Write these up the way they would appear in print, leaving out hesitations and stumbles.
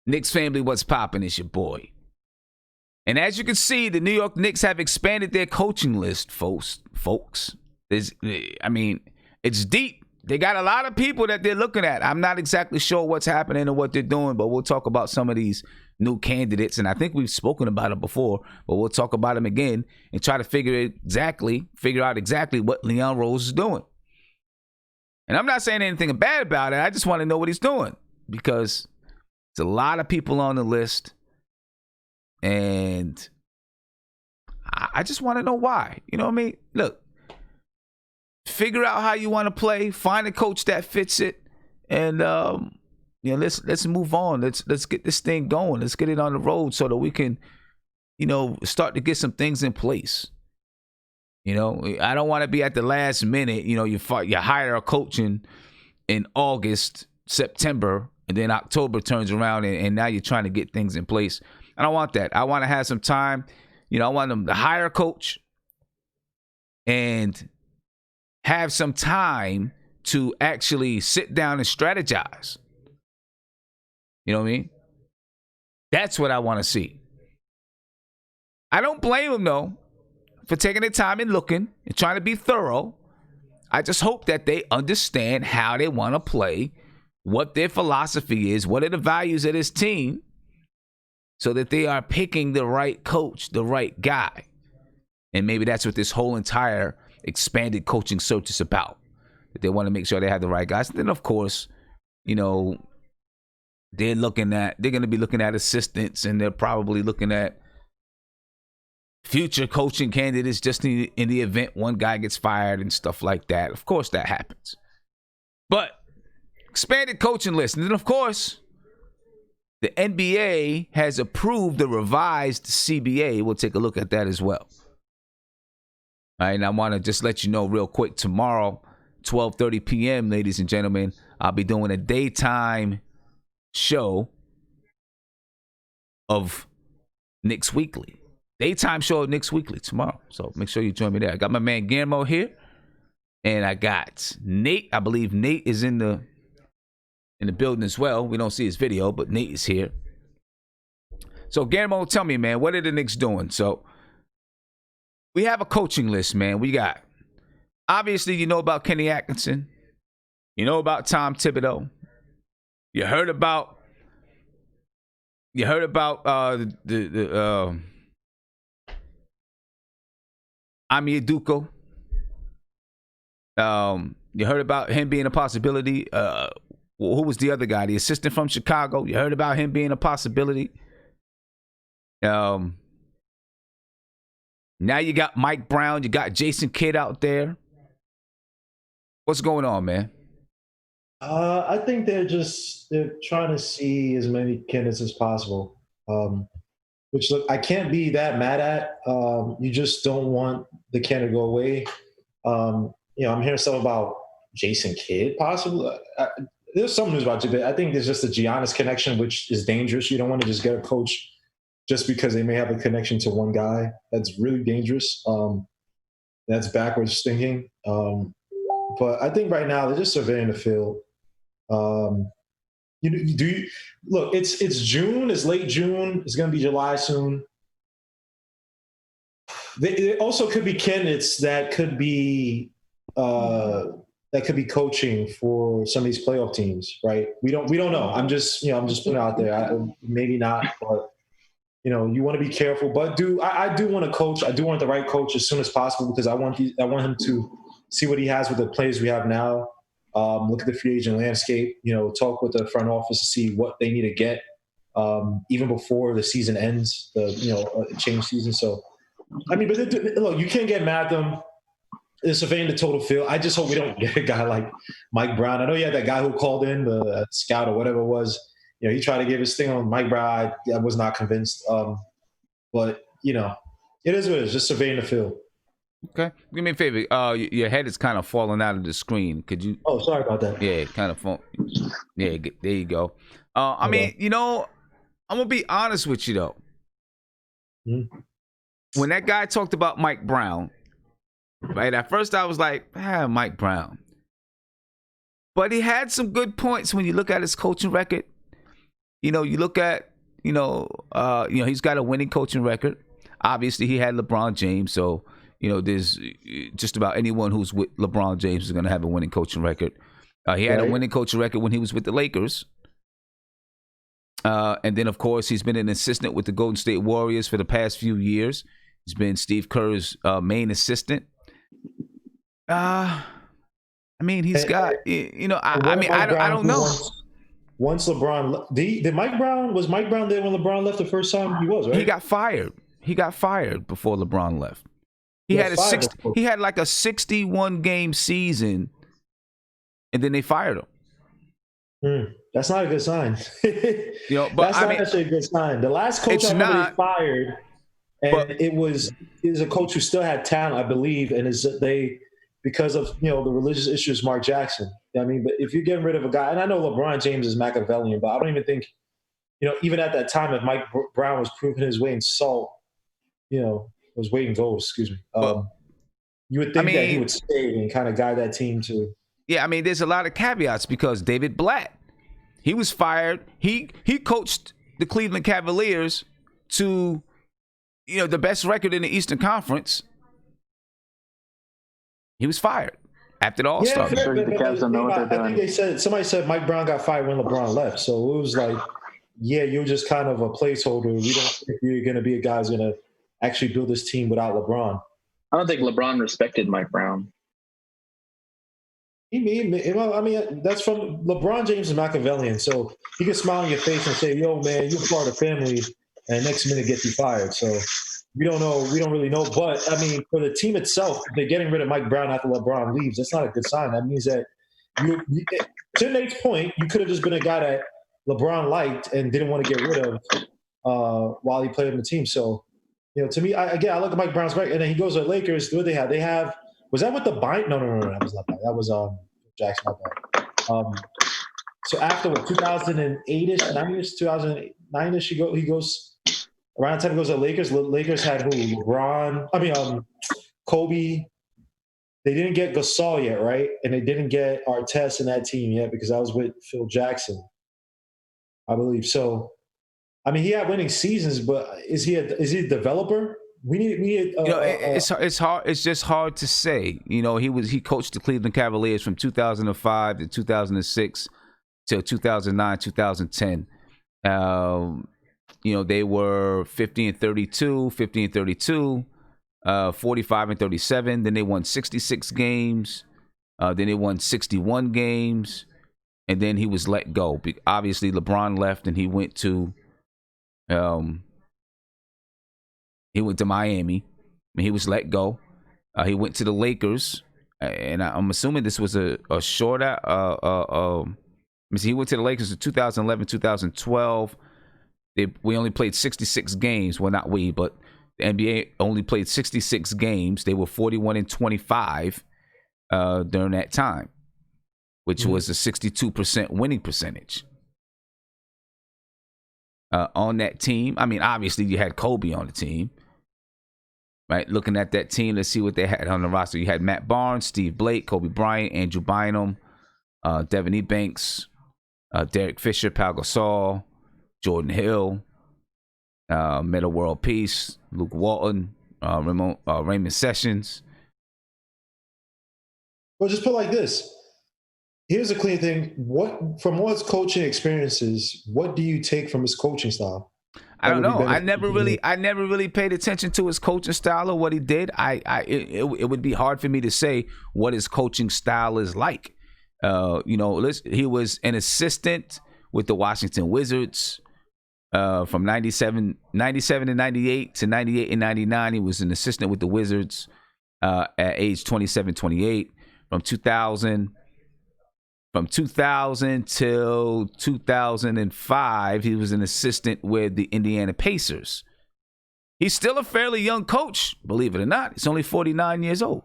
Knicks family, what's poppin'? It's your boy. And as you can see, the New York Knicks have expanded their coaching list, folks. It's deep. They got a lot of people that they're looking at. I'm not exactly sure what's happening or what they're doing, but we'll talk about some of these new candidates. And I think we've spoken about them before, but we'll talk about them again and try to figure out exactly what Leon Rose is doing. And I'm not saying anything bad about it. I just want to know what he's doing because there's a lot of people on the list. And I just want to know why. You know what I mean? Look, figure out how you want to play. Find a coach that fits it, and let's move on. Let's get this thing going. Let's get it on the road so that we can, start to get some things in place. I don't want to be at the last minute. You hire a coach in August, September, and then October turns around, and now you're trying to get things in place. I don't want that. I want to have some time. I want them to hire a coach and have some time to actually sit down and strategize. You know what I mean? That's what I want to see. I don't blame them, though, for taking their time and looking and trying to be thorough. I just hope that they understand how they want to play, what their philosophy is, what are the values of this team, so that they are picking the right coach, the right guy. And maybe that's what this whole entire expanded coaching search is about. That they want to make sure they have the right guys. And then, of course, they're going to be looking at assistants, and they're probably looking at future coaching candidates just in the event one guy gets fired and stuff like that. Of course, that happens. But expanded coaching list. And then, of course, the NBA has approved the revised CBA. We'll take a look at that as well. All right, and I want to just let you know real quick, tomorrow, 12:30 p.m., ladies and gentlemen, I'll be doing a daytime show of Knicks Weekly. Daytime show of Knicks Weekly tomorrow. So make sure you join me there. I got my man Guillermo here, and I got Nate. I believe Nate is in the building as well. We don't see his video, but Nate is here. So, Guillermo, tell me, man, what are the Knicks doing? So, we have a coaching list, man. We got, obviously, you know about Kenny Atkinson. You know about Tom Thibodeau. You heard about Ami Aduko. You heard about him being a possibility. Who was the other guy? The assistant from Chicago. You heard about him being a possibility. Now you got Mike Brown. You got Jason Kidd out there. What's going on, man? I think they're trying to see as many candidates as possible. Which, look, I can't be that mad at. You just don't want the candidate to go away. I'm hearing stuff about Jason Kidd possibly. There's some news about it, but I think there's just a Giannis connection, which is dangerous. You don't want to just get a coach just because they may have a connection to one guy. That's really dangerous. That's backwards thinking. But I think right now they're just surveying the field. Look, it's June, it's late June, it's going to be July soon. There also could be candidates that could be coaching for some of these playoff teams, right? We don't know. I'm just putting it out there. Maybe not, but you want to be careful. But I do want a coach. I do want the right coach as soon as possible because I want him to see what he has with the players we have now. Look at the free agent landscape. Talk with the front office to see what they need to get even before the season ends. Change season. So, but look, you can't get mad at them. They're surveying the total field. I just hope we don't get a guy like Mike Brown. I know you had that guy who called in, the scout or whatever it was. He tried to give his thing on Mike Brown. I was not convinced. But it is what it is. Just surveying the field. Okay. Do me a favor. Your head is kind of falling out of the screen. Could you? Oh, sorry about that. Yeah, kind of fall. Yeah, there you go. I mean, I'm gonna be honest with you though. Mm-hmm. When that guy talked about Mike Brown, right? At first, I was like, Mike Brown. But he had some good points when you look at his coaching record. you look at, he's got a winning coaching record. Obviously, he had LeBron James, so there's just about anyone who's with LeBron James is going to have a winning coaching record. He had a winning coaching record when he was with the Lakers. And then, of course, he's been an assistant with the Golden State Warriors for the past few years. He's been Steve Kerr's main assistant. He's got, I don't know. Once LeBron, did Mike Brown, was Mike Brown there when LeBron left the first time? He was, right? He got fired. He got fired before LeBron left. He had like a 61 game season, and then they fired him. That's not a good sign. But that's not actually a good sign. The last coach I remember they fired, and it was a coach who still had talent, I believe, and because of the religious issues, Mark Jackson. But if you're getting rid of a guy, and I know LeBron James is Machiavellian, but I don't even think, even at that time, if Mike Brown was proving his weight in salt, was weight in gold, excuse me. You would think that he would stay and kind of guide that team to. Yeah, there's a lot of caveats because David Blatt, he was fired. He coached the Cleveland Cavaliers to, the best record in the Eastern Conference. He was fired after the All-Star. I think somebody said Mike Brown got fired when LeBron left. So it was like, you're just kind of a placeholder. We don't think you're going to be a guy who's going to actually build this team without LeBron. I don't think LeBron respected Mike Brown. That's from LeBron James is Machiavellian, so he can smile in your face and say, "Yo, man, you're part of the family," and next minute get you fired. So we don't know. We don't really know. But for the team itself, if they're getting rid of Mike Brown after LeBron leaves, that's not a good sign. That means that to Nate's point, you could have just been a guy that LeBron liked and didn't want to get rid of while he played on the team. So, to me, I look at Mike Brown's right, and then he goes to the Lakers. What do they have? They have. Was that with the bind? No, that was not that. That was Jackson. So after 2008-ish, 2009-ish, he goes around the time he goes to the Lakers. Lakers had who? LeBron. Kobe. They didn't get Gasol yet, right? And they didn't get Artest in that team yet because I was with Phil Jackson, I believe. So, he had winning seasons, but is he a developer? It's hard. It's just hard to say. He coached the Cleveland Cavaliers from 2005 to 2006 till 2009, 2010. They were 50-32, 45-37. Then they won 66 games. Then they won 61 games, and then he was let go. Obviously, LeBron left, and he went to Miami, and he was let go. He went to the Lakers, and I'm assuming this was a short. He went to the Lakers in 2011, 2012. We only played 66 games. Well, not we, but the NBA only played 66 games. They were 41-25 during that time, which was a 62% winning percentage. On that team, obviously you had Kobe on the team. Right, looking at that team, let's see what they had on the roster. You had Matt Barnes, Steve Blake, Kobe Bryant, Andrew Bynum, Devin Ebanks, Derek Fisher, Pau Gasol, Jordan Hill, Metta World Peace, Luke Walton, Raymond Sessions. Well, just put it like this. Here's a clean thing. From all his coaching experiences, what do you take from his coaching style? I don't know. I never really paid attention to his coaching style or what he did. It would be hard for me to say what his coaching style is like. He was an assistant with the Washington Wizards from 97 and 98 to 98 and 99. He was an assistant with the Wizards at age 27, 28. From 2000 till 2005, he was an assistant with the Indiana Pacers. He's still a fairly young coach, believe it or not. He's only 49 years old.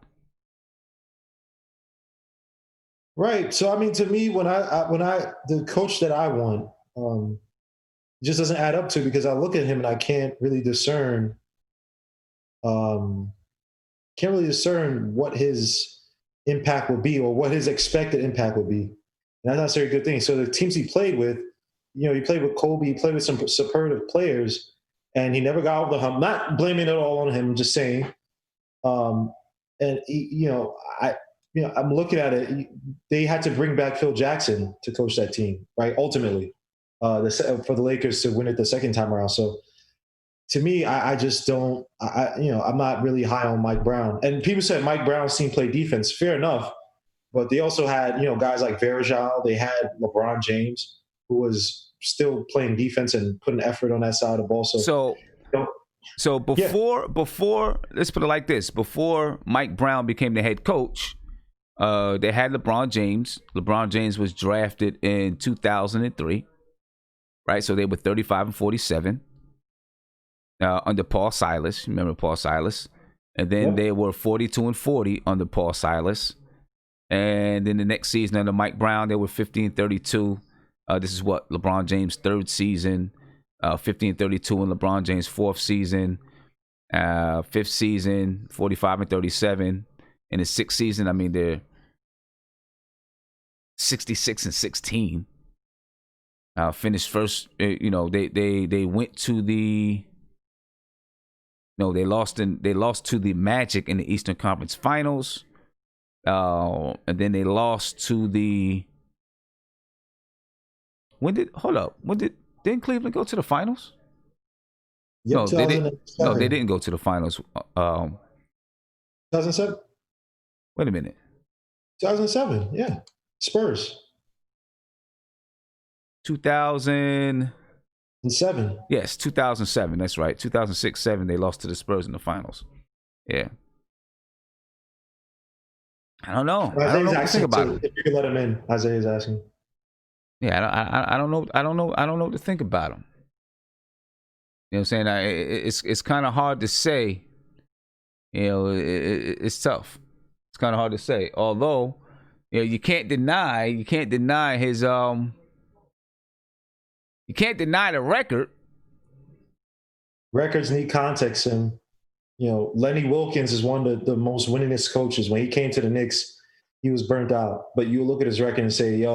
Right. So, to me, the coach that I want just doesn't add up to, because I look at him and I can't really discern what his impact would be or what his expected impact would be. And that's not necessarily a good thing. So the teams he played with, he played with Kobe, he played with some superlative players, and he never got over the hump. Not blaming it all on him, just saying. And I'm looking at it. They had to bring back Phil Jackson to coach that team, right? Ultimately, for the Lakers to win it the second time around. So, to me, I just don't. I'm not really high on Mike Brown. And people said Mike Brown's team played defense. Fair enough, but they also had guys like Verjao. They had LeBron James, who was still playing defense and putting effort on that side of the ball. So before let's put it like this: before Mike Brown became the head coach, they had LeBron James. LeBron James was drafted in 2003, right? So they were 35-47 under Paul Silas. Remember Paul Silas? And then they were 42-40 under Paul Silas. And then the next season under Mike Brown, they were 15-32. This is what LeBron James' third season. 15-32 in LeBron James' fourth season. Fifth season, 45-37. In his sixth season, I mean, they're 66-16. Finished first. They went to the. No, they lost to the Magic in the Eastern Conference Finals. And then they lost to the. Didn't Cleveland go to the finals? Yep, No, they didn't. No, they didn't go to the finals. 2007. Wait a minute. 2007. Yeah, Spurs. 2007. Yes, 2007. That's right. 2006-07. They lost to the Spurs in the finals. Yeah. I don't know. I don't know what to think about it. If you could let him in, Isaiah's asking. Yeah, I don't know. I don't know what to think about him. You know what I'm saying? It's kind of hard to say. It's tough. It's kind of hard to say. Although, you can't deny his you can't deny the record. Records need context, and Lenny Wilkins is one of the most winningest coaches. When he came to the Knicks, he was burnt out. But you look at his record and say,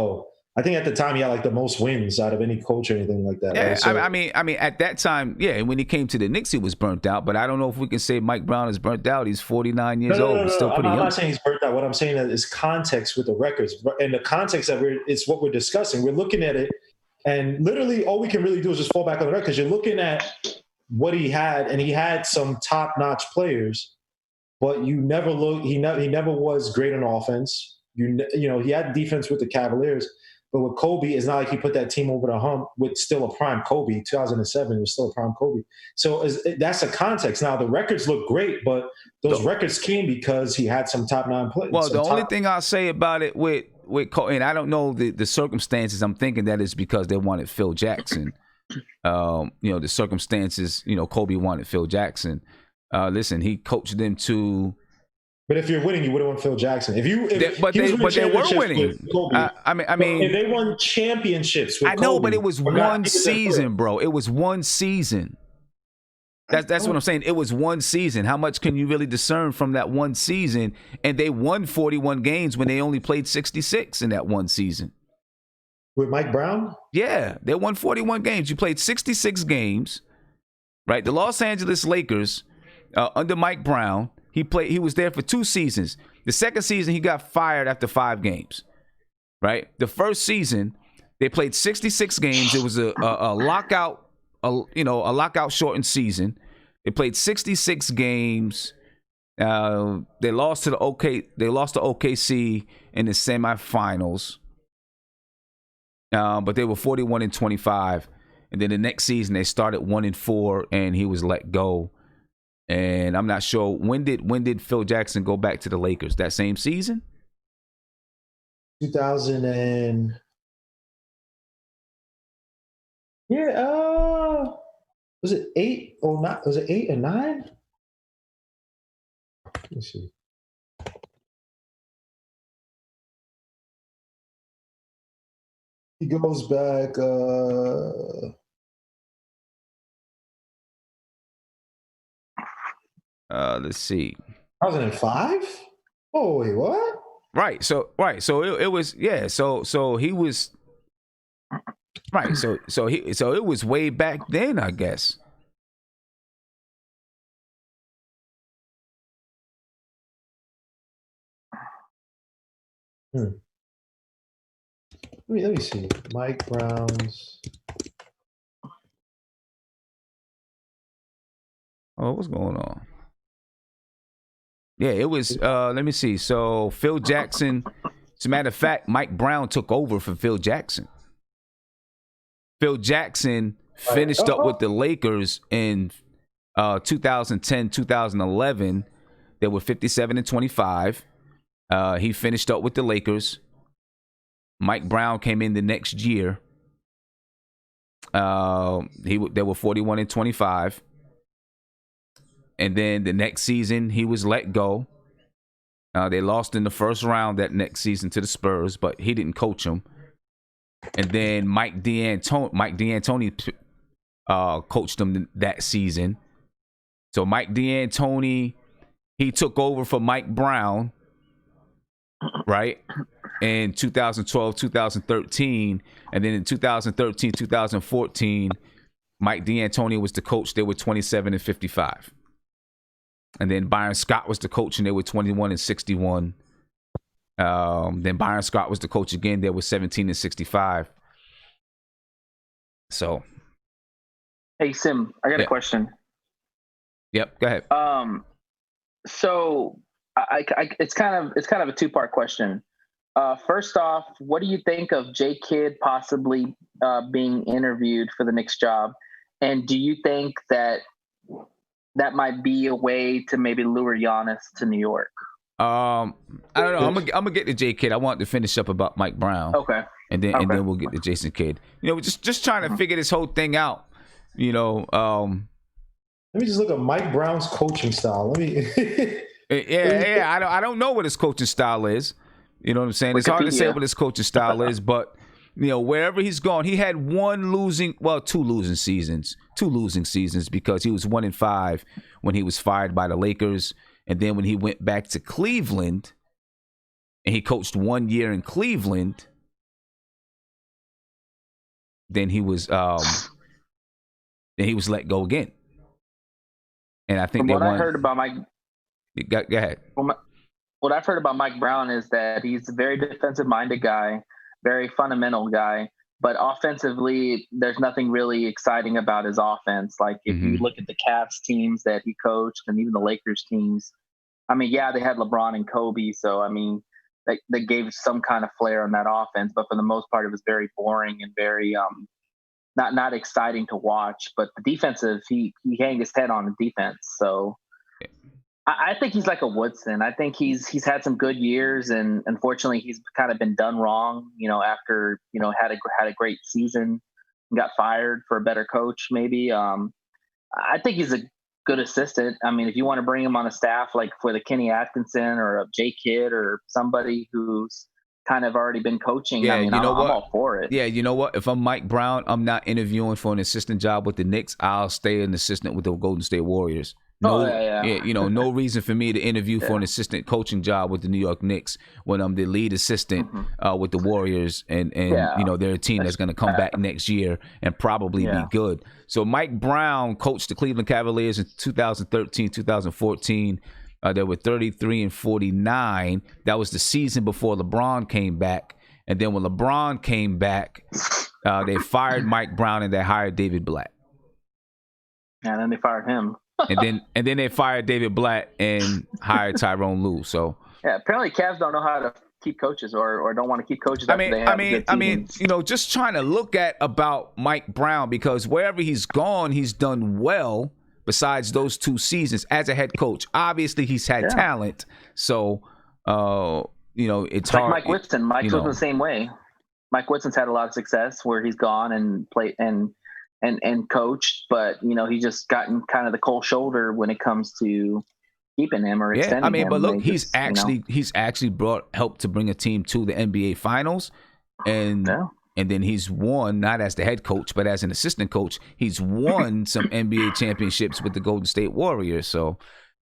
I think at the time he had like the most wins out of any coach or anything like that. Yeah, right? So, I mean, at that time, yeah, when he came to the Knicks, he was burnt out. But I don't know if we can say Mike Brown is burnt out. He's 49 years old. He's still pretty young. I'm not saying he's burnt out. What I'm saying is context with the records, and the context that it's what we're discussing. We're looking at it, and literally all we can really do is just fall back on the record because you're looking at what he had, and he had some top-notch players, but you never look. He never was great on offense. He had defense with the Cavaliers. But with Kobe, it's not like he put that team over the hump with still a prime Kobe. 2007 was still a prime Kobe. So that's a context. Now, the records look great, but those records came because he had some top-9 players. Well, the only thing I'll say about it with Kobe, and I don't know the circumstances. I'm thinking that is because they wanted Phil Jackson. The circumstances, Kobe wanted Phil Jackson. Listen, he coached them to. But if you're winning, you wouldn't want Phil Jackson. But they were winning. Kobe, I mean, if they won championships with I know, Kobe, but it was one season, bro. It was one season. That's what I'm saying. It was one season. How much can you really discern from that one season? And they won 41 games when they only played 66 in that one season. With Mike Brown? Yeah, they won 41 games. You played 66 games, right? The Los Angeles Lakers, under Mike Brown, he was there for 2 seasons. The second season, he got fired after 5 games, right? The first season, they played 66 games. It was a lockout, a lockout shortened season. They played 66 games. They lost to OKC in the semifinals. But they were 41-25. And then the next season, they started 1-4, and he was let go. And I'm not sure when did Phil Jackson go back to the Lakers? That same season? 2000 and was it 8 or not? Was it 8 and 9? Let me see. He goes back. Let's see. 2005? Oh wait, what? Right. So it was So he was. Right. So it was way back then, I guess. Let me see. Mike Brown's. Oh, what's going on? Yeah, it was. Let me see. So Phil Jackson. As a matter of fact, Mike Brown took over for Phil Jackson. Phil Jackson finished up with the Lakers in 2010, 2011. They were 57-25. He finished up with the Lakers. Mike Brown came in the next year. They were 41-25. And then the next season, he was let go. They lost in the first round that next season to the Spurs, but he didn't coach them. And then Mike D'Antoni coached them that season. So Mike D'Antoni, he took over for Mike Brown, right? In 2012, 2013. And then in 2013, 2014, Mike D'Antoni was the coach. They were 27-55. And then Byron Scott was the coach, and they were 21-61. Then Byron Scott was the coach again. They were 17-65. So, hey Sim, I got a question. Yep, go ahead. So it's kind of a two-part question. First off, what do you think of J Kidd possibly being interviewed for the Knicks job? And do you think that might be a way to maybe lure Giannis to New York? I don't know. I'm gonna get to J Kidd. I want to finish up about Mike Brown. Okay. And then we'll get to Jason Kidd. Just trying to figure this whole thing out. Let me just look at Mike Brown's coaching style. I don't know what his coaching style is. You know what I'm saying? It's hard to say what his coaching style is, but wherever he's gone, he had two losing seasons because he was 1-5 when he was fired by the Lakers. And then when he went back to Cleveland and he coached 1 year in Cleveland, then he was let go again. And I think I heard about Mike. Go ahead. What I've heard about Mike Brown is that he's a very defensive-minded guy, very fundamental guy, but offensively, there's nothing really exciting about his offense. Like if you look at the Cavs teams that he coached and even the Lakers teams, I mean, yeah, they had LeBron and Kobe, so I mean, they gave some kind of flair on that offense, but for the most part, it was very boring and very not exciting to watch. But the defensive, he hang his head on the defense. So I think he's like a Woodson. I think he's had some good years, and unfortunately, he's kind of been done wrong. After had a great season, and got fired for a better coach. Maybe I think he's a good assistant. I mean, if you want to bring him on a staff like for the Kenny Atkinson or a J Kidd or somebody who's kind of already been coaching, yeah, I mean, I'm all for it. Yeah, you know what? If I'm Mike Brown, I'm not interviewing for an assistant job with the Knicks. I'll stay an assistant with the Golden State Warriors. No reason for me to interview for an assistant coaching job with the New York Knicks when I'm the lead assistant with the Warriors, and they're a team that's going to come back next year and probably be good. So Mike Brown coached the Cleveland Cavaliers in 2013, 2014. They were 33-49. That was the season before LeBron came back, and then when LeBron came back, they fired Mike Brown and they hired David Blatt. And then they fired him. and then they fired David Blatt and hired Tyrone Lue. So apparently Cavs don't know how to keep coaches or don't want to keep coaches. I mean, just trying to look at about Mike Brown, because wherever he's gone, he's done well. Besides those 2 seasons as a head coach, obviously he's had talent. So it's hard. Like Mike Woodson. Mike was the same way. Mike Woodson's had a lot of success where he's gone and played and coached, but he's just gotten kind of the cold shoulder when it comes to keeping him or extending him. But look, he's actually helped to bring a team to the NBA Finals, and then he's won, not as the head coach, but as an assistant coach, he's won some NBA championships with the Golden State Warriors. So,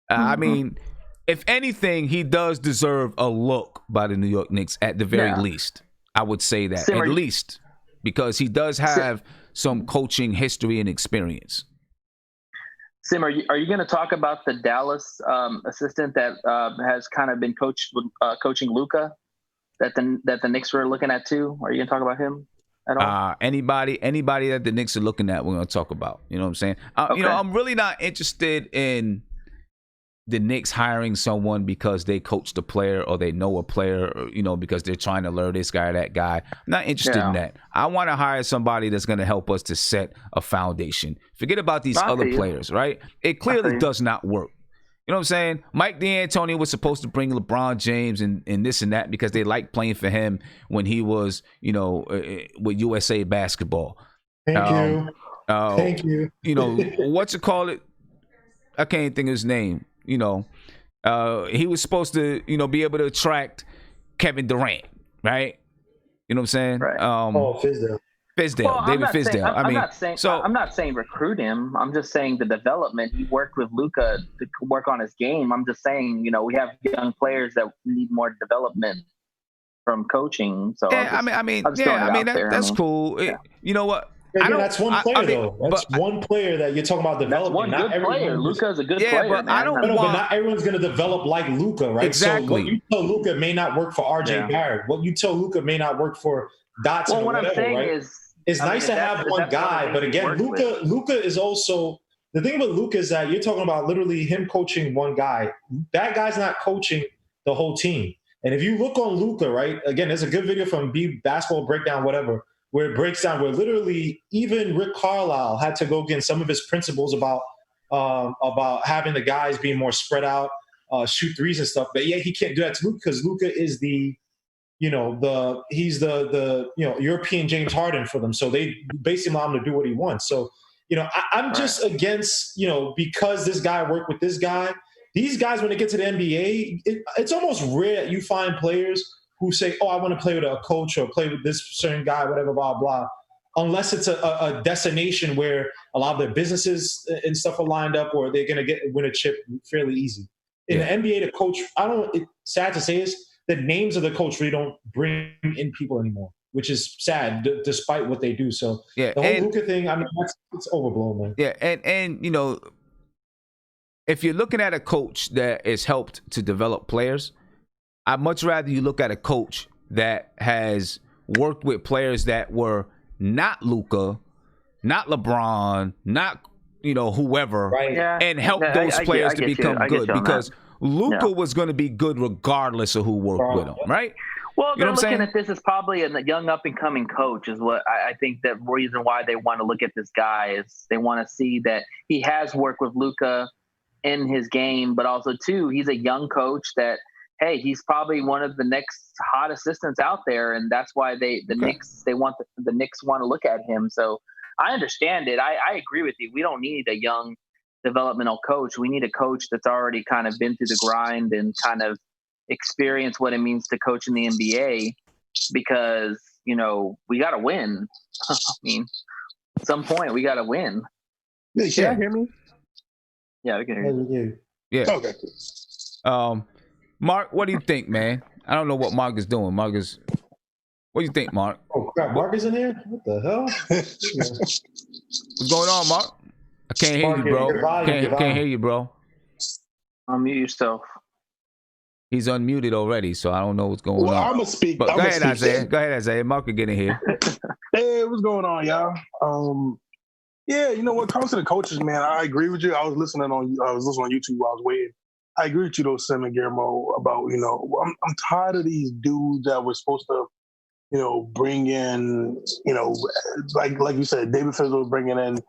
I mean, if anything, he does deserve a look by the New York Knicks at the very least. I would say that at least. because he does have some coaching history and experience. Sim, are you going to talk about the Dallas assistant that has kind of been coaching Luka that the Knicks were looking at too? Are you going to talk about him at all? Anybody that the Knicks are looking at, we're going to talk about. You know what I'm saying? Okay. You know, I'm really not interested in the Knicks hiring someone because they coached a player or they know a player, or, you know, because they're trying to lure this guy or that guy. I'm not interested in that. I want to hire somebody that's going to help us to set a foundation. Forget about these other players, right? It clearly does not work. You know what I'm saying? Mike D'Antoni was supposed to bring LeBron James and this and that because they liked playing for him when he was, you know, with USA basketball. Thank you. You know, what's it called? I can't even think of his name. You know, he was supposed to, you know, be able to attract Kevin Durant, right? You know what I'm saying? Right. Fizdale, well, David Fizdale. I'm not saying recruit him. I'm just saying the development. He worked with Luka to work on his game. I'm just saying, you know, we have young players that need more development from coaching. So yeah, that's cool. Yeah. You know what? That's one player, though. That's one player that you're talking about developing. That's one good player. Luka's a good player. But man. but not everyone's going to develop like Luka, right? Exactly. So what you tell Luka may not work for RJ Barrett. What you tell Luka may not work for Dotson. Well, what or whatever, I'm saying right? is, it's nice to have one guy, but again, Luka is also the thing with Luka is that you're talking about literally him coaching one guy. That guy's not coaching the whole team. And if you look on Luka, right? Again, there's a good video from Basketball Breakdown, whatever, where it breaks down where literally even Rick Carlisle had to go against some of his principles about having the guys being more spread out, shoot threes and stuff. But yeah, he can't do that to Luka because Luka is he's the European James Harden for them. So they basically allow him to do what he wants. So, you know, I'm just against, you know, because this guy worked with this guy. These guys, when they get to the NBA, it's almost rare that you find players who say, oh, I want to play with a coach or play with this certain guy, whatever, blah, blah, unless it's a destination where a lot of their businesses and stuff are lined up or they're going to win a chip fairly easy. In the NBA, the coach, it's sad to say this, the names of the coach really don't bring in people anymore, which is sad, despite what they do. So the whole Luka thing, I mean, it's overblown, man. Yeah, and you know, if you're looking at a coach that has helped to develop players, I'd much rather you look at a coach that has worked with players that were not Luka, not LeBron, not, you know, whoever, right. And help those players to become good because Luka was going to be good regardless of who worked with him, right? Well, they're looking at this as probably a young up-and-coming coach is what I think the reason why they want to look at this guy is they want to see that he has worked with Luka in his game, but also, too, he's a young coach that, hey, he's probably one of the next hot assistants out there, and that's why the Knicks want to look at him. So I understand it. I agree with you. We don't need a young developmental coach. We need a coach that's already kind of been through the grind and kind of experienced what it means to coach in the NBA because, you know, we got to win. I mean, at some point we got to win. Can you hear me? Yeah, we can hear you. Yeah. Okay. Mark, what do you think, man? I don't know what Mark is doing. What do you think, Mark? Oh, crap. Mark is in here? What the hell? What's going on, Mark? I can't hear you, bro. Can't hear you, bro. Unmute yourself. He's unmuted already, so I don't know what's going on. I'm going to speak. But go ahead, Isaiah. Go ahead, Isaiah. Mark can get in here. Hey, what's going on, y'all? Yeah, you know, when it comes to the coaches, man, I agree with you. I was listening on YouTube while I was waiting. I agree with you, though, Sim and Guillermo, about, you know, I'm tired of these dudes that were supposed to, you know, bring in, you know, like you said, David Fizdale bringing in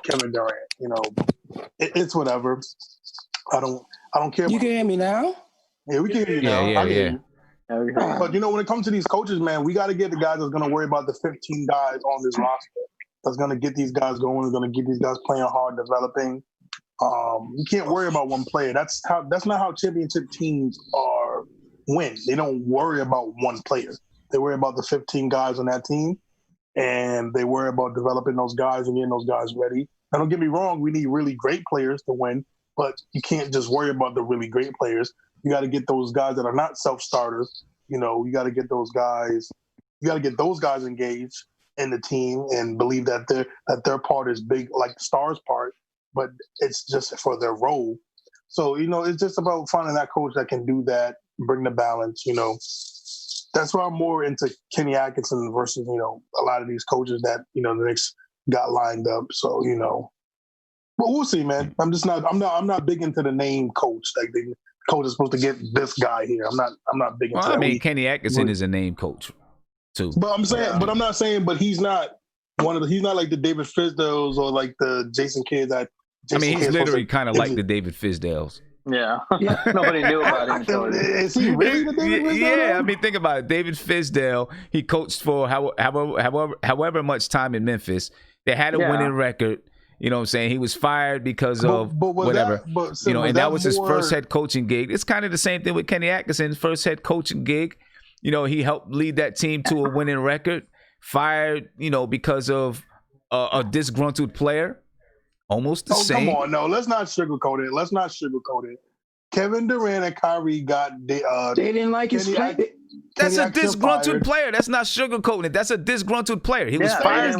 Kevin Durant. You know, it's whatever. I don't care. You can hear me now? Yeah, we can hear you now. Yeah. But, you know, when it comes to these coaches, man, we got to get the guys that's going to worry about the 15 guys on this roster. That's going to get these guys going. That's going to get these guys playing hard, developing. You can't worry about one player. That's not how championship teams win. They don't worry about one player. They worry about the 15 guys on that team, and they worry about developing those guys and getting those guys ready. Now, don't get me wrong. We need really great players to win, but you can't just worry about the really great players. You got to get those guys that are not self-starters. You know, you got to get those guys You got to get those guys engaged in the team and believe that their part is big, like the stars' part, but it's just for their role. So, it's just about finding that coach that can do that, bring the balance, That's why I'm more into Kenny Atkinson versus, a lot of these coaches that, the Knicks got lined up. So, but we'll see, man. I'm not big into the name coach. Like the coach is supposed to get this guy here. I'm not big into that. I mean, Kenny Atkinson is a name coach too. But I'm not saying, but he's not he's not like the David Fizdales or like the Jason Kidd that. He's literally kind of like the David Fizdales. Yeah. Nobody knew about him. Is he really the David Fizdale? Yeah, think about it. David Fizdale, he coached for however much time in Memphis. They had a winning record. You know what I'm saying? He was fired because of whatever. And that was his first head coaching gig. It's kind of the same thing with Kenny Atkinson's first head coaching gig. He helped lead that team to a winning record. Fired, because of a disgruntled player. Almost the same. Come on, no, let's not sugarcoat it. Kevin Durant and Kyrie they didn't like his play. That's a disgruntled player. That's not sugarcoating it. That's a disgruntled player. He was fired.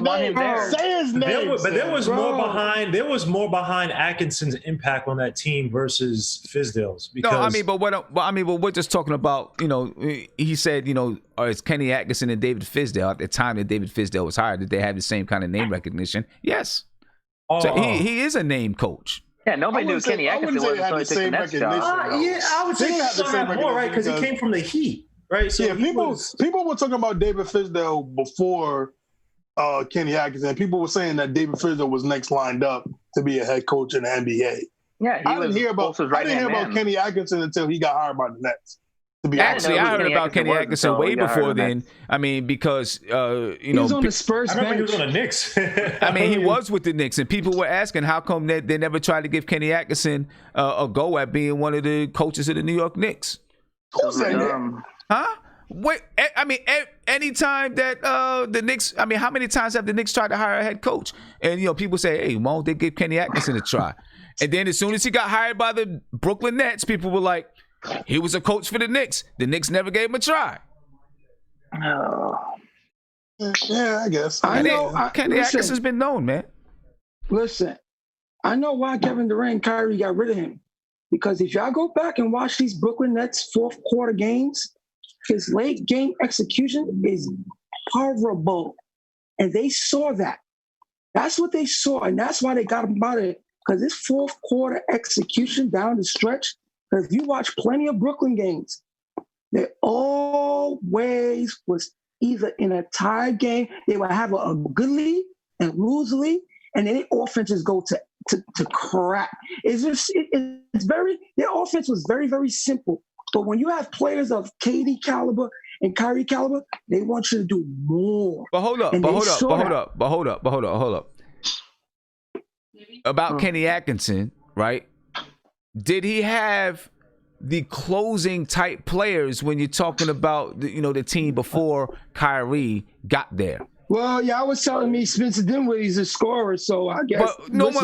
Say his name. But there was more behind. There was more behind Atkinson's impact on that team versus Fizdale's. Because but we're just talking about. He said, it's Kenny Atkinson and David Fizdale at the time that David Fizdale was hired. Did they have the same kind of name recognition? Yes. So he is a name coach. Yeah, nobody knew Kenny Atkinson was until he took the next job. I would say he had more, right? Because he came from the Heat, right? So people were talking about David Fizdale before Kenny Atkinson. People were saying that David Fizdale was next lined up to be a head coach in the NBA. Yeah, I didn't hear about Kenny Atkinson until he got hired by the Nets. Actually, I heard about Kenny Atkinson way before then. Because he was on the Spurs bench. I remember he was on the Knicks. He was with the Knicks, and people were asking how come they never tried to give Kenny Atkinson a go at being one of the coaches of the New York Knicks. Who's that? Huh? Wait, anytime that the Knicks, how many times have the Knicks tried to hire a head coach? And people say, hey, why don't they give Kenny Atkinson a try? And then as soon as he got hired by the Brooklyn Nets, people were like, he was a coach for the Knicks. The Knicks never gave him a try. Oh. Yeah, I guess. Kenny Atkinson's been known, man. Listen, I know why Kevin Durant and Kyrie got rid of him. Because if y'all go back and watch these Brooklyn Nets fourth quarter games, his late game execution is horrible. And they saw that. That's what they saw. And that's why they got him out of it. Because his fourth quarter execution down the stretch, if you watch plenty of Brooklyn games, they always was either in a tie game, they would have a good lead and lose the lead, and then their offenses go to crap. Their offense was very, very simple. But when you have players of KD caliber and Kyrie caliber, they want you to do more. But hold up. About Kenny Atkinson, right? Did he have the closing type players when you're talking about the team before Kyrie got there? Well, y'all was telling me Spencer Dinwiddie's a scorer, so I guess.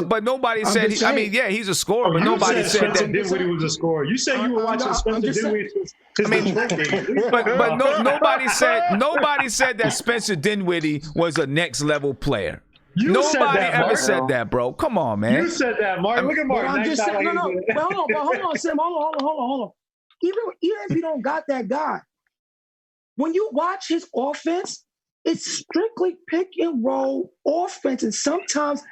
But nobody said. He's a scorer, but nobody said that Dinwiddie was a scorer. You said you were watching Spencer Dinwiddie. Nobody said that Spencer Dinwiddie was a next level plair. Nobody ever said that, bro. Come on, man. You said that, Mark. Look at Mark. I'm just saying, hold on, Sam. Hold on. Even if you don't got that guy, when you watch his offense, it's strictly pick and roll offense. And sometimes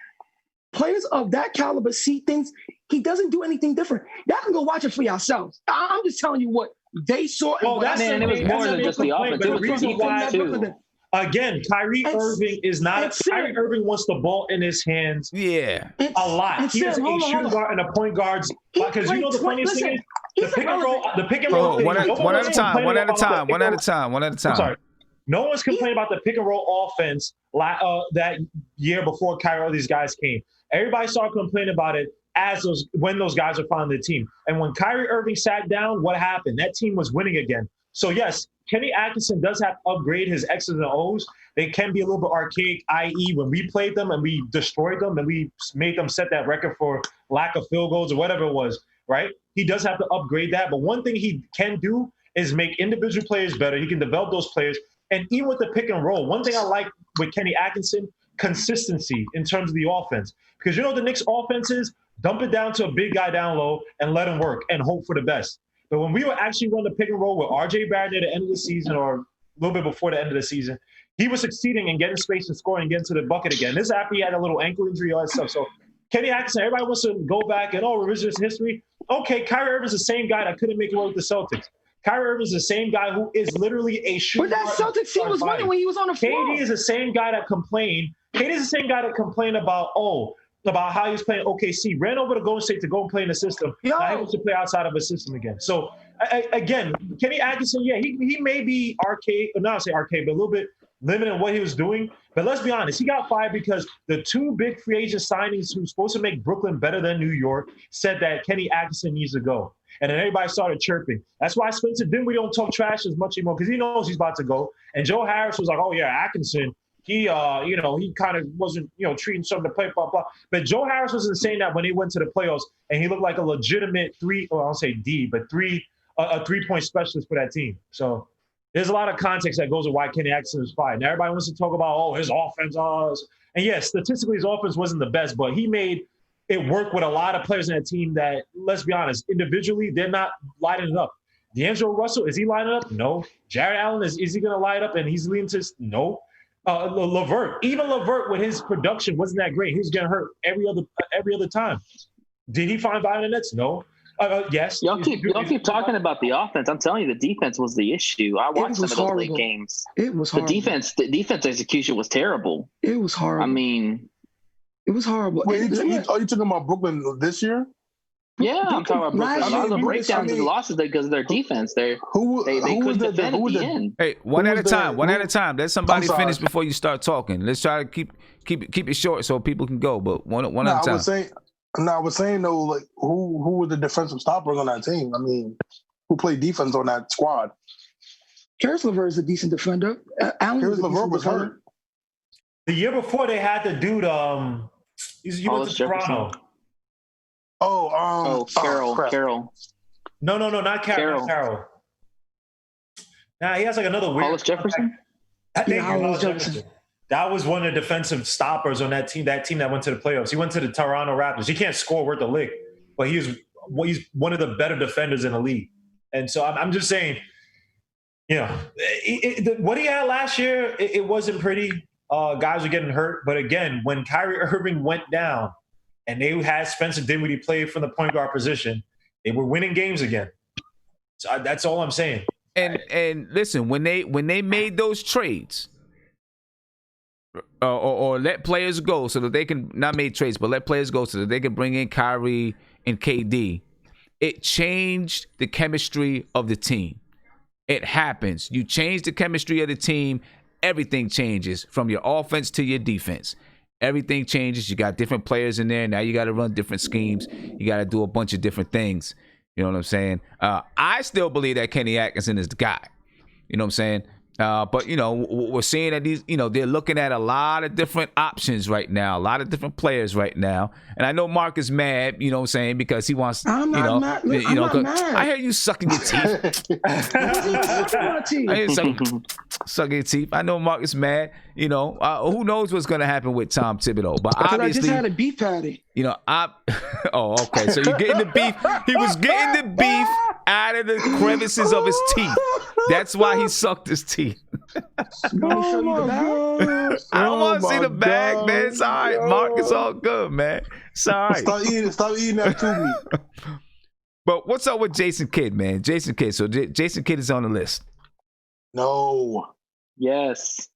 players of that caliber see things. He doesn't do anything different. Y'all can go watch it for yourselves. I'm just telling you what they saw. Well, it was more than just the offense. It was the defense, too. Again, Kyrie Irving is not. Kyrie Irving wants the ball in his hands. Yeah, a lot. He has a shooting guard and a point guards. Because you know the funniest thing is the pick and roll. One at a time. I'm sorry. No one's complaining about the pick and roll offense that year before Kyrie. All these guys came. Everybody started complaining about it when those guys are finally the team. And when Kyrie Irving sat down, what happened? That team was winning again. So yes, Kenny Atkinson does have to upgrade his X's and O's. They can be a little bit archaic, i.e. when we played them and we destroyed them and we made them set that record for lack of field goals or whatever it was, right? He does have to upgrade that. But one thing he can do is make individual players better. He can develop those players. And even with the pick and roll, one thing I like with Kenny Atkinson, consistency in terms of the offense. Because you know the Knicks offense is dump it down to a big guy down low and let him work and hope for the best. But when we were actually running the pick and roll with RJ Barrett at the end of the season or a little bit before the end of the season, he was succeeding in getting space and scoring and getting to the bucket again. This is after he had a little ankle injury, all that stuff. So Kenny Atkinson, everybody wants to go back and, revisionist history. Okay, Kyrie Irving's the same guy that couldn't make it work with the Celtics. Kyrie Irving's the same guy who is literally a shooter. But that Celtics team was winning when he was on the floor. KD is the same guy that complained. KD is the same guy that complained about how he was playing OKC. Ran over to Golden State to go and play in the system. Now he wants to play outside of a system again. So, again, Kenny Atkinson, he may be arcade, or not say arcade, but a little bit limited in what he was doing. But let's be honest, he got fired because the two big free agent signings who's supposed to make Brooklyn better than New York said that Kenny Atkinson needs to go. And then everybody started chirping. That's why Spencer Dinwiddie don't talk trash as much anymore because he knows he's about to go. And Joe Harris was like, oh, yeah, Atkinson, he kind of wasn't, treating something to play, blah, blah. But Joe Harris wasn't saying that when he went to the playoffs and he looked like a legitimate a three-point specialist for that team. So there's a lot of context that goes with why Kenny Atkinson was fired. Now everybody wants to talk about, his offense. And yes, statistically his offense wasn't the best, but he made it work with a lot of players in that team that, let's be honest, individually, they're not lighting it up. D'Angelo Russell, is he lining up? No. Jared Allen, is he going to light up and he's leading to? No. LeVert, even LeVert with his production wasn't that great. He was getting hurt every other time. Did he find value in the Nets? No. Yes. Y'all keep talking about the offense. I'm telling you, the defense was the issue. I watched some of those late games. It was horrible. The defense execution was terrible. It was horrible. I mean, it was horrible. Wait, are you talking about Brooklyn this year? Yeah, I'm talking about Brooklyn. A lot of the breakdowns and losses because of their defense. They couldn't defend at the end. Hey, one at a time. Let somebody finish before you start talking. Let's try to keep it short so people can go. But one at a time. I was saying though, like who were the defensive stoppers on that team? I mean, who played defense on that squad? Karis LeVert is a decent defender. Karis LeVert was hurt. The year before they had the dude. He went to Toronto. Carroll. No, not Carroll. Nah, he has like another weird. Hollis Jefferson? Hollis Jefferson. That was one of the defensive stoppers on that team that went to the playoffs. He went to the Toronto Raptors. He can't score worth a lick, but he's one of the better defenders in the league. And so I'm just saying, what he had last year, it wasn't pretty. Guys were getting hurt. But again, when Kyrie Irving went down and they had Spencer Dinwiddie play from the point guard position, they were winning games again. So that's all I'm saying. And listen, when they made those trades, or let players go so that they can not make trades, but let players go so that they can bring in Kyrie and KD, it changed the chemistry of the team. It happens. You change the chemistry of the team, everything changes from your offense to your defense. Everything changes. You got different players in there. Now you got to run different schemes. You got to do a bunch of different things. You know what I'm saying? I still believe that Kenny Atkinson is the guy. You know what I'm saying? But, we're seeing that they're looking at a lot of different options right now, a lot of different players right now. And I know Mark is mad, you know what I'm saying, because he wants, I'm not mad. I'm not mad. I hear you sucking your teeth. I hear you sucking your teeth. I know Mark is mad. Who knows what's going to happen with Tom Thibodeau. But obviously, I just had a beef patty. Okay. So you're getting the beef. He was getting the beef out of the crevices of his teeth. That's why he sucked his teeth. You want me to show you the bag? I don't want to see the bag, man. It's all right, Mark. It's all good, man. It's all right. Stop eating that to me. But what's up with Jason Kidd, man? Jason Kidd. So Jason Kidd is on the list. No. Yes.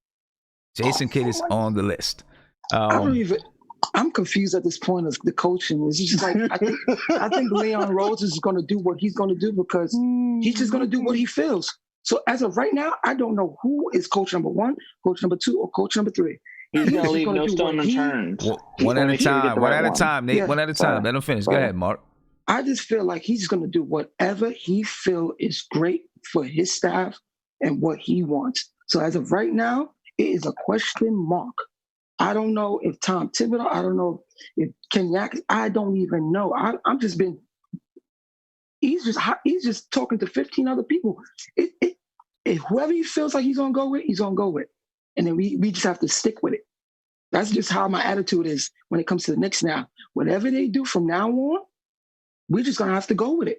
Jason Kidd is on the list. I'm confused at this point of the coaching. It's just like I think Leon Rose is going to do what he's going to do because he's just going to do what he feels. So as of right now, I don't know who is coach number 1, coach number 2, or coach number 3. He's going to leave no stone unturned. One at a time, Nate. One at a time. Let him finish. Go ahead, Mark. I just feel like he's going to do whatever he feel is great for his staff and what he wants. So as of right now, it is a question mark. I don't know if Tom Thibodeau, I don't know if Kenny Atkinson, I don't even know. He's just talking to 15 other people. If whoever he feels like he's gonna go with, he's gonna go with. And then we just have to stick with it. That's just how my attitude is when it comes to the Knicks now. Whatever they do from now on, we're just gonna have to go with it.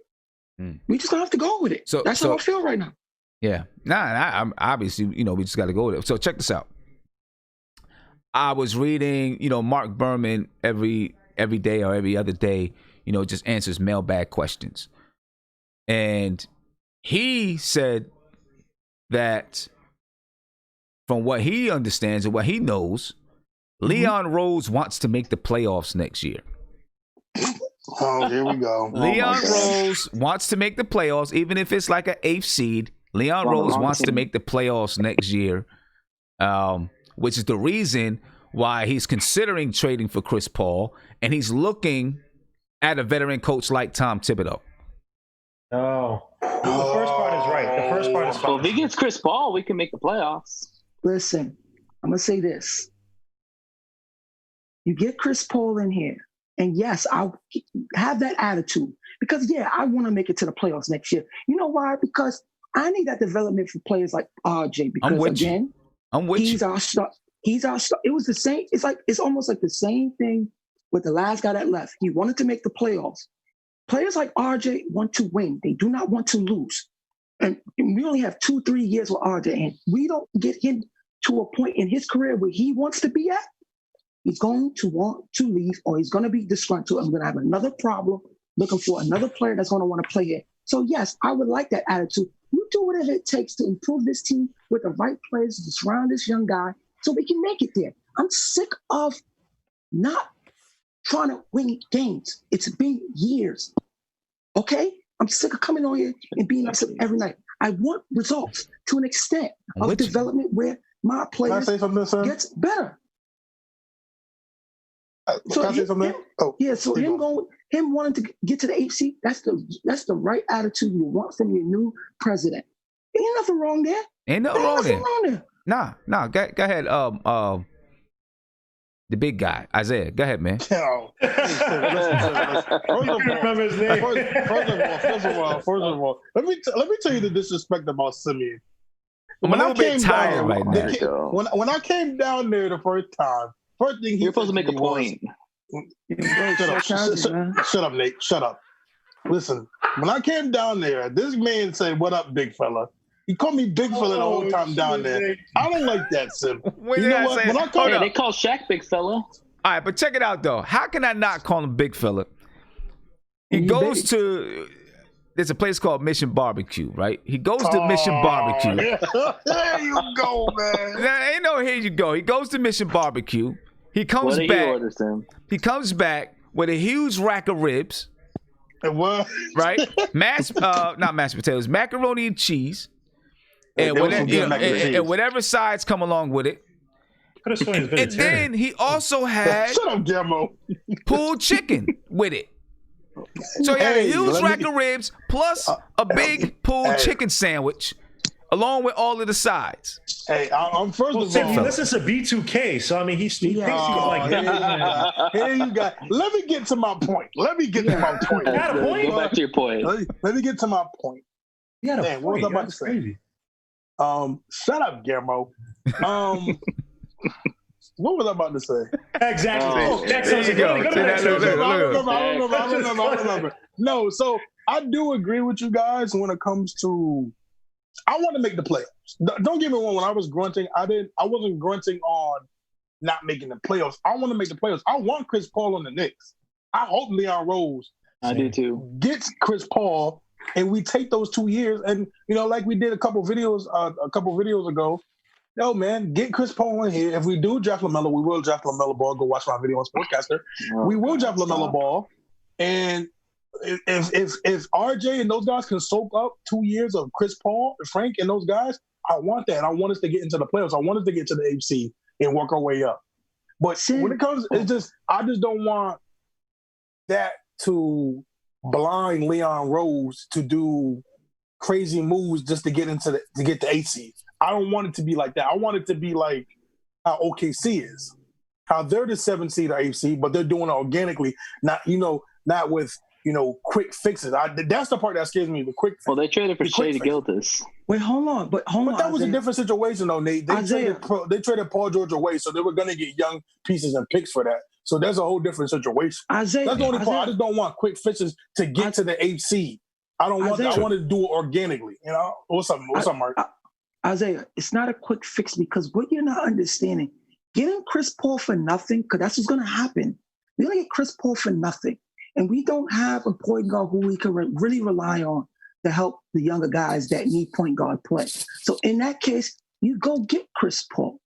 We just gonna have to go with it. So that's how I feel right now. Yeah. I'm obviously, we just gotta go with it. So check this out. I was reading, Mark Berman every day or every other day, just answers mailbag questions. And he said that from what he understands and what he knows, Leon Rose wants to make the playoffs next year. Oh, here we go. Leon Rose wants to make the playoffs, even if it's like an 8th seed. Leon Rose wants to make the playoffs next year, which is the reason why he's considering trading for Chris Paul, and he's looking at a veteran coach like Tom Thibodeau. Oh, the first part is right. The first part is fine. Well, if he gets Chris Paul, we can make the playoffs. Listen, I'm going to say this. You get Chris Paul in here, and yes, I'll have that attitude because, I want to make it to the playoffs next year. You know why? Because I need that development for players like RJ because, he's our star. He's our star. It was the same. It's almost like the same thing with the last guy that left. He wanted to make the playoffs. Players like RJ want to win. They do not want to lose. And we only have 2-3 years with RJ, and we don't get him to a point in his career where he wants to be at. He's going to want to leave, or he's going to be disgruntled. I'm going to have another problem looking for another player that's going to want to play here. So, yes, I would like that attitude. You do whatever it takes to improve this team with the right players to surround this young guy so we can make it there. I'm sick of not trying to win games. It's been years, okay? I'm sick of coming on here and being upset every night. I want results to an extent of development where my players gets better. Can I say something? So him wanting to get to the HC, that's the right attitude you want from your new president. Ain't nothing wrong there. Ain't nothing wrong there. Nah. Go ahead. The big guy, Isaiah. Go ahead, man. First of all, let me tell you the disrespect about Simeon. I'm a little bit tired right now. When I came down there the first time, first thing you're supposed to make a point. Shut up, Nate. Shut up. Listen, when I came down there, this man said, "What up, big fella?" He called me big fella the whole time down there. I don't like that, Sim. You know what? When I call they call Shaq big fella. All right, but check it out though. How can I not call him big fella? He goes to there's a place called Mission Barbecue, right? He goes to Mission Barbecue. There you go, man. Ain't no here you go. He goes to Mission Barbecue. He comes back. He comes back with a huge rack of ribs. What? Right? Not mashed potatoes, macaroni and cheese. And whatever sides come along with it. And then he also had pulled chicken with it. So he had a huge rack of ribs plus a big pulled chicken sandwich along with all of the sides. Hey, I'm first of all. He listens to B2K, so I mean, he thinks he can like that. Here you go. Let me get to my point. Got a point? Go back to your point. Let me get to my point. You got a point. What was I about to say? Crazy. Shut up, Guillermo. What was I about to say? Exactly. There you go. I don't remember. No, so I do agree with you guys when it comes to I want to make the playoffs. Don't get me wrong. When I was grunting, I wasn't grunting on not making the playoffs. I want to make the playoffs. I want Chris Paul on the Knicks. I hope Leon Rose do too. Gets Chris Paul, and we take those 2 years, and like we did a couple videos ago. Yo, man, get Chris Paul in here. If we do draft LaMelo, we will draft LaMelo Ball. Go watch my video on Sportscaster. We will draft LaMelo Ball, and if RJ and those guys can soak up 2 years of Chris Paul, Frank, and those guys, I want that. I want us to get into the playoffs. I want us to get to the HC and work our way up. But when it comes, I just don't want that to blind Leon Rose to do crazy moves just to get to get the HC. I don't want it to be like that. I want it to be like how OKC is, how they're the 7th seed or 8th seed, but they're doing it organically, not with quick fixes. That's the part that scares me. The quick. Well, they traded for Shea Gilgeous. Wait, hold on. But that was a different situation, though, Nate. They traded Paul George away, so they were going to get young pieces and picks for that. So that's a whole different situation. That's the only part. I just don't want quick fixes to get to the 8th seed. I don't want that. I want to do it organically. What's up, Mark? Isaiah, it's not a quick fix because what you're not understanding, getting Chris Paul for nothing, because that's what's going to happen. We're going to get Chris Paul for nothing. And we don't have a point guard who we can really rely on to help the younger guys that need point guard play. So in that case, you go get Chris Paul.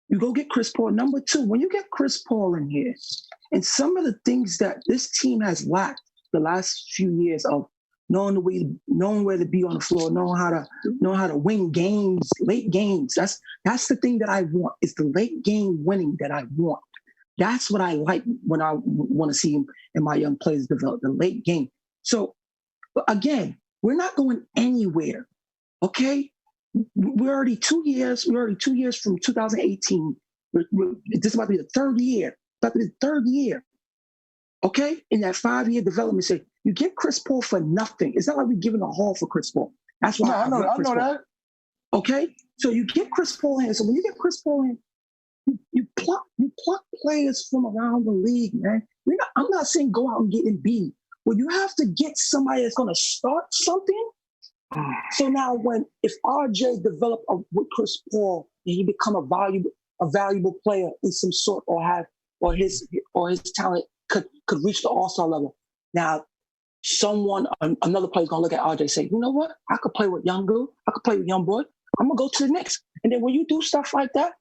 You go get Chris Paul. Number two, when you get Chris Paul in here, and some of the things that this team has lacked the last few years of knowing where to be on the floor, knowing how to win games, late games. That's the thing that I want. It's the late game winning that I want. That's what I like when I want to see him and my young players develop, the late game. So, again, we're not going anywhere, okay? We're already 2 years from 2018. This is about to be the third year. Okay? In that 5-year development, say, you get Chris Paul for nothing. It's not like we're giving a haul for Chris Paul. That's why I know that. Okay? So you get Chris Paul in. So when you get Chris Paul in, you pluck players from around the league, man. I'm not saying go out and get Embiid, but you have to get somebody that's going to start something. So now, if RJ develop with Chris Paul and he become a valuable player in some sort, or his talent could reach the All-Star level. Now, another player is going to look at RJ and say, you know what? I could play with young girl. I could play with young boy. I'm going to go to the Knicks. And then when you do stuff like that,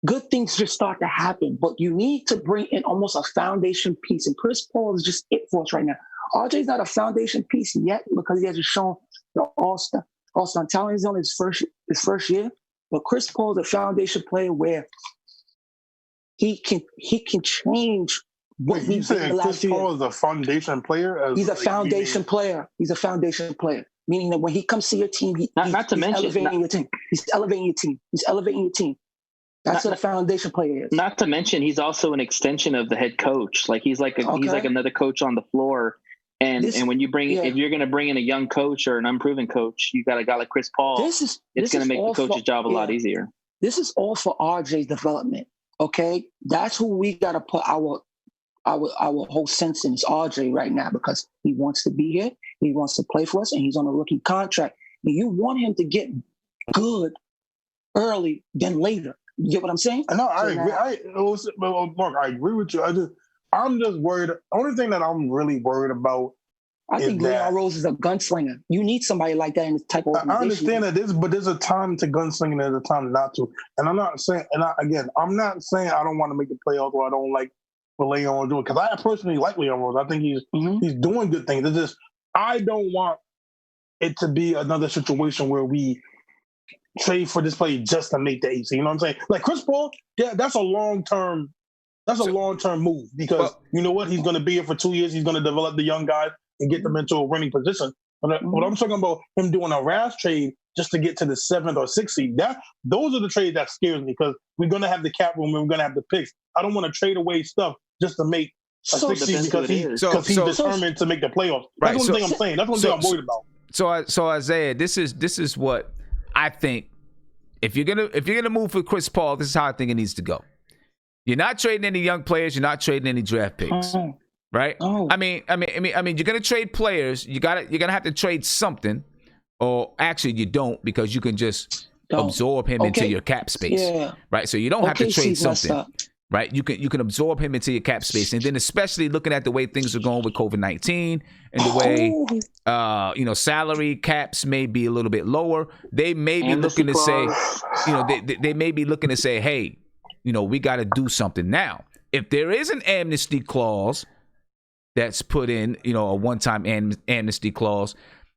good things just start to happen, but you need to bring in almost a foundation piece. And Chris Paul is just it for us right now. RJ's not a foundation piece yet because he hasn't shown the all-star talent. He's on his first year. But Chris Paul is a foundation player where he can change what you said. Chris Paul is a foundation player. He's a foundation player. He's a foundation player, meaning that when he comes to your team, he's elevating your team. He's elevating your team. That's what a foundation player is. Not to mention, he's also an extension of the head coach. Like he's like another coach on the floor. And when you if you're going to bring in a young coach or an unproven coach, you got a guy like Chris Paul. It's going to make the coach's job a lot easier. This is all for RJ's development. Okay, that's who we got to put our whole sense in. Is RJ right now because he wants to be here, he wants to play for us, and he's on a rookie contract. And you want him to get good early than later. You get what I'm saying? No, I agree. Mark, I agree with you. I'm just worried. The only thing that I'm really worried about I think Leon Rose is a gunslinger. You need somebody like that in this type of organization. I understand that but there's a time to gunsling and there's a time not to. And I'm not saying, I'm not saying I don't want to make the playoffs or I don't like what Leon Rose doing, because I personally like Leon Rose. I think he's doing good things. It's just I don't want it to be another situation where we trade for this player just to make the AC. You know what I'm saying? Like Chris Paul, that's a long-term move because you know what? He's going to be here for 2 years. He's going to develop the young guys and get them into a winning position. But what I'm talking about, him doing a rash trade just to get to the 7th or 6th seed, those are the trades that scares me because we're going to have the cap room and we're going to have the picks. I don't want to trade away stuff just to make a 6th seed because he's determined to make the playoffs. That's one thing I'm saying. That's one thing I'm worried about. So Isaiah, this is what I think. If you're gonna move for Chris Paul, this is how I think it needs to go. You're not trading any young players. You're not trading any draft picks, right? I mean, you're gonna trade players. You're gonna have to trade something, or actually you don't because you can just absorb him into your cap space, right? So you don't have to trade something, right? You can absorb him into your cap space, and then especially looking at the way things are going with COVID-19 and the way salary caps may be a little bit lower. They may be looking to say, they may be looking to say, hey, we got to do something now. If there is an amnesty clause that's put in, a one-time amnesty clause,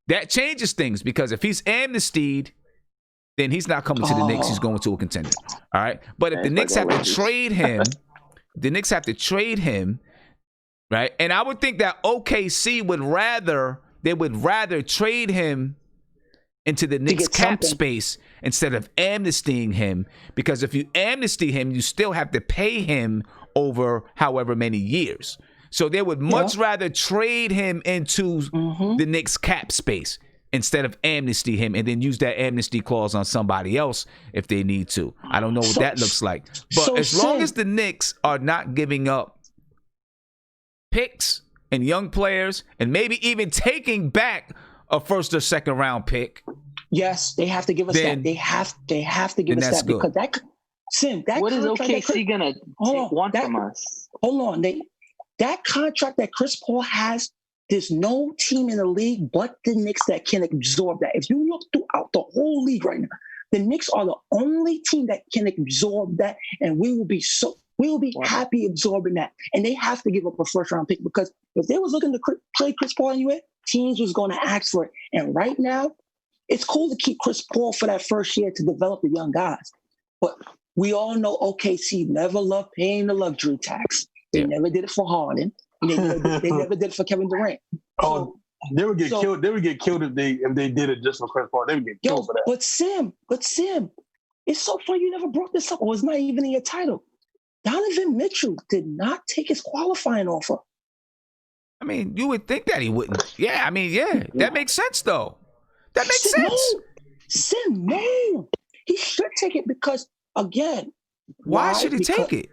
that changes things because if he's amnestied, then he's not coming to the Knicks. He's going to a contender. All right. But if the Knicks have to trade him, right? And I would think that OKC would rather trade him into the Knicks cap space instead of amnestying him, because if you amnesty him, you still have to pay him over however many years. So they would much rather trade him into the Knicks cap space instead of amnesty him and then use that amnesty clause on somebody else if they need to. I don't know what that looks like. But as long as the Knicks are not giving up picks and young players and maybe even taking back a first or second round pick. Yes, they have to give us that. They have to give us that because that what is OKC gonna want from us? Hold on, that contract that Chris Paul has, there's no team in the league but the Knicks that can absorb that. If you look throughout the whole league right now, the Knicks are the only team that can absorb that, and we will be happy absorbing that. And they have to give up a first round pick because if they was looking to play Chris Paul anyway, teams was going to ask for it. And right now, it's cool to keep Chris Paul for that first year to develop the young guys. But we all know OKC never loved paying the luxury tax. They never did it for Harden. And they never did it for Kevin Durant. They would get killed. They would get killed if they did it just for Chris Paul. They would get killed for that. But Sim, it's so funny you never brought this up. Or it's not even in your title. Donovan Mitchell did not take his qualifying offer. I mean, you would think that he wouldn't. Yeah, I mean, that makes sense though. That makes sense. Sim, no. He should take it because, again. Why should he take it?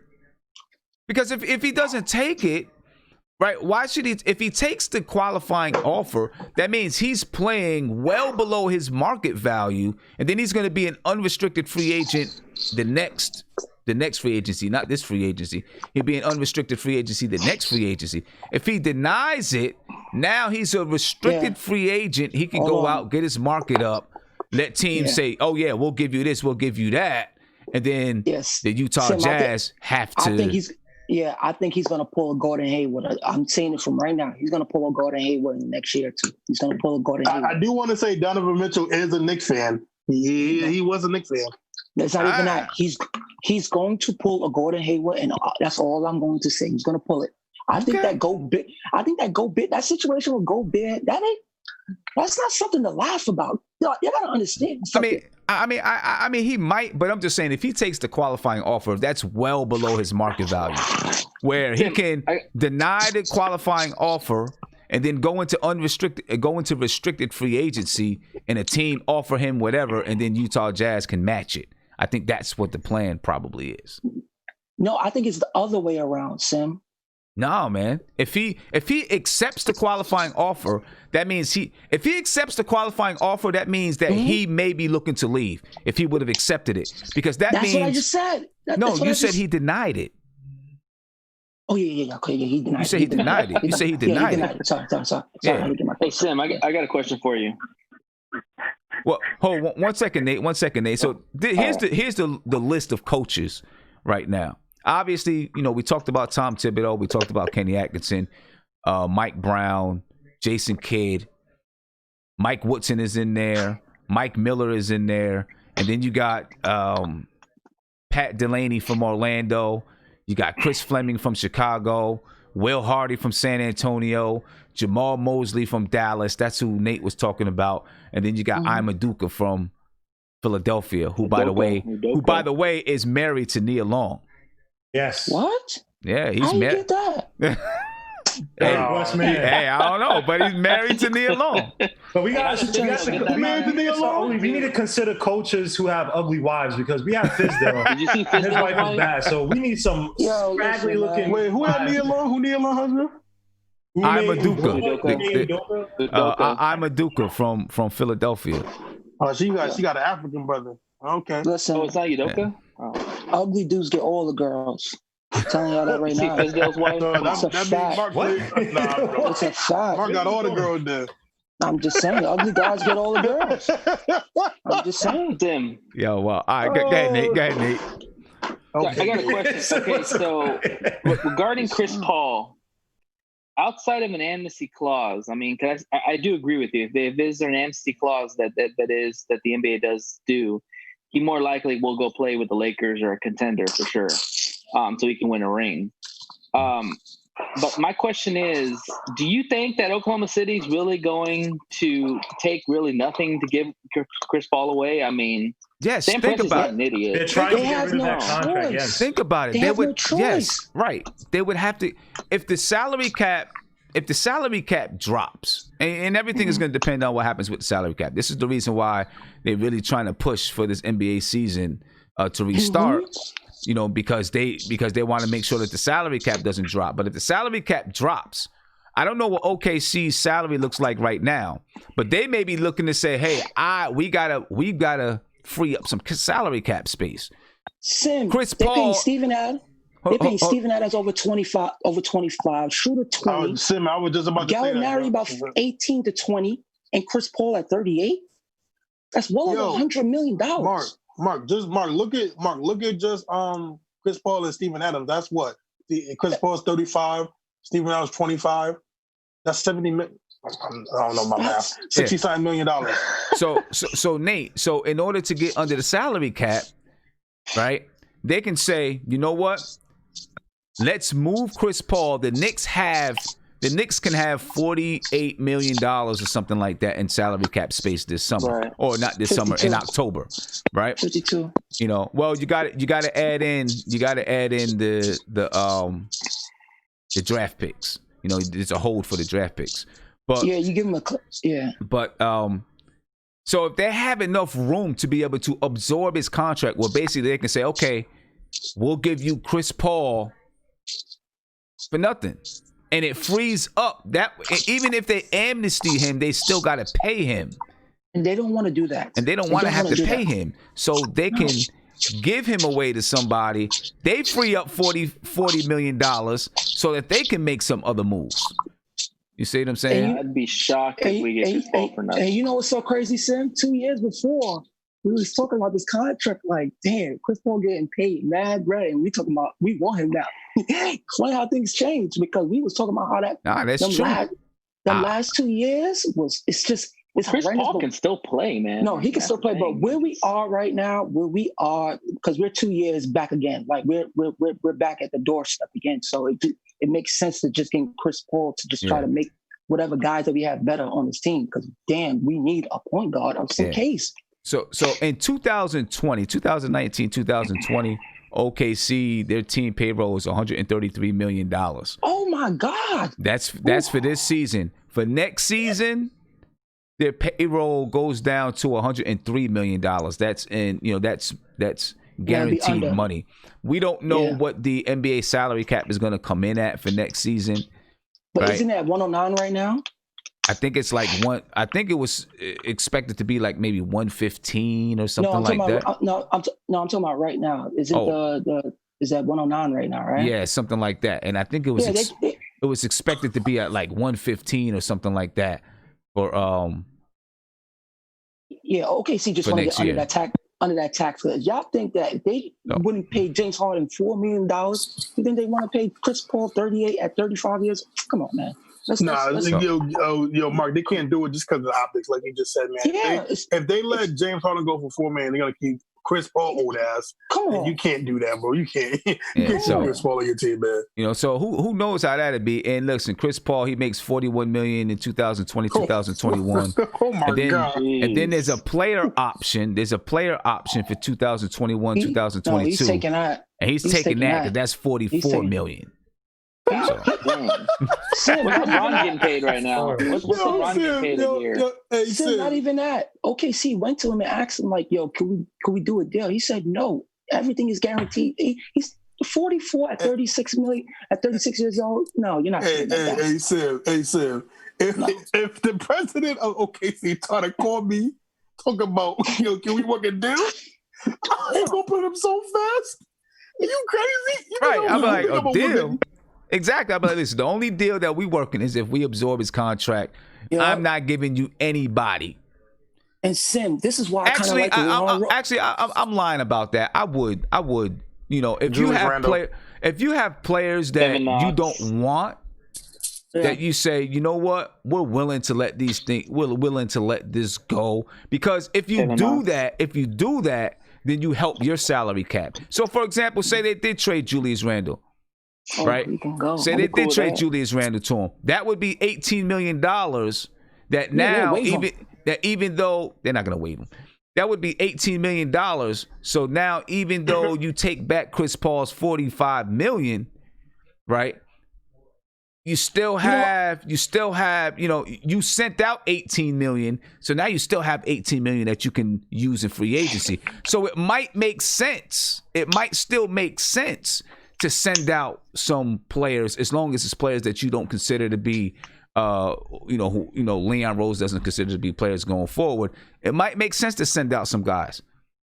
Because if he doesn't take it, right, why should he? If he takes the qualifying offer, that means he's playing well below his market value, and then he's going to be an unrestricted free agent the next free agency, not this free agency. He'll be an unrestricted free agency the next free agency. If he denies it, now he's a restricted free agent. He can go out, get his market up, let teams say, oh, yeah, we'll give you this, we'll give you that. And then the Utah Jazz have to. I think he's going to pull a Gordon Hayward. I'm saying it from right now. He's going to pull a Gordon Hayward in the next year, too. He's going to pull a Gordon Hayward. I do want to say Donovan Mitchell is a Knicks fan. He was a Knicks fan. That's not even that. He's going to pull a Gordon Hayward, and that's all I'm going to say. He's going to pull it. I think that that situation with Gobert, that's not something to laugh about. You got to understand something. I mean, he might, but I'm just saying, if he takes the qualifying offer, that's well below his market value, where he can deny the qualifying offer and then go into restricted free agency, and a team offer him whatever, and then Utah Jazz can match it. I think that's what the plan probably is. No, I think it's the other way around, Sim. No, man. If he accepts the qualifying offer, that means if he accepts the qualifying offer, that means that he may be looking to leave if he would have accepted it. Because that's means, what I just said. You said he denied it. Oh, yeah. Okay, yeah, he denied it. You said he denied it. You said he denied it. Sorry. Yeah. Hey, Sim, I got a question for you. Well, hold on, one second, Nate. So here's the list of coaches right now. Obviously, we talked about Tom Thibodeau, we talked about Kenny Atkinson, Mike Brown, Jason Kidd, Mike Woodson is in there, Mike Miller is in there, and then you got Pat Delaney from Orlando, you got Chris Fleming from Chicago, Will Hardy from San Antonio, Jamal Mosley from Dallas. That's who Nate was talking about. And then you got Imaduka from Philadelphia, who by the way is married to Nia Long. Yes. What? Yeah, he's married. How you get that? Hey, I don't know, but he's married to Nia Long. But we need to consider coaches who have ugly wives, because we have Fizdale. Did you see and his wife is bad, so we need some scraggly looking. Wait, who had Nia Long? Who Nia Long husband? Imaduka from Philadelphia. Oh, she got an African brother. Okay. Listen, it's not Udoka? Yeah. Ugly dudes get all the girls. I'm telling y'all that right now. Fizdale's wife? It's a fact. It's a fact. Mark got all the girls there. I'm just saying, ugly guys get all the girls. I'm just saying. Tim. Yo, well, all right, go ahead, Nate. Okay. I got a question. Okay, so regarding Chris Paul, outside of an amnesty clause, I mean, I do agree with you. If there's an amnesty clause that the NBA does do, he more likely will go play with the Lakers or a contender for sure, so he can win a ring. But my question is, do you think that Oklahoma City's really going to take really nothing to give Chris Paul away? I mean, yes, Sam think Presti's about not an idiot. They're trying to They get have rid of no that contract. choice. Yes. Think about it. They have no choice. Yes, right. They would have to if the salary cap drops, and everything is going to depend on what happens with the salary cap. This is the reason why they're really trying to push for this NBA season to restart. You know, because they want to make sure that the salary cap doesn't drop. But if the salary cap drops, I don't know what OKC's salary looks like right now, but they may be looking to say, "Hey, we gotta free up some salary cap space." Sim, Chris they Paul- paying Steven Adams. They paying Steven Adams over 25, Shooter 20. Sim, I was just about to say that. Gallinari about 18 to 20, and Chris Paul at 38. That's well over $100 million. Mark, look at just Chris Paul and Steven Adams. That's what Chris Paul's 35, Steven Adams 25. That's 70 million. I don't know my math. $60 million. So Nate, so in order to get under the salary cap, right? They can say, you know what? Let's move Chris Paul. The Knicks can have $48 million or something like that in salary cap space this summer, Right. or not this 52. summer, in October, right? 52. You know, well, you got to add in the draft picks. You know, there's a hold for the draft picks, but Yeah, you give him yeah. But so if they have enough room to be able to absorb his contract, well, basically they can say, okay, we'll give you Chris Paul for nothing. And it frees up that, even if they amnesty him, they still got to pay him. And they don't want to do that. And they don't want to have to do pay that. him. So they can give him away to somebody. They free up $40 million so that they can make some other moves. You see what I'm saying? I'd be shocked if we get Chris Paul for nothing. And you know what's so crazy, Sim? 2 years before, we was talking about this contract like, damn, Chris Paul getting paid mad bread, and we want him now. Funny how things changed, because we was talking about how that That's true. last 2 years it's Chris horrendous. Paul can still play, man. No, he can still play, but where we are right now, because we're 2 years back again, like we're back at the doorstep again. So it makes sense to just get Chris Paul to just try to make whatever guys that we have better on this team, because damn, we need a point guard of some case. So in 2019, 2020, OKC, their team payroll is $133 million. Oh my God. That's for this season. For next season, their payroll goes down to $103 million. That's guaranteed money. We don't know what the NBA salary cap is going to come in at for next season. But isn't it at 109 right now? I think it's like I think it was expected to be like maybe 115 or something like that. I'm talking about right now. Is it is that 109 right now, right? Yeah, something like that. And I think it was it was expected to be at like 115 or something like that for OKC just want to get under that tax. Y'all think that if they wouldn't pay James Harden $4 million, you think they want to pay Chris Paul 38 at 35 years? Come on, man. Mark, they can't do it just because of the optics, like you just said, man. Yeah, if they let James Harden go for $4 million, they're gonna keep Chris Paul old ass. Come on, you can't do that, bro. You can't. You can't keep Chris Paul on your team, man. You know, so who knows how that'd be? And listen, Chris Paul, he makes $41 million in 2020, 2021. Oh my God! And then there's a player option. There's a player option for 2021, 2022. No, he's taking that. And he's taking that because that's $44 million. What's LeBron getting paid right now? What's LeBron getting paid a year? Still not even that. OKC went to him and asked him, like, yo, could we do a deal? He said no. Everything is guaranteed. He's 44 at 36 million at 36 years old. No, you're not. Hey, Sam. If the president of OKC tried to call me, talk about, can we work a deal? I ain't gonna put him so fast. Are you crazy? Right. I'm like, a deal? Exactly. I'm like, listen, the only deal that we working is if we absorb his contract. Yeah. I'm not giving you anybody. And Sim, this is why I'm lying about that. I would, if you have players that you don't want, that you say, you know what, we're willing to let this go, because if you do that, then you help your salary cap. So, for example, say they did trade Julius Randle. right? He can go. Say I'll they be cool did with trade that. Julius Randle to him. That would be $18 million that now, even though they're not going to waive him, that would be $18 million. So now, even though you take back Chris Paul's $45 million, right? You still have, you sent out $18 million. So now you still have $18 million that you can use in free agency. So it might make sense. It might still make sense to send out some players, as long as it's players that you don't consider to be, Leon Rose doesn't consider to be players going forward. It might make sense to send out some guys.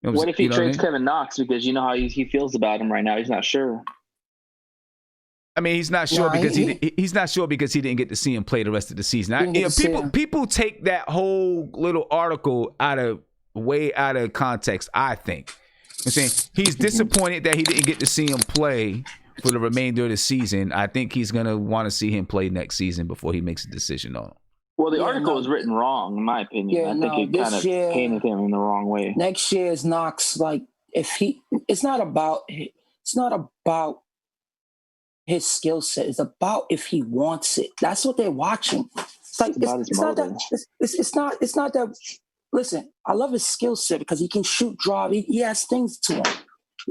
What if he trades Kevin Knox, because you know how he feels about him right now? He's not sure. I mean, he's not sure because he's not sure because he didn't get to see him play the rest of the season. People take that whole little article way out of context, I think. I'm saying he's disappointed that he didn't get to see him play for the remainder of the season. I think he's going to want to see him play next season before he makes a decision on him. Well, the article was written wrong, in my opinion. I think it kind of painted him in the wrong way. Next year is Knox. Like, it's not about his skill set. It's about if he wants it. That's what they're watching. It's like it's not that. Listen, I love his skill set because he can shoot, drive. He has things to him.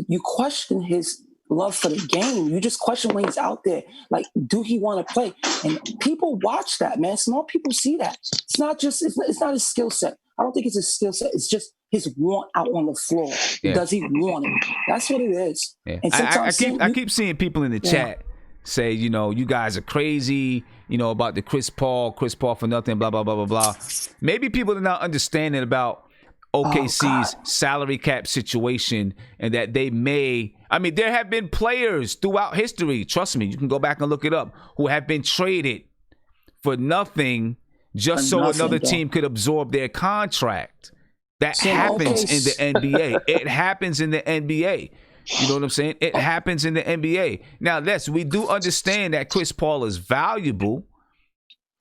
You question his love for the game. You just question when he's out there. Like, do he want to play? And people watch that, man. Small people see that. It's not his skill set. I don't think it's his skill set. It's just his want out on the floor. Yeah. Does he want it? That's what it is. Yeah. And I keep seeing people in the chat say, you guys are crazy, about the Chris Paul for nothing, blah, blah, blah, blah, blah. Maybe people are not understanding about OKC's salary cap situation, and that they there have been players throughout history, trust me, you can go back and look it up, who have been traded for nothing just so another team could absorb their contract. That happens in the NBA. It happens in the NBA. You know what I'm saying? It happens in the NBA. Now, we do understand that Chris Paul is valuable.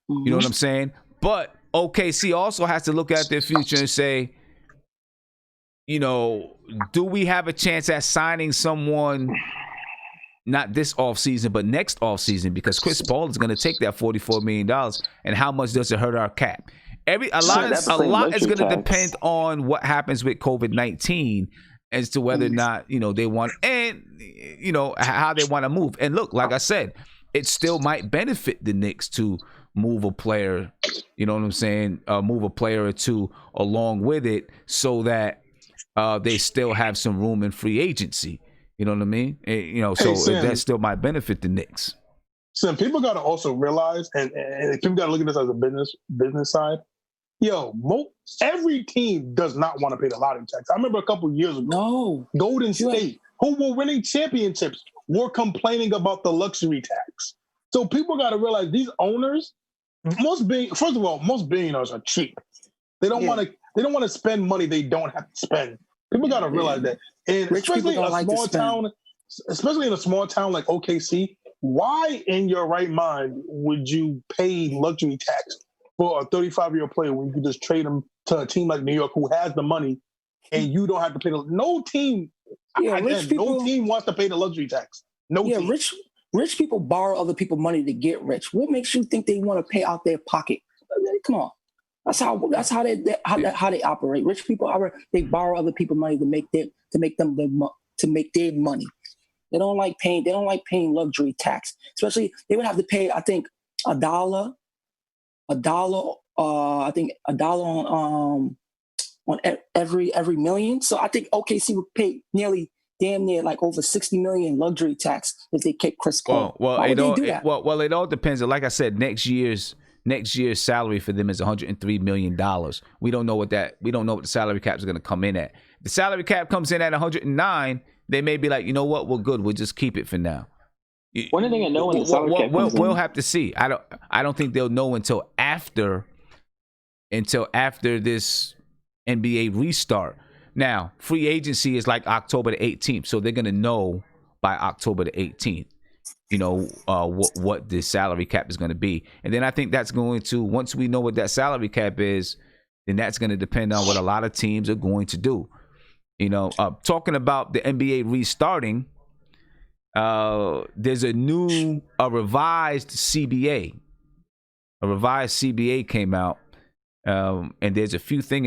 You know what I'm saying? But OKC also has to look at their future and say, do we have a chance at signing someone, not this offseason, but next offseason? Because Chris Paul is going to take that $44 million. And how much does it hurt our cap? A lot is going to depend on what happens with COVID-19 as to whether or not, they want, and, how they want to move. And look, like I said, it still might benefit the Knicks to move a player, you know what I'm saying? Move a player or two along with it so that they still have some room in free agency. You know what I mean? That still might benefit the Knicks. So people got to also realize, and people got to look at this as a business side. Every team does not want to pay the lottery tax. I remember a couple of years ago, Golden State, who were winning championships, were complaining about the luxury tax. So people got to realize these owners, most billionaires are cheap. They don't want to spend money they don't have to spend. People got to realize that, and especially in a small town like OKC, why in your right mind would you pay luxury tax for a 35-year player when you can just trade him to a team like New York who has the money and you don't have to pay no team wants to pay the luxury tax. Team. Rich people borrow other people's money to get rich. What makes you think they want to pay out their pocket? Come on. That's how they operate. Rich people they borrow other people's money to make their money. They don't like paying luxury tax. Especially they would have to pay, I think, $1 on every million. So I think OKC would pay damn near like over $60 million luxury tax if they kept Chris Paul. It all depends. Like I said, next year's salary for them is $103 million. We don't know what the salary cap is going to come in at. If the salary cap comes in at 109, they may be like, you know what, we're good. We'll just keep it for now. One thing I know when the salary cap comes in. We'll have to see. I don't think they'll know until after this NBA restart. Now, free agency is like October the 18th, so they're gonna know by October the 18th. What the salary cap is going to be, and then I think that's going to, once we know what that salary cap is, then that's going to depend on what a lot of teams are going to do. Talking about the NBA restarting. there's a revised CBA. A revised CBA came out, and there's a few things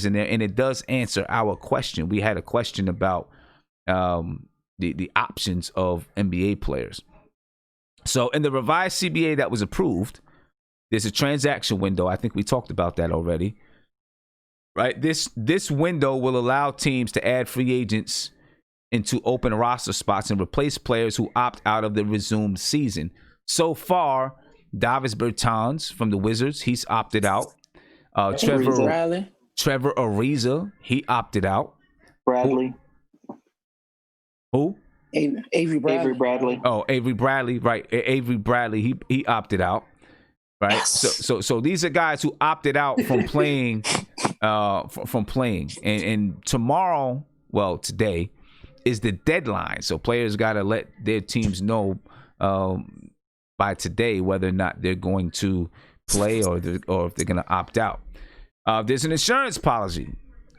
in there, and it does answer our question. We had a question about the options of NBA players. So in the revised CBA that was approved, there's a transaction window. I think we talked about that already. Right? This window will allow teams to add free agents into open roster spots and replace players who opt out of the resumed season. So far, Davis Bertans from the Wizards, he's opted out. Trevor Ariza, he opted out. Bradley. Who? Avery Bradley. Oh, Avery Bradley, right? Avery Bradley, he opted out, right? Yes. So these are guys who opted out from playing, and tomorrow, well, today is the deadline. So players got to let their teams know by today whether or not they're going to play or if they're going to opt out. There's an insurance policy.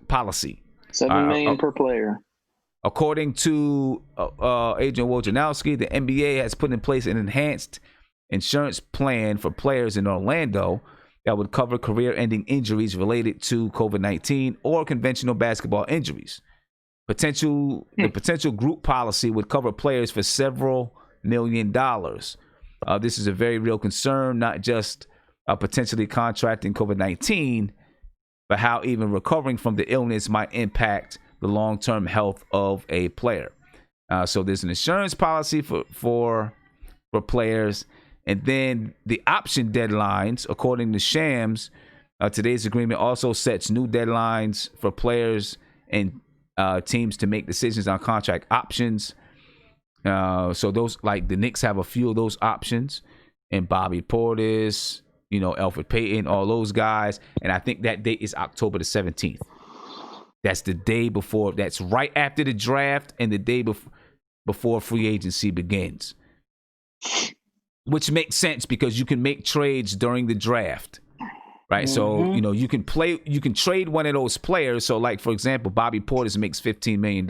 $7 million per player. According to Adrian Wojnarowski, the NBA has put in place an enhanced insurance plan for players in Orlando that would cover career-ending injuries related to COVID-19 or conventional basketball injuries. The potential group policy would cover players for several $1 million. This is a very real concern, not just potentially contracting COVID-19, but how even recovering from the illness might impact the long-term health of a player. So there's an insurance policy for players, and then the option deadlines, according to Shams, today's agreement also sets new deadlines for players and teams to make decisions on contract options. So those, like the Knicks have a few of those options, and Bobby Portis, Elfrid Payton, all those guys, and I think that date is October the 17th. That's the day before. That's right after the draft and the day before free agency begins, which makes sense because you can make trades during the draft, right? Mm-hmm. So you can trade one of those players. So, like for example, Bobby Portis makes $15 million.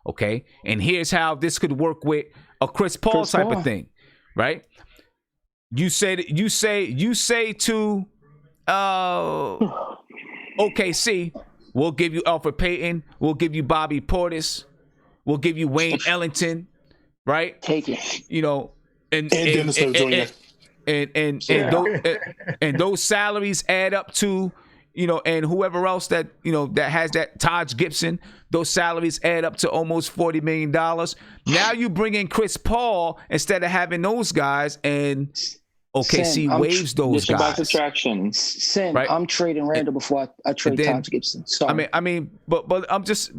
Okay, and here's how this could work with a Chris Paul type of thing, right? You say to OKC. We'll give you Elfrid Payton. We'll give you Bobby Portis. We'll give you Wayne Ellington, right? Take it. And those salaries add up to, and whoever else that that has that Taj Gibson, those salaries add up to almost $40 million. Now you bring in Chris Paul instead of having those guys, and OKC waives those guys. Subtraction. Right? I'm trading Randall before I trade Taj Gibson. Sorry. I mean, but this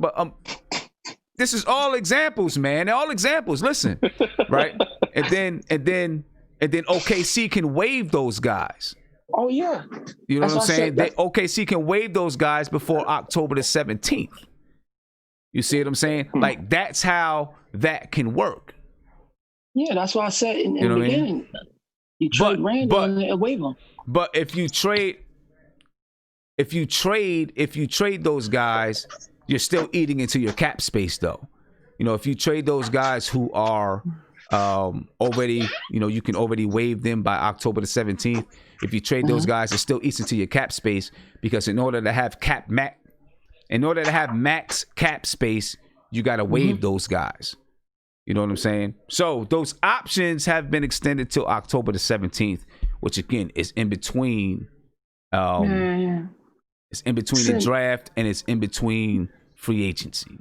is all examples, man. They're all examples. Listen, right? And then OKC can waive those guys. Oh yeah. You know what I'm saying? OKC can waive those guys before October the 17th. You see what I'm saying? Like that's how that can work. Yeah, that's why I said in the beginning. You trade Randall and waive him. But if you trade those guys, you're still eating into your cap space, though. If you trade those guys who are already, you can already waive them by October the 17th. If you trade those guys, it still eats into your cap space, because in order to have max cap space, you got to waive those guys. You know what I'm saying? So those options have been extended till October the 17th, which again is in between. It's in between the draft and it's in between free agency.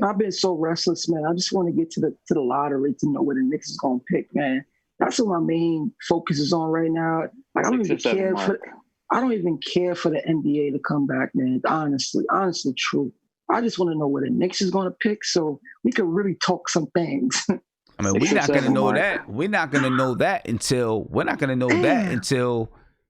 I've been so restless, man. I just want to get to the lottery to know where the Knicks is going to pick, man. That's what my main focus is on right now. Like I don't even care for the NBA to come back, man. Honestly, true. I just want to know where the Knicks is going to pick so we can really talk some things. I mean, we're not going to know that. We're not going to know that until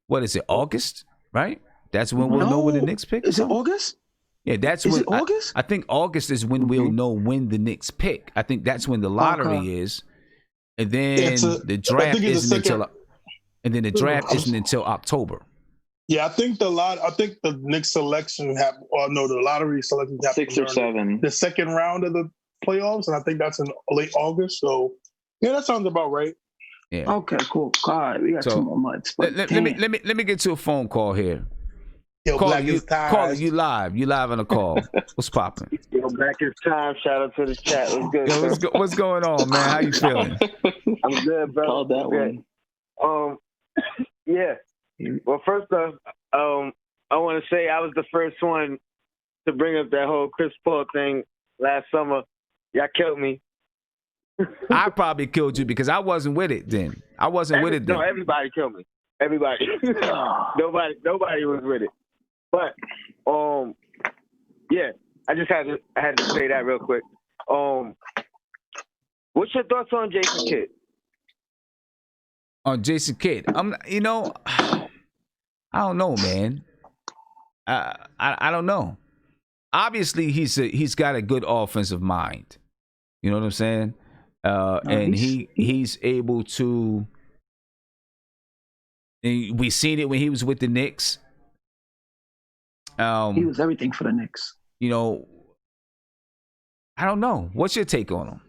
what is it, August, right? That's when we'll know where the Knicks pick. Is it August? Yeah, that's when. Is it August? I think August is when we'll know when the Knicks pick. I think that's when the lottery is, and then the draft isn't until October. Yeah, I think the Knicks selection the lottery selection happened 6 or 7. The second round of the playoffs, and I think that's in late August. So yeah, that sounds about right. Yeah. Okay, cool. God, we got 2 more months. But let me get to a phone call here. Yo, Caller, Black is caller, you live. You live on the call. What's popping? Yo, back in time. Shout out to the chat. What's good? Yo, what's going on, man? How you feeling? I'm good, bro. Called that good. one. Yeah. Well, first off, I want to say I was the first one to bring up that whole Chris Paul thing last summer. Y'all killed me. I probably killed you because I wasn't with it then. I wasn't with it then. No, everybody killed me. Everybody. Nobody was with it. But yeah, I had to say that real quick. What's your thoughts on Jason Kidd? On Jason Kidd, I don't know, man. I don't know. Obviously, he's got a good offensive mind. You know what I'm saying? And he's able to. We seen it when he was with the Knicks. He was everything for the Knicks. You know, I don't know. What's your take on him?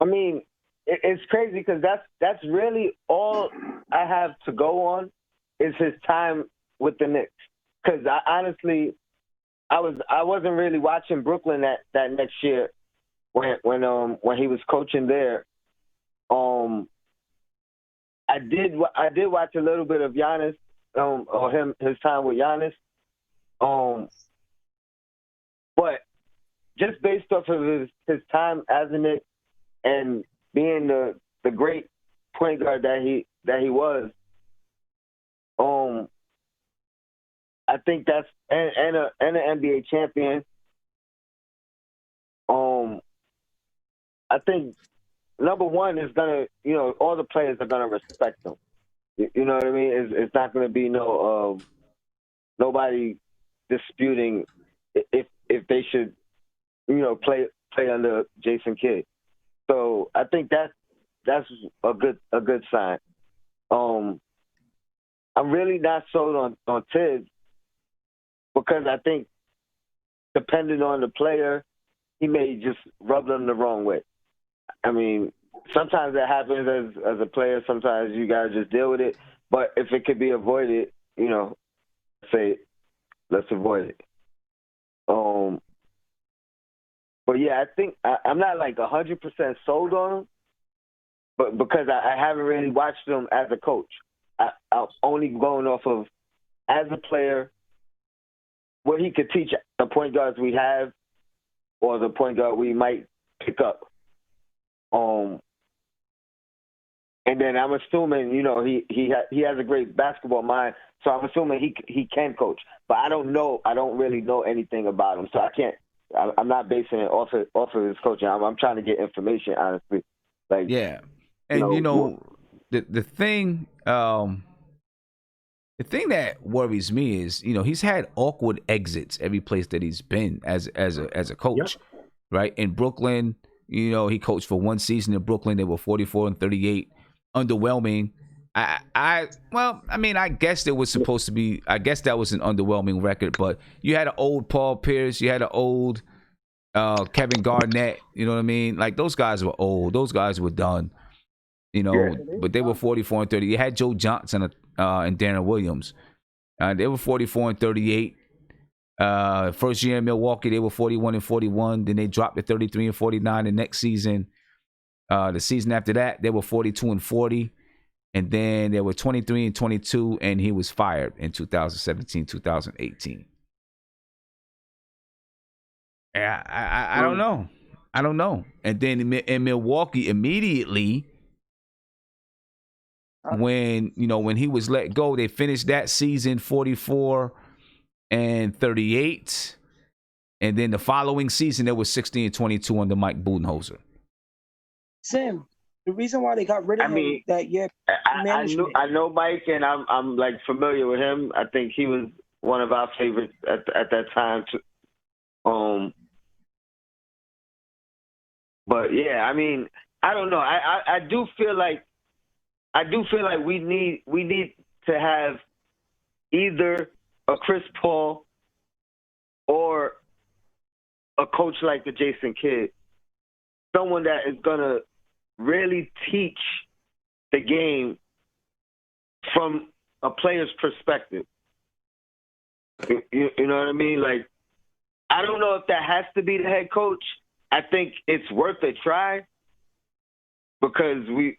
I mean, it's crazy because that's really all I have to go on is his time with the Knicks. Because honestly, I wasn't really watching Brooklyn that next year when he was coaching there. I did watch a little bit of Giannis or his time with Giannis. But just based off of his time as a Knick and being the great point guard that he was, I think that's and an NBA champion. I think number one is gonna, all the players are gonna respect him. You know what I mean? It's not gonna be nobody disputing if they should, play under Jason Kidd. So I think that's a good sign. I'm really not sold on Tibbs because I think depending on the player, he may just rub them the wrong way. I mean, sometimes that happens as a player. Sometimes you gotta just deal with it. But if it could be avoided, say let's avoid it. But yeah, I think I'm not like 100% sold on him, but because I haven't really watched him as a coach. I'm only going off of as a player what he could teach the point guards we have or the point guard we might pick up. And then I'm assuming, he has a great basketball mind, so I'm assuming he can coach. But I don't know. I don't really know anything about him, so I can't. I'm not basing it off of his coaching. I'm trying to get information, honestly. Like, yeah, and the thing that worries me is he's had awkward exits every place that he's been as a coach, right? In Brooklyn, he coached for one season in Brooklyn. They were 44-38, underwhelming. I guess it was supposed to be. I guess that was an underwhelming record. But you had an old Paul Pierce. You had an old Kevin Garnett. You know what I mean? Like those guys were old. Those guys were done. But they were 44-30. You had Joe Johnson and Darren Williams. They were 44-38. First year in Milwaukee, they were 41-41. Then they dropped to 33-49 the next season. The season after that, they were 42-40. And then they were 23-22, and he was fired in 2017, 2018. I don't know. I don't know. And then in Milwaukee, immediately when he was let go, they finished that season 44-38. And then the following season, it was 16-22 under Mike Budenholzer. Sam, the reason why they got rid of him that year, I know Mike, and I'm like familiar with him. I think he was one of our favorites at that time too. But yeah, I mean, I don't know. I do feel like we need to have either a Chris Paul or a coach like the Jason Kidd someone that is gonna really teach the game from a player's perspective. You know what I mean? Like, I don't know if that has to be the head coach. I think it's worth a try because we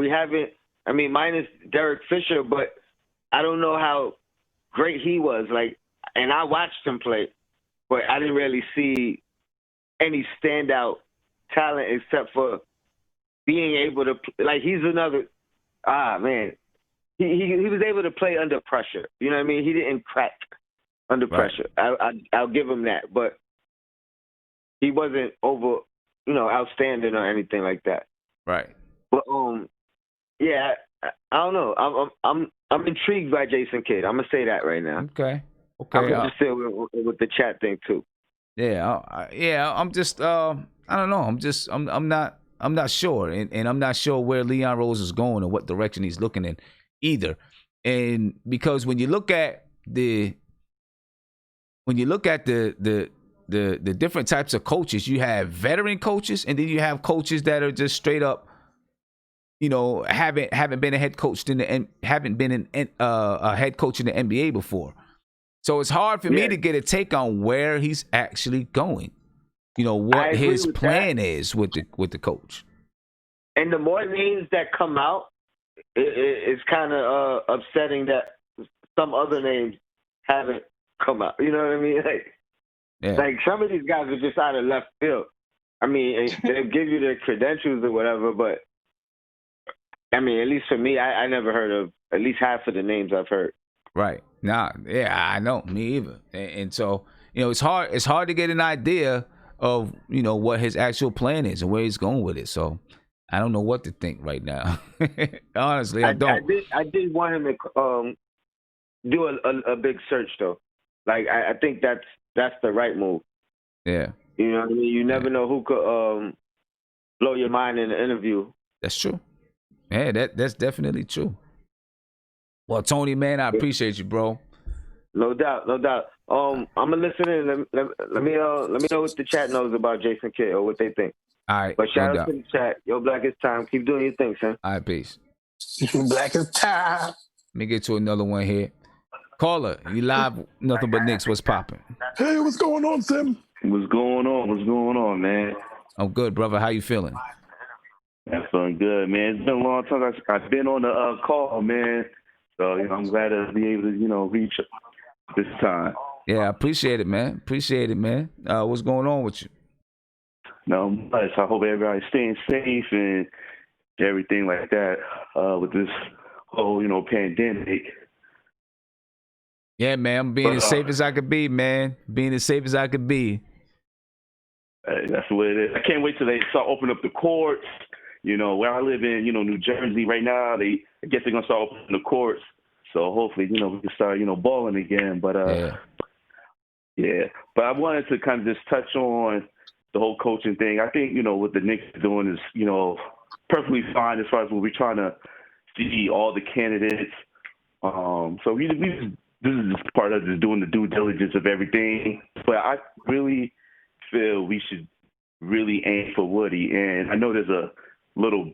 haven't. I mean, minus Derek Fisher, but I don't know how great he was. Like, and I watched him play, but I didn't really see any standout talent except for being able to. Like, he's another. Man, he was able to play under pressure. You know what I mean? He didn't crack under pressure. I'll give him that, but he wasn't outstanding or anything like that. Right. But yeah, I don't know. I'm intrigued by Jason Kidd. I'm gonna say that right now. Okay. I'm interested with the chat thing too. Yeah. I'm just. I don't know. I'm not sure, and I'm not sure where Leon Rose is going or what direction he's looking in either. And because when you look at the different types of coaches, you have veteran coaches, and then you have coaches that are just straight up, haven't been a head coach haven't been a head coach in the NBA before. So it's hard for me to get a take on where he's actually going. What his plan is with the coach. And the more names that come out, it's kind of upsetting that some other names haven't come out. You know what I mean? Like some of these guys are just out of left field. I mean, they'll give you their credentials or whatever, but I mean, at least for me, I never heard of at least half of the names I've heard. Right. I know. Me either. And so, it's hard to get an idea of, what his actual plan is and where he's going with it. So I don't know what to think right now. Honestly, I don't. I did want him to do a big search though. Like I think that's the right move. Yeah. You know what I mean? You never know who could blow your mind in an interview. That's true. Yeah, that's definitely true. Well, Tony, man, I appreciate you, bro. No doubt. I'm gonna listen in. Let me know what the chat knows about Jason Kidd or what they think. All right. But shout out to the chat. Yo, Black is time. Keep doing your thing, son. All right, peace. Black is time. Let me get to another one here. Caller, you live? Nothing but Knicks. What's popping? Hey, what's going on, Sim? What's going on, man? I'm good, brother. How you feeling? I'm feeling good, man. It's been a long time. I've been on the call, man. So I'm glad to be able to, reach this time. Yeah, I appreciate it, man. What's going on with you? No much. I hope everybody's staying safe and everything like that with this whole, pandemic. Yeah, man. I'm being as safe as I could be, man. That's the way it is. I can't wait till they start opening up the courts. Where I live in, New Jersey right now, I guess they're going to start opening the courts. So hopefully, we can start, balling again. But, yeah. But I wanted to kind of just touch on the whole coaching thing. I think, what the Knicks are doing is, perfectly fine as far as when we're trying to see all the candidates. So this is just part of just doing the due diligence of everything. But I really feel we should really aim for Woody. And I know there's a little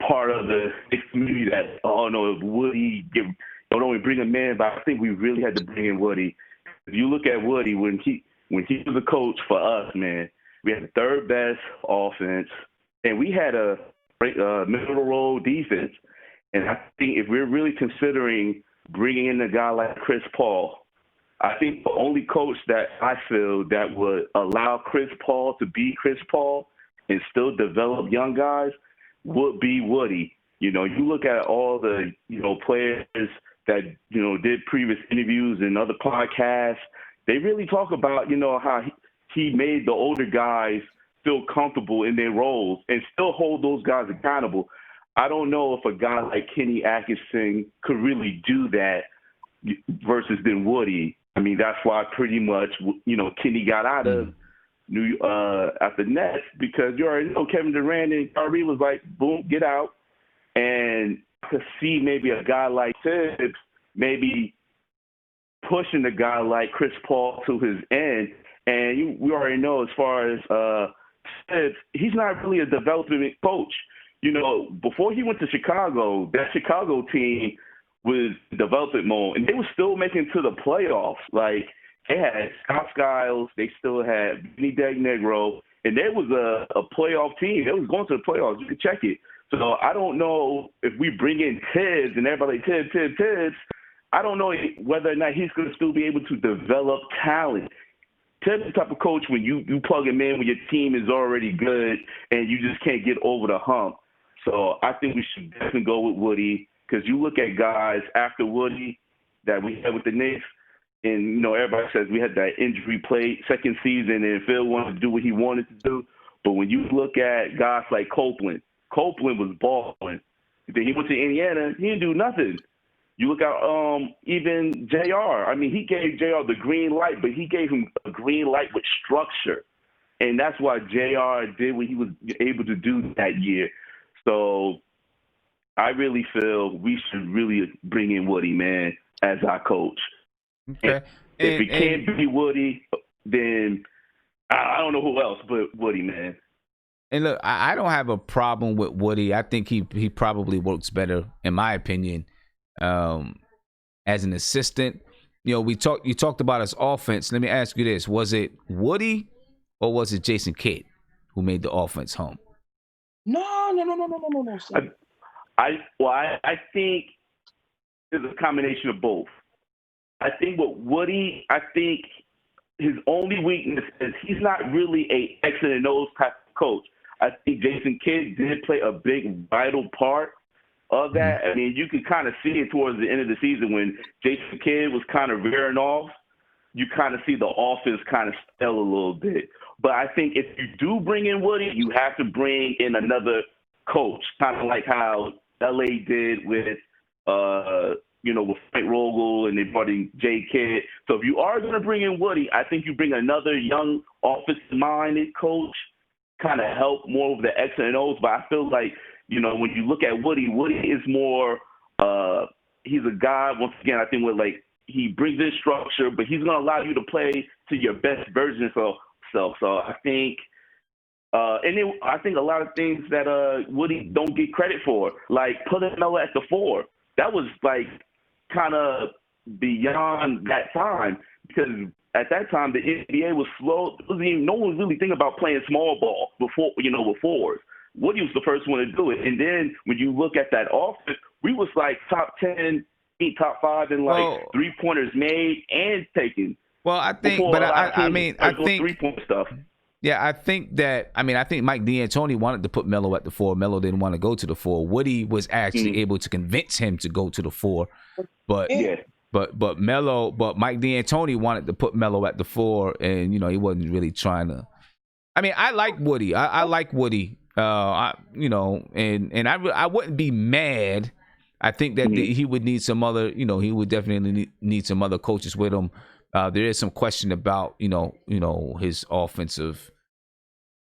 part of the community that, no, Woody, don't only bring him in, but I think we really had to bring in Woody. If you look at Woody, when he was a coach for us, man, we had the third best offense, and we had a middle road defense. And I think if we're really considering bringing in a guy like Chris Paul, I think the only coach that I feel that would allow Chris Paul to be Chris Paul and still develop young guys would be Woody. You look at all the, players that, did previous interviews and other podcasts, they really talk about, how he made the older guys feel comfortable in their roles and still hold those guys accountable. I don't know if a guy like Kenny Atkinson could really do that versus then Woody. I mean, that's why pretty much, Kenny got out of at the Nets, because you already know Kevin Durant and Kyrie was like, boom, get out. And to see maybe a guy like Tibbs maybe pushing a guy like Chris Paul to his end. And we already know as far as said, he's not really a development coach. You know, before he went to Chicago, that Chicago team was development mode, and they were still making it to the playoffs. Like, they had Scott Skiles, they still had Vinny Del Negro, and there was a playoff team. They was going to the playoffs. You could check it. So I don't know if we bring in Tibbs and everybody Tibbs. I don't know whether or not he's going to still be able to develop talent. Tibbs is the type of coach when you plug him in when your team is already good and you just can't get over the hump. So I think we should definitely go with Woody, because you look at guys after Woody that we had with the Knicks, and, you know, everybody says we had that injury play second season and Phil wanted to do what he wanted to do. But when you look at guys like Copeland was balling. Then he went to Indiana, he didn't do nothing. You look at even JR. I mean, he gave JR the green light, but he gave him a green light with structure. And that's why JR did what he was able to do that year. So I really feel we should really bring in Woody, man, as our coach. Okay. If it can't be Woody, then I don't know who else but Woody, man. And look, I don't have a problem with Woody. I think he probably works better, in my opinion, as an assistant. You know, you talked about his offense. Let me ask you this: was it Woody or was it Jason Kidd who made the offense hum? No. Sir. I think it's a combination of both. I think with Woody, I think his only weakness is he's not really a X and O's type of coach. I think Jason Kidd did play a big, vital part of that. I mean, you could kind of see it towards the end of the season when Jason Kidd was kind of veering off. You kind of see the offense kind of stale a little bit. But I think if you do bring in Woody, you have to bring in another coach, kind of like how LA did with, with Frank Rogel, and they brought in Jay Kidd. So if you are going to bring in Woody, I think you bring another young offensive-minded coach, kind of help more with the X and O's. But I feel like, you know, when you look at Woody is more he's a guy, once again, I think with he brings in structure, but he's going to allow you to play to your best version of yourself. So I think I think a lot of things that Woody don't get credit for, like putting Melo at the 4, that was kind of beyond that time, because at that time the NBA was slow. No one was really thinking about playing small ball before, with fours. Woody was the first one to do it. And then when you look at that offense, we was top 10, top 5 in 3-pointers made and taken. Well, I think, but I think 3-point stuff. Yeah, I think Mike D'Antoni wanted to put Melo at the 4. Melo didn't want to go to the 4. Woody was actually able to convince him to go to the 4, but but Mike D'Antoni wanted to put Melo at the 4, and he wasn't really trying to. I mean, I like Woody. I like Woody. I wouldn't be mad. I think that he would need some other. He would definitely need some other coaches with him. There is some question about his offensive.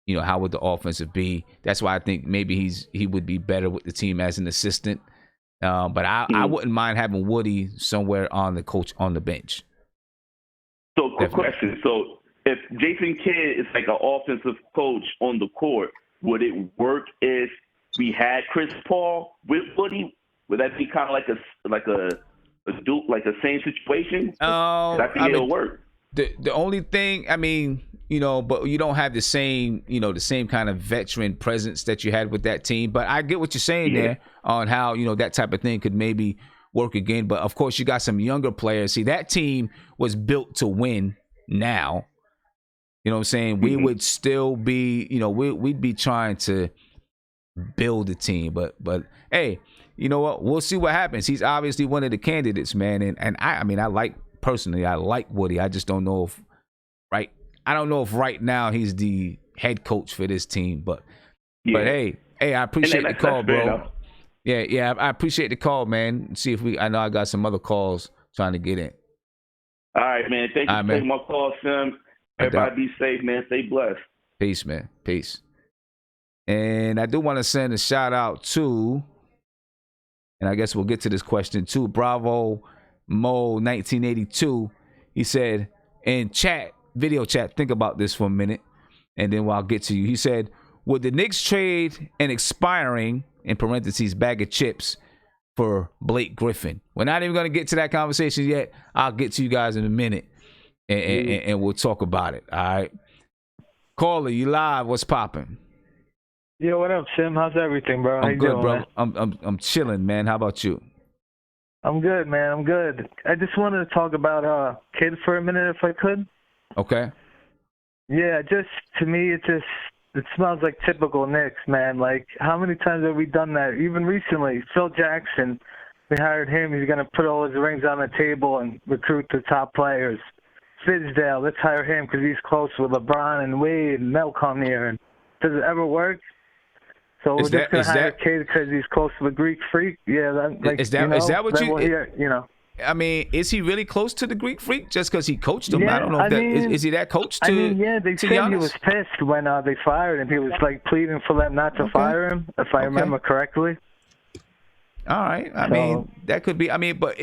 How would the offensive be? That's why I think maybe he would be better with the team as an assistant. But I wouldn't mind having Woody somewhere on the bench. So, quick question. So, if Jason Kidd is like an offensive coach on the court, would it work if we had Chris Paul with Woody? Would that be kind of like a same situation? I think it'll work. The only thing, but you don't have the same kind of veteran presence that you had with that team. But I get what you're saying there on how, that type of thing could maybe work again. But of course, you got some younger players. See, that team was built to win now. You know what I'm saying? We would still be, we'd be trying to build a team. But hey, you know what? We'll see what happens. He's obviously one of the candidates, man. And I like Woody. I just don't know if right now he's the head coach for this team. But hey, I appreciate the call, bro. Yeah, I appreciate the call, man. See if I know I got some other calls trying to get in. All right, man. Thank you for taking my call, Sim. Everybody be safe, man. Stay blessed. Peace, man. Peace. And I do want to send a shout out to, and I guess we'll get to this question too, Bravo Mo 1982. He said in video chat, think about this for a minute. and then I'll get to you. He said, would the Knicks trade an expiring, in parentheses, bag of chips for Blake Griffin? We're not even going to get to that conversation yet. I'll get to you guys in a minute, and we'll talk about it. All right. Caller, you live. What's popping? Yo, what up, Sim? How's everything, bro? How I'm you good, doing, bro. man? I'm chilling, man. How about you? I'm good, man. I'm good. I just wanted to talk about Kid for a minute, if I could. Okay. Yeah, just to me, it smells like typical Knicks, man. Like, how many times have we done that? Even recently, Phil Jackson, we hired him. He's gonna put all his rings on the table and recruit the top players. Fizdale, let's hire him because he's close with LeBron and Wade, and they'll come here. And does it ever work? So we're just gonna hire Kid because he's close to the Greek freak. Yeah, is that what you? You know. I mean, is he really close to the Greek freak just because he coached him? Yeah, I don't know if is he that close to? I mean, yeah, they said Giannis? he was pissed when they fired him. He was like pleading for them not to fire him, if I remember correctly. All right. I mean, that could be. I mean, but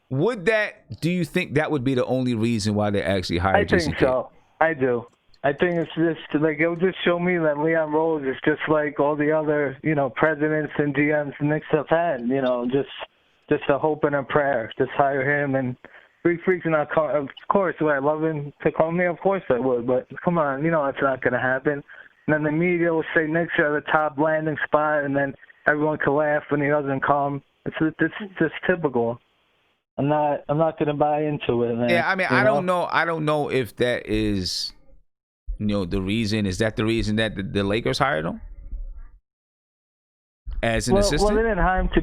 would that? Do you think that would be the only reason why they actually hired Jason Kidd? I think so. I do. I think it's just like it'll just show me that Leon Rose is just like all the other, presidents and GMs the Knicks have had. Just a hope and a prayer. Just hire him, and Greek Freak's not coming. Of course, would I love him to call me? Of course I would, but come on, it's not going to happen. And then the media will say Knicks are the top landing spot, and then everyone can laugh when he doesn't come. It's just typical. I'm not going to buy into it, man. Yeah, I mean, I don't know if that is, the reason. Is that the reason that the Lakers hired him as an assistant? Well, they didn't hire him to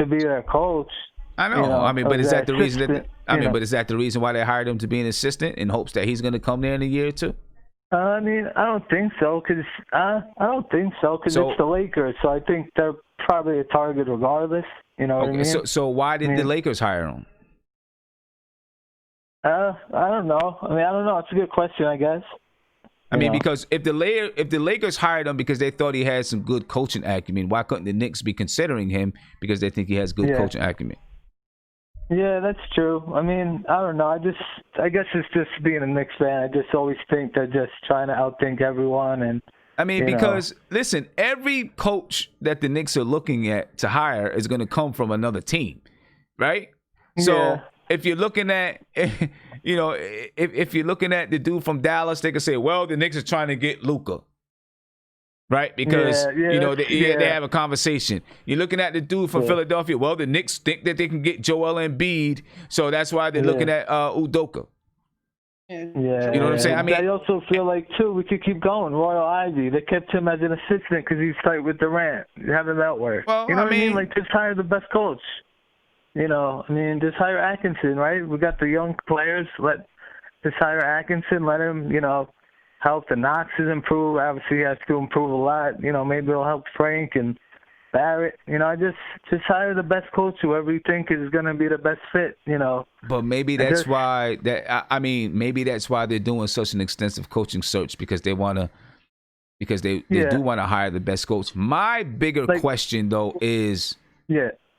be their coach. I know. I mean, but is that the reason but is that the reason why they hired him to be an assistant in hopes that he's going to come there in a year or two? I mean, I don't think so because it's the Lakers. So I think they're probably a target regardless. You know what I mean? So why did the Lakers hire him? I don't know. I don't know. It's a good question, I guess. I mean, because if the Lakers hired him because they thought he had some good coaching acumen, why couldn't the Knicks be considering him because they think he has good coaching acumen? Yeah, that's true. I mean, I don't know. I guess it's just being a Knicks fan. I just always think they're just trying to outthink everyone. And I mean, because listen, every coach that the Knicks are looking at to hire is going to come from another team, right? So if you're looking at, if you're looking at the dude from Dallas, they could say, well, the Knicks are trying to get Luka. Right, because they have a conversation. You're looking at the dude from Philadelphia. Well, the Knicks think that they can get Joel Embiid, so that's why they're looking at Udoka. Yeah, you know what I'm saying. I mean, I also feel like too we could keep going. Royal Ivy, they kept him as an assistant because he's tight with Durant. How did that work? Well, you know what I mean? Like just hire the best coach. Just hire Atkinson, right? We got the young players. Just hire Atkinson. Let him, help the Knoxes improve. Obviously, he has to improve a lot. Maybe it'll help Frank and Barrett. Just hire the best coach, whoever you think is going to be the best fit. But maybe that's why maybe that's why they're doing such an extensive coaching search because they want to, because they do want to hire the best coach. My bigger question though is,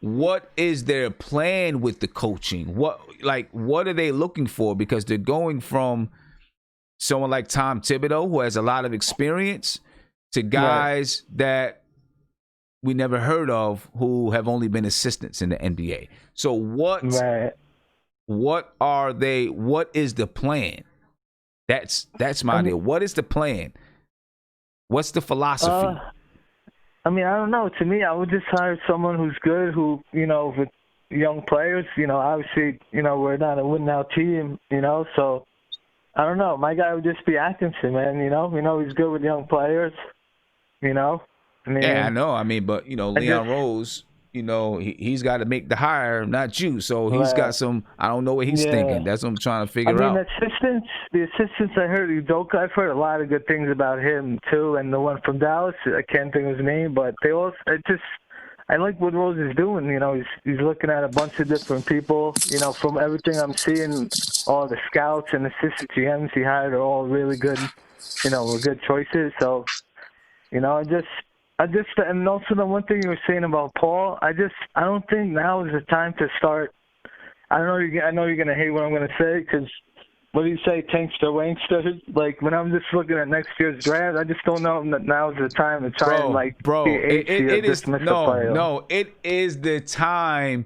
what is their plan with the coaching? What are they looking for? Because they're going from someone like Tom Thibodeau, who has a lot of experience, to guys that we never heard of who have only been assistants in the NBA. So what are they? What is the plan? That's my deal. What is the plan? What's the philosophy? I don't know. To me, I would just hire someone who's good, who, with young players, obviously, we're not a win-now team, so I don't know. My guy would just be Atkinson, man. He's good with young players. I know. But Leon Rose, he's got to make the hire, not you. So he's got some. I don't know what he's thinking. That's what I'm trying to figure out. The assistants I heard, Udoka, I've heard a lot of good things about him too. And the one from Dallas, I can't think of his name, but they also. I like what Rose is doing. He's looking at a bunch of different people. From everything I'm seeing, all the scouts and assistant GMs he hired are all really good. Were good choices. So, and also the one thing you were saying about Paul, I don't think now is the time to start. I know you're gonna hate what I'm gonna say because what do you say, tankster wankster? Like, when I'm just looking at next year's draft, I just don't know that now's the time to try and, like, it is the time.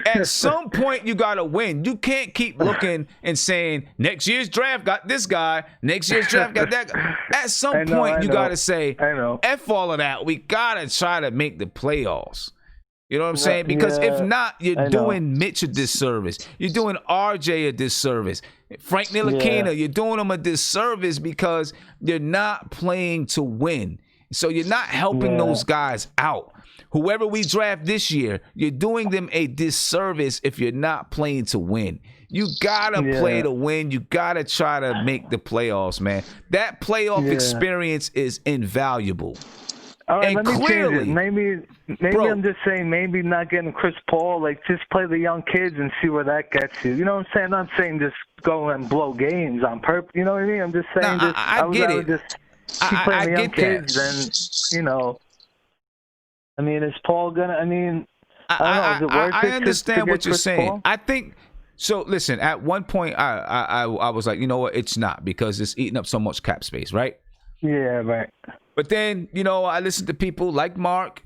At some point, you got to win. You can't keep looking and saying, next year's draft got this guy, next year's draft got that guy. At some point, you got to say, F all of that. We got to try to make the playoffs. You know what I'm saying? Because if not, you're doing Mitch a disservice. You're doing RJ a disservice. Frank Ntilikina, you're doing them a disservice because you're not playing to win. So you're not helping those guys out. Whoever we draft this year, you're doing them a disservice if you're not playing to win. You gotta play to win. You gotta try to make the playoffs, man. That playoff experience is invaluable. All right, and let me clearly, change it. Maybe bro, I'm just saying maybe not getting Chris Paul. Like, just play the young kids and see where that gets you. You know what I'm saying? I'm not saying just go and blow games on purpose. You know what I mean? I'm just saying I get it. Just keep playing the young kids and, you know. I mean, is Paul gonna? I mean, I don't know. Is it worth it? I understand what you're saying. Paul? I think so. Listen, at one point, I was like, you know what? It's not, because it's eating up so much cap space, right? Yeah, right. But then, you know, I listened to people like Mark,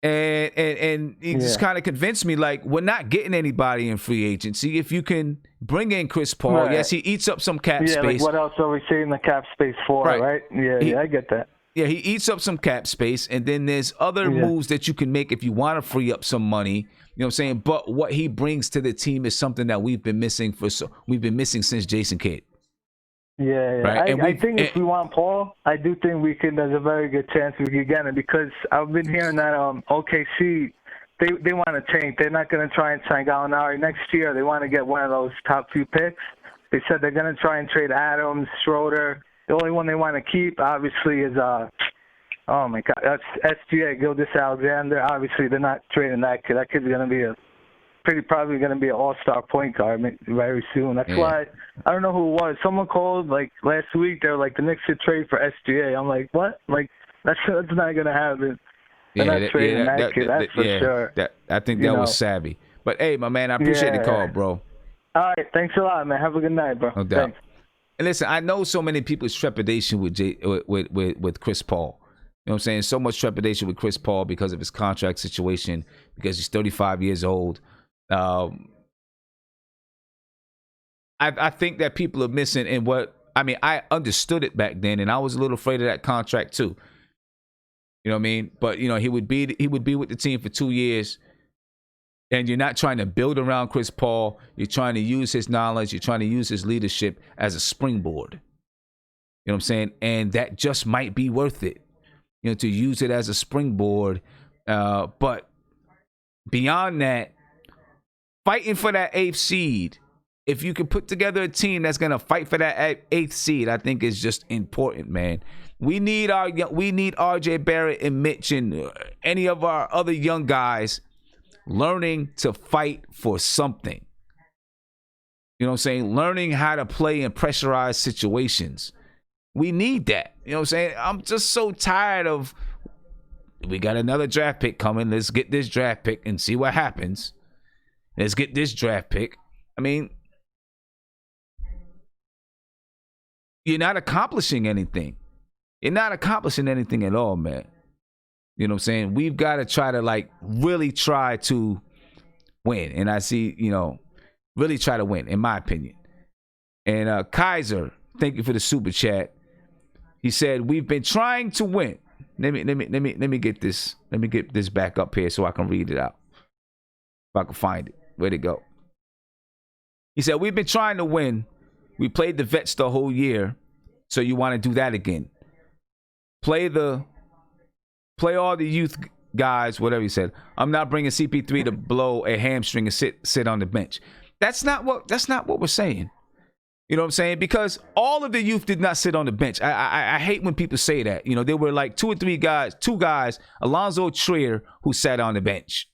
and he just kind of convinced me, like, we're not getting anybody in free agency. If you can bring in Chris Paul, yes, he eats up some cap space. Like, what else are we saving the cap space for, right? Yeah, I get that. Yeah, he eats up some cap space, and then there's other moves that you can make if you want to free up some money. You know what I'm saying? But what he brings to the team is something that we've been missing since Jason Kidd. Yeah. Right? I think if we want Paul, I do think there's a very good chance we could get him, because I've been hearing that OKC, they want to tank. They're not going to try and sign Gallinari next year. They want to get one of those top 2 picks. They said they're going to try and trade Adams, Schroeder. The only one they want to keep, obviously, is oh my God, that's SGA, Gilgeous-Alexander. Obviously, they're not trading that kid. That kid's going to be probably going to be an all-star point guard very soon. That's why, I don't know who it was. Someone called, like, last week. They were like, the Knicks should trade for SGA. I'm like, what? Like, that's not going to happen. They're not trading that kid, that's for sure. I think that was savvy. But, hey, my man, I appreciate the call, bro. All right, thanks a lot, man. Have a good night, bro. No doubt. Thanks. And listen, I know so many people's trepidation with Chris Paul. You know what I'm saying? So much trepidation with Chris Paul because of his contract situation, because he's 35 years old. I think that people are missing in I understood it back then, and I was a little afraid of that contract too. You know what I mean? But, you know, he would be with the team for 2 years, and you're not trying to build around Chris Paul. You're trying to use his knowledge. You're trying to use his leadership as a springboard. You know what I'm saying? And that just might be worth it, you know, to use it as a springboard. But beyond that, fighting for that 8th seed, if you can put together a team that's going to fight for that 8th seed, I think is just important, man. We need RJ Barrett and Mitch and any of our other young guys learning to fight for something. You know what I'm saying? Learning how to play in pressurized situations. We need that. You know what I'm saying? I'm just so tired of, we got another draft pick coming. Let's get this draft pick and see what happens. Let's get this draft pick. I mean, you're not accomplishing anything. You're not accomplishing anything at all, man. You know what I'm saying? We've got to try to, like, really try to win. And I see, you know, really try to win, in my opinion. And Kaiser, thank you for the super chat. He said, we've been trying to win. Let me get this. Let me get this back up here so I can read it out. If I can find it. Where'd it go? He said, we've been trying to win. We played the vets the whole year. So you want to do that again. Play all the youth guys, whatever he said. I'm not bringing CP3 to blow a hamstring and sit on the bench. That's not what we're saying. You know what I'm saying? Because all of the youth did not sit on the bench. I hate when people say that. You know, there were like two guys, Alonzo Trier, who sat on the bench,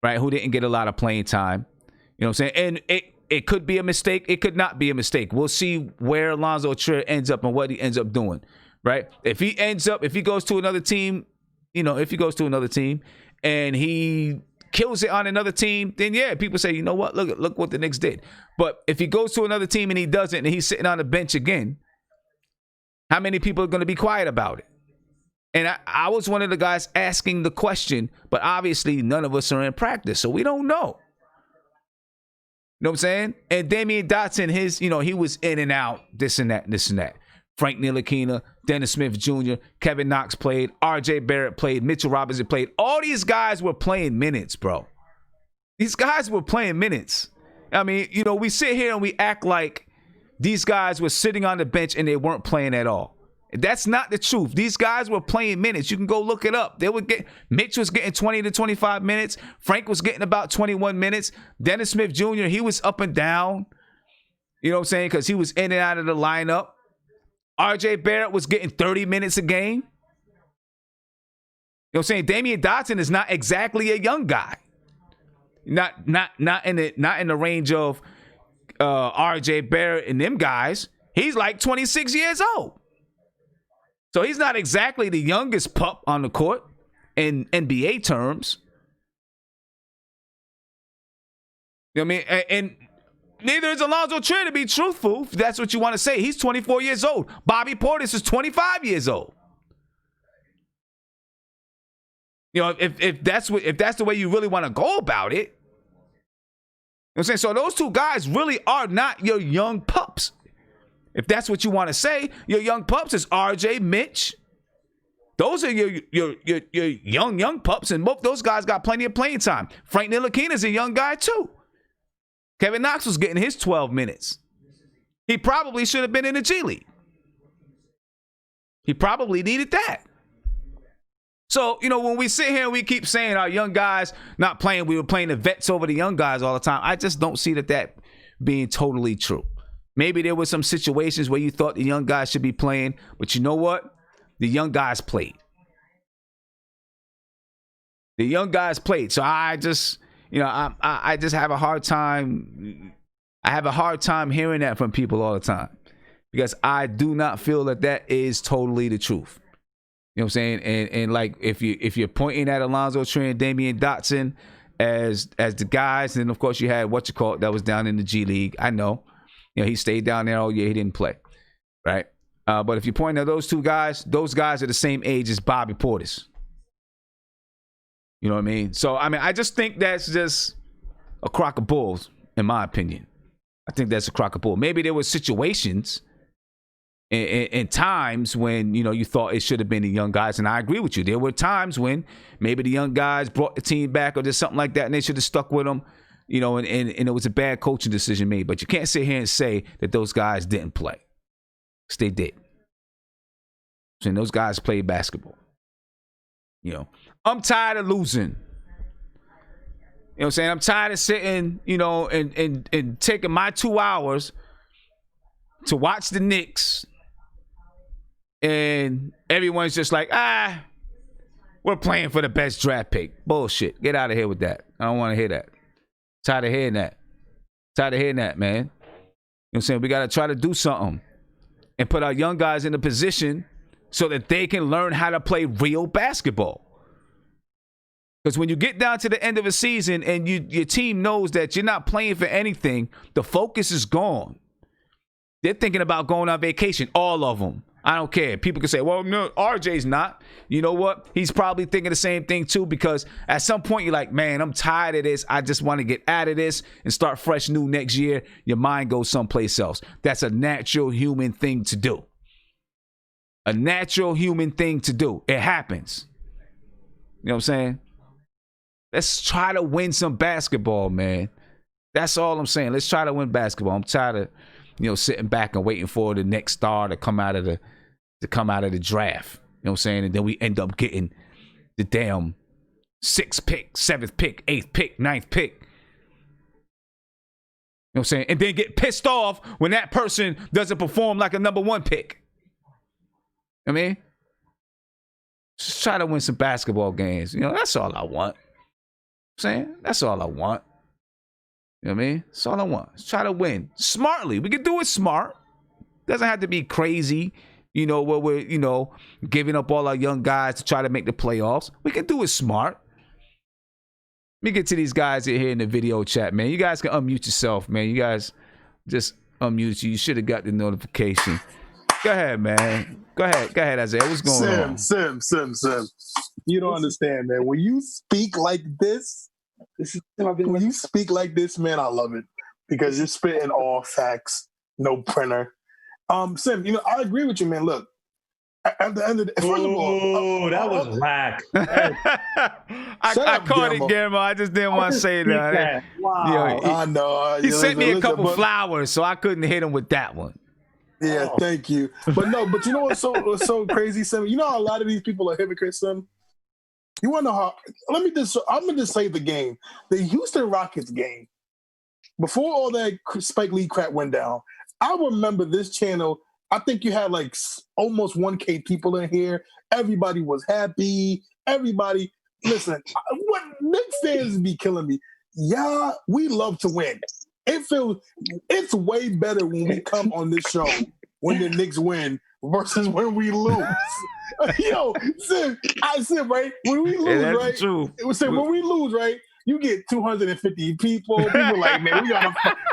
right? Who didn't get a lot of playing time. You know what I'm saying? And it could be a mistake. It could not be a mistake. We'll see where Alonzo Trier ends up and what he ends up doing, right? If he goes to another team, you know, and he kills it on another team, then yeah, people say, you know what, look what the Knicks did. But if he goes to another team and he doesn't, and he's sitting on the bench again, how many people are going to be quiet about it? And I was one of the guys asking the question, but obviously none of us are in practice, so we don't know. You know what I'm saying? And Damian Dotson, he was in and out, this and that, this and that. Frank Ntilikina, Dennis Smith Jr., Kevin Knox played, R.J. Barrett played, Mitchell Robinson played. All these guys were playing minutes, bro. These guys were playing minutes. I mean, we sit here and we act like these guys were sitting on the bench and they weren't playing at all. That's not the truth. These guys were playing minutes. You can go look it up. Mitch was getting 20 to 25 minutes. Frank was getting about 21 minutes. Dennis Smith Jr., he was up and down. You know what I'm saying? Because he was in and out of the lineup. R.J. Barrett was getting 30 minutes a game. You know what I'm saying? Damian Dotson is not exactly a young guy. Not in the range of R.J. Barrett and them guys. He's like 26 years old. So he's not exactly the youngest pup on the court in NBA terms. You know what I mean? And neither is Alonzo Trier, to be truthful, if that's what you want to say. He's 24 years old. Bobby Portis is 25 years old. If that's the way you really want to go about it. You know what I'm saying? So those two guys really are not your young pups. If that's what you want to say, your young pups is RJ, Mitch. Those are your young pups, and both those guys got plenty of playing time. Frank Ntilikina is a young guy too. Kevin Knox was getting his 12 minutes. He probably should have been in the G League. He probably needed that. So, when we sit here and we keep saying our young guys not playing, we were playing the vets over the young guys all the time. I just don't see that being totally true. Maybe there were some situations where you thought the young guys should be playing, but you know what? The young guys played. The young guys played. So I just, I just have a hard time. I have a hard time hearing that from people all the time because I do not feel that is totally the truth. You know what I'm saying? And like if you're pointing at Alonzo Trier and Damian Dotson as the guys, then of course you had that was down in the G League. I know. He stayed down there all year. He didn't play, right? But if you point at those two guys, those guys are the same age as Bobby Portis. You know what I mean? So, I just think that's just a crock of bulls, in my opinion. I think that's a crock of bulls. Maybe there were situations in times when, you thought it should have been the young guys, and I agree with you. There were times when maybe the young guys brought the team back or just something like that, and they should have stuck with them. And it was a bad coaching decision made. But you can't sit here and say that those guys didn't play. Because they did. And those guys played basketball. I'm tired of losing. You know what I'm saying? I'm tired of sitting, and taking my 2 hours to watch the Knicks. And everyone's just like, we're playing for the best draft pick. Bullshit. Get out of here with that. I don't want to hear that. Tired of hearing that. Tired of hearing that, man. You know what I'm saying? We got to try to do something and put our young guys in a position so that they can learn how to play real basketball. Because when you get down to the end of a season and your team knows that you're not playing for anything, the focus is gone. They're thinking about going on vacation, all of them. I don't care. People can say, well, no, RJ's not. You know what? He's probably thinking the same thing too, because at some point you're like, man, I'm tired of this. I just want to get out of this and start fresh new next year. Your mind goes someplace else. That's a natural human thing to do. A natural human thing to do. It happens. You know what I'm saying? Let's try to win some basketball, man. That's all I'm saying. Let's try to win basketball. I'm tired of, sitting back and waiting for the next star to come out of the draft. You know what I'm saying? And then we end up getting the damn 6th pick, 7th pick, 8th pick, 9th pick. You know what I'm saying? And then get pissed off when that person doesn't perform like a number 1 pick. I mean, just try to win some basketball games. That's all I want. You know what I'm saying? That's all I want. You know what I mean? That's all I want. Let's try to win smartly. We can do it smart. Doesn't have to be crazy, where we're, giving up all our young guys to try to make the playoffs. We can do it smart. me get to these guys in here in the video chat, man. You guys can unmute yourself, man. You guys just unmute you. You should have got the notification. Go ahead, man. Go ahead, Isaiah. What's going on? Sim. You don't understand, man. When you speak like this, when you speak like this, man, I love it because you're spitting all facts, no printer. Sim, I agree with you, man. Look, at the end of the first of all, that was whack. I caught it, Guillermo. I just didn't want to say that. Wow. I know. He sent me a couple flowers, so I couldn't hit him with that one. Yeah, thank you. But you know what's so crazy, Sim? You know how a lot of these people are hypocrites, Sim? You want to know how? I'm going to say the game. The Houston Rockets game, before all that Spike Lee crap went down, I remember this channel. I think you had like almost 1K people in here. Everybody was happy. Everybody, listen, what Knicks fans be killing me. Yeah, we love to win. It's way better when we come on this show when the Knicks win versus when we lose. Yo, Sim, right? When we lose, that's right? True. It was when we lose, right? You get 250 people. People like, man,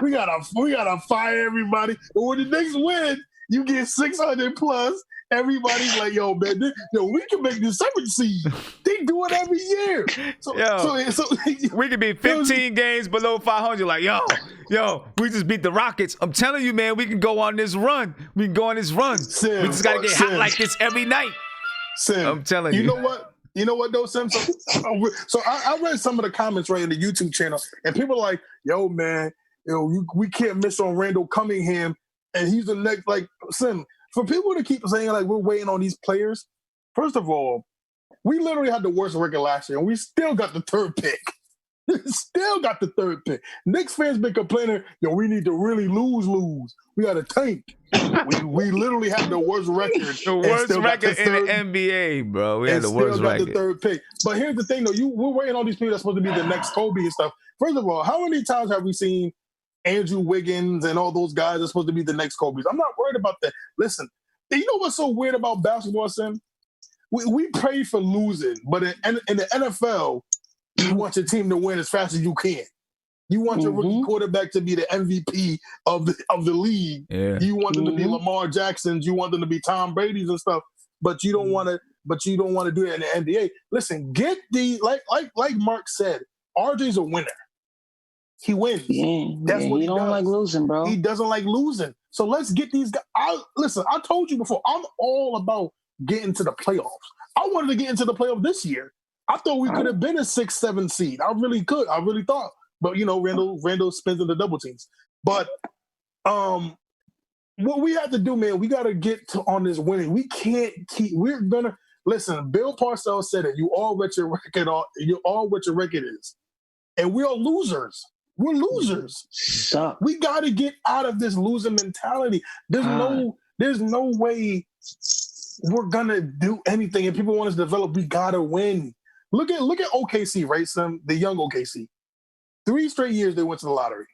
we gotta fire everybody. But when the Knicks win, you get 600 plus. Everybody's like, yo, man, we can make the 7th seed. They do it every year. So we could be 15 games below 500. Like, yo, we just beat the Rockets. I'm telling you, man, we can go on this run. We can go on this run. Sim, we just got to get hot like this every night. Sim, I'm telling you. You know what, though, Sim? So I read some of the comments right in the YouTube channel, and people are like, yo, man, we can't miss on Randall Cunningham, and he's the next, like, Sim. For people to keep saying, like, we're waiting on these players, first of all, we literally had the worst record last year, and we still got the 3rd pick. Still got the 3rd pick. Knicks fans been complaining, we need to really lose. We got to tank. we literally had the worst record. The worst record in the NBA, bro. We had the worst record. The 3rd pick. But here's the thing, though. We're waiting on these people that's supposed to be the next Kobe and stuff. First of all, how many times have we seen Andrew Wiggins and all those guys are supposed to be the next Kobe's? I'm not worried about that. Listen, you know what's so weird about basketball, Sim? We pray for losing, but in the NFL, you want your team to win as fast as you can. You want your rookie quarterback to be the MVP of the league. Yeah. You want them to be Lamar Jacksons. You want them to be Tom Brady's and stuff. But you don't want to. But you don't want to do it in the NBA. Listen, get the like Mark said. RJ's a winner. He wins. That's what he don't like losing, bro. He doesn't like losing. So let's get these guys. Listen, I told you before, I'm all about getting to the playoffs. I wanted to get into the playoff this year. I thought we could have been a 6-7 seed. I really could. I really thought. But, Randall spins in the double teams. But what we have to do, man, we got to get on this winning. We can't we're going to, listen, Bill Parcells said it. You all what your record is. And we are losers. We're losers. Stop. We got to get out of this losing mentality. There's no way we're gonna do anything. If people want us to develop, we gotta win. Look at OKC, right? The young OKC. 3 straight years they went to the lottery,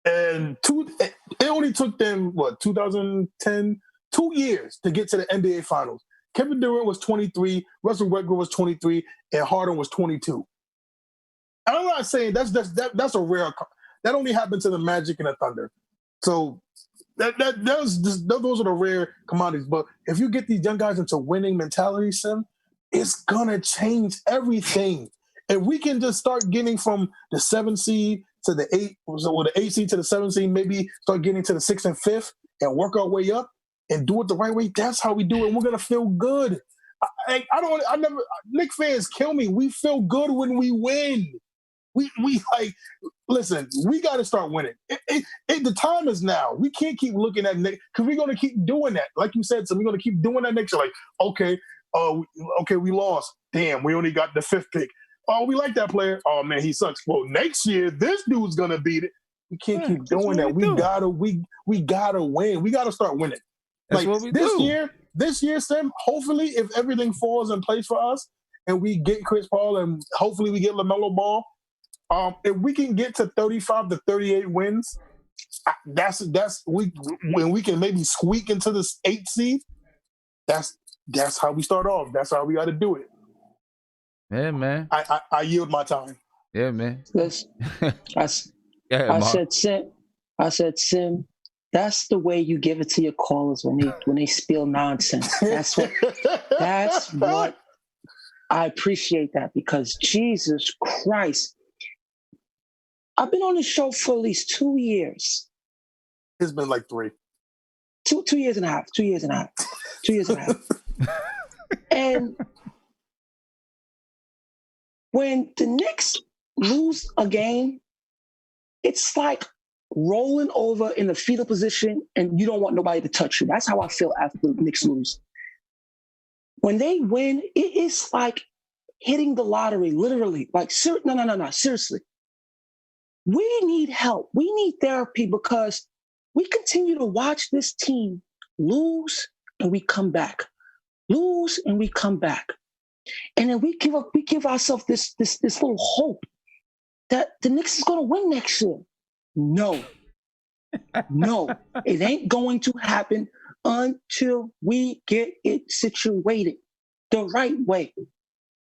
and it only took them 2010, 2 years to get to the NBA Finals. Kevin Durant was 23, Russell Westbrook was 23, and Harden was 22. And I'm not saying that's a rare. That only happened to the Magic and the Thunder. So those are the rare commodities. But if you get these young guys into winning mentality, Sim, it's gonna change everything. And we can just start getting from the 7 seed to the 8, or the 8 seed to the 7 seed, maybe start getting to the 6th and 5th, and work our way up and do it the right way. That's how we do it. We're gonna feel good. Knicks fans kill me. We feel good when we win. We listen, we got to start winning. The time is now. We can't keep looking at Knicks because we're going to keep doing that. Like you said, so we're going to keep doing that next year. Like, okay, we lost. Damn, we only got the 5th pick. Oh, we like that player. Oh, man, he sucks. Well, next year, this dude's going to beat it. We can't keep doing that. We gotta win. We got to start winning. That's what we do. This year, Sam, hopefully, if everything falls in place for us and we get Chris Paul and hopefully we get LaMelo Ball, if we can get to 35 to 38 wins, when we can maybe squeak into this 8th seed. That's how we start off. That's how we got to do it. Yeah, man. I yield my time. Yeah, man. Listen, I said, Sim, that's the way you give it to your callers when they spill nonsense. That's what I appreciate that, because Jesus Christ, I've been on the show for at least 2 years. It's been like 3. 2 years and a half. 2 years and a half. 2 years and a half. And when the Knicks lose a game, it's like rolling over in the fetal position and you don't want nobody to touch you. That's how I feel after the Knicks lose. When they win, it is like hitting the lottery, literally. Like, no, seriously. We need help. We need therapy, because we continue to watch this team lose and we come back. Lose and we come back. And then we give ourselves this little hope that the Knicks is going to win next year. No, it ain't going to happen until we get it situated the right way.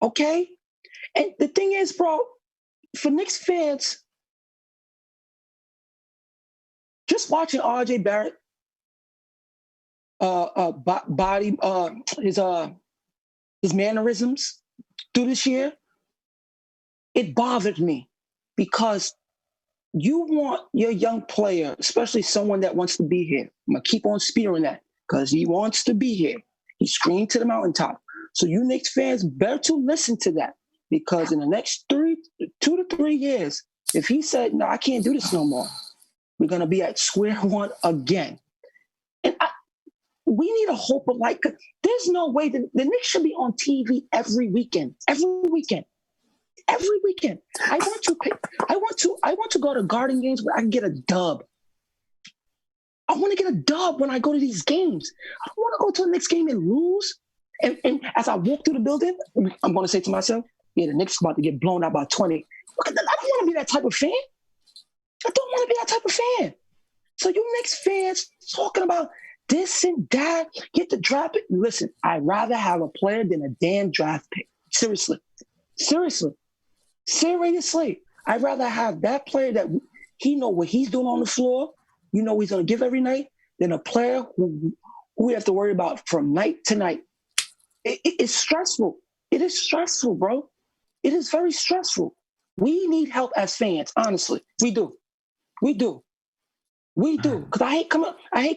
Okay? And the thing is, bro, for Knicks fans, just watching RJ Barrett body his mannerisms through this year, it bothered me, because you want your young player, especially someone that wants to be here. I'm going to keep on spearing that, because he wants to be here. He screamed to the mountaintop. So you Knicks fans better to listen to that, because in the next 2 to 3 years, if he said, no, I can't do this no more, we're going to be at square one again. And we need a hope of, like, there's no way that the Knicks should be on TV every weekend. I want to go to Garden games where I can get a dub. I want to get a dub when I go to these games. I don't want to go to a Knicks game and lose. And as I walk through the building, I'm going to say to myself, yeah, the Knicks is about to get blown out by 20. Look at that. I don't want to be that type of fan. So you Knicks fans talking about this and that, get the draft pick. Listen, I'd rather have a player than a damn draft pick. Seriously. I'd rather have that player that he know what he's doing on the floor, you know he's going to give every night, than a player who we have to worry about from night to night. It's stressful. It is stressful, bro. It is very stressful. We need help as fans, honestly. We do. Because I hate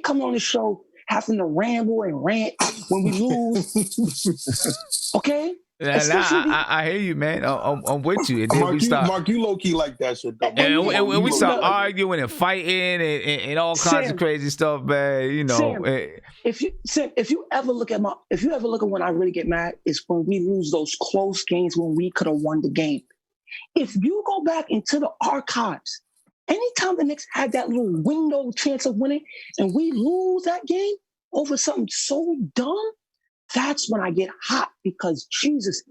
coming on the show having to ramble and rant when we lose. Okay? I hear you, man. I'm with you. And then Mark, you low key like that shit, though. And we start arguing and fighting and all kinds of crazy stuff, man. You know. Sam, if you ever look at when I really get mad, it's when we lose those close games when we could have won the game. If you go back into the archives, anytime the Knicks had that little window chance of winning and we lose that game over something so dumb, that's when I get hot, because Jesus,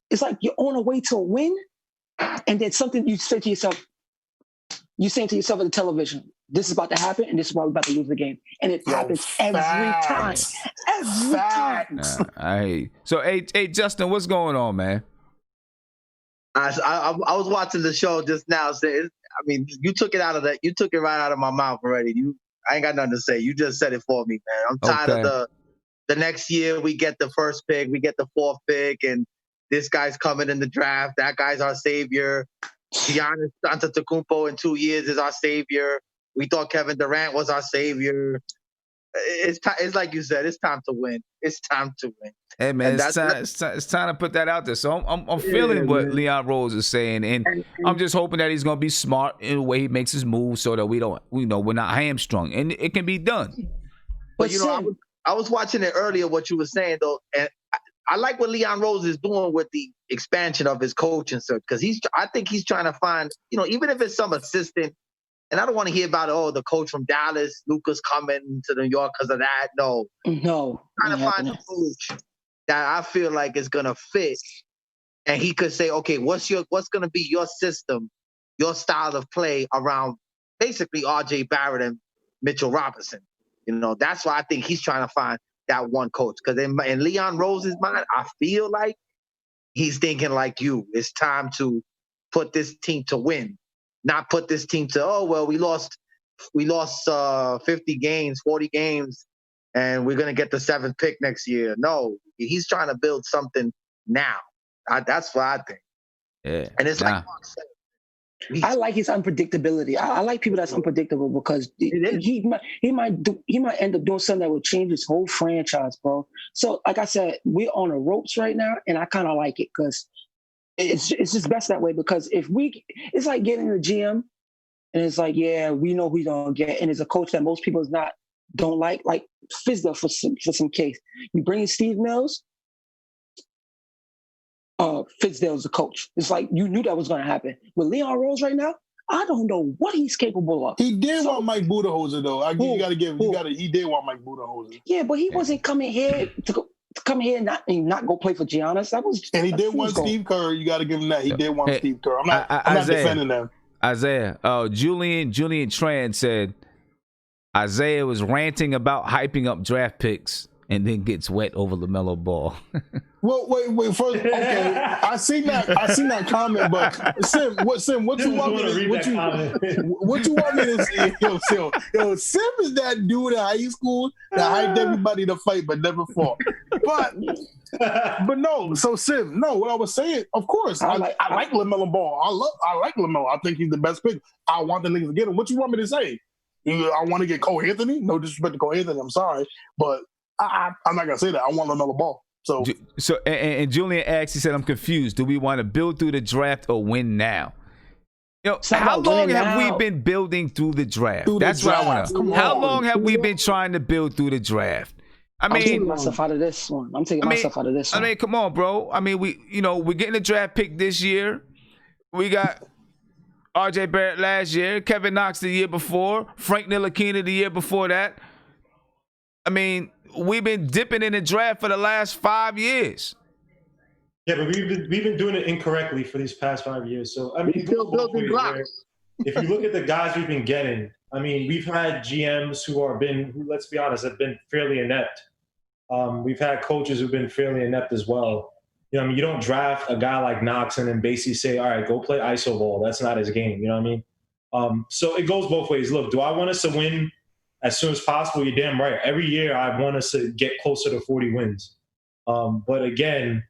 it's like you're on a way to a win, and then something you say to yourself, you're saying to yourself on the television, this is about to happen, and this is why we're about to lose the game. And it happens every time. Every time. I hate you. So, hey, Justin, what's going on, man? I was watching the show just now. You took it right out of my mouth already. I ain't got nothing to say. You just said it for me, man. I'm tired of the next year we get the first pick, we get the 4th pick, and this guy's coming in the draft. That guy's our savior. Giannis Antetokounmpo in 2 years is our savior. We thought Kevin Durant was our savior. It's like you said, it's time to win. It's time to win. Hey man, it's time to put that out there. So I'm feeling what Leon Rose is saying, and I'm just hoping that he's gonna be smart in the way he makes his moves, so that we're not hamstrung, and it can be done. But I was watching it earlier, what you were saying though, and I like what Leon Rose is doing with the expansion of his coaching search, because I think he's trying to find, even if it's some assistant. And I don't want to hear about, the coach from Dallas, Luka's coming to New York because of that. No. I'm trying to find a coach that I feel like is going to fit. And he could say, okay, what's going to be your system, your style of play around basically RJ Barrett and Mitchell Robinson. That's why I think he's trying to find that one coach. Because in Leon Rose's mind, I feel like he's thinking like you. It's time to put this team to win, not put this team to, oh, well, we lost 50 games, 40 games, and we're going to get the 7th pick next year. No, he's trying to build something now. That's what I think. Yeah. And it's like Mark said, I like his unpredictability. I like people that's unpredictable because he might end up doing something that will change his whole franchise, bro. So, like I said, we're on the ropes right now, and I kind of like it because it's just best that way. Because it's like getting a GM, and it's like, yeah, we know who he's gonna get, and it's a coach that most people don't like Fizdale for some case. You bring in Steve Mills. Fizdale's the coach. It's like you knew that was going to happen. With Leon Rose right now, I don't know what he's capable of. He did want Mike Budenholzer though. He did want Mike Budenholzer. Yeah, but he wasn't coming here to come here and not go play for Giannis. And he did want Steve Kerr. You got to give him that. He did want Steve Kerr. I'm not defending them. Isaiah, Julian Tran said Isaiah was ranting about hyping up draft picks and then gets wet over LaMelo Ball. Well, wait. First, okay, I seen that comment, but Sim, what you want me to say? Yo, Sim is that dude in high school that hyped everybody to fight but never fought. But no. So Sim, no. What I was saying, of course, I like LaMelo Ball. I like LaMelo. I think he's the best pick. I want the niggas to get him. What you want me to say? I want to get Cole Anthony. No disrespect to Cole Anthony. I'm sorry, but I'm not gonna say that. I want LaMelo Ball. So and Julian asked, he said, I'm confused. Do we want to build through the draft or win now? How long have we been building through the draft? That's what I want to know. How long have we been trying to build through the draft? I'm taking myself out of this one. I mean, come on, bro. I mean, we're getting a draft pick this year. We got RJ Barrett last year, Kevin Knox the year before, Frank Ntilikina the year before that. I mean, we've been dipping in the draft for the last 5 years. Yeah, but we've been doing it incorrectly for these past 5 years. So I mean, still building blocks. If you look at the guys we've been getting, I mean, we've had GMs who, let's be honest, have been fairly inept. We've had coaches who've been fairly inept as well. I mean, you don't draft a guy like Knox and then basically say, all right, go play iso ball. That's not his game. You know what I mean? So it goes both ways. Look, do I want us to win as soon as possible? You're damn right. Every year I want us to get closer to 40 wins. But again,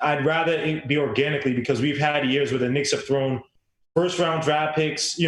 I'd rather it be organically because we've had years where the Knicks have thrown first-round draft picks,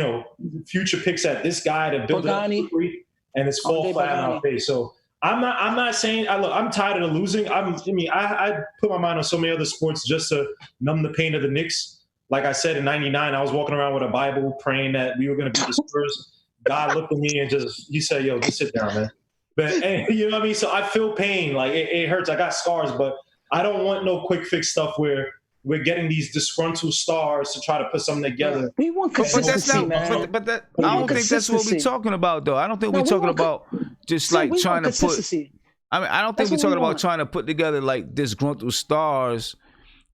future picks at this guy to build it up quickly, and it's fall flat on our face. So I'm not saying I'm tired of losing. I put my mind on so many other sports just to numb the pain of the Knicks. Like I said, in '99, I was walking around with a Bible praying that we were going to beat the Spurs. God looked at me and he said, yo, just sit down, man. But you know what I mean? So I feel pain. Like it hurts. I got scars, but I don't want no quick fix stuff where we're getting these disgruntled stars to try to put something together. We want consistency, man. But I don't think that's what we're talking about, though. I don't think we're talking about just trying to put. I don't think we're talking about trying to put together like disgruntled stars.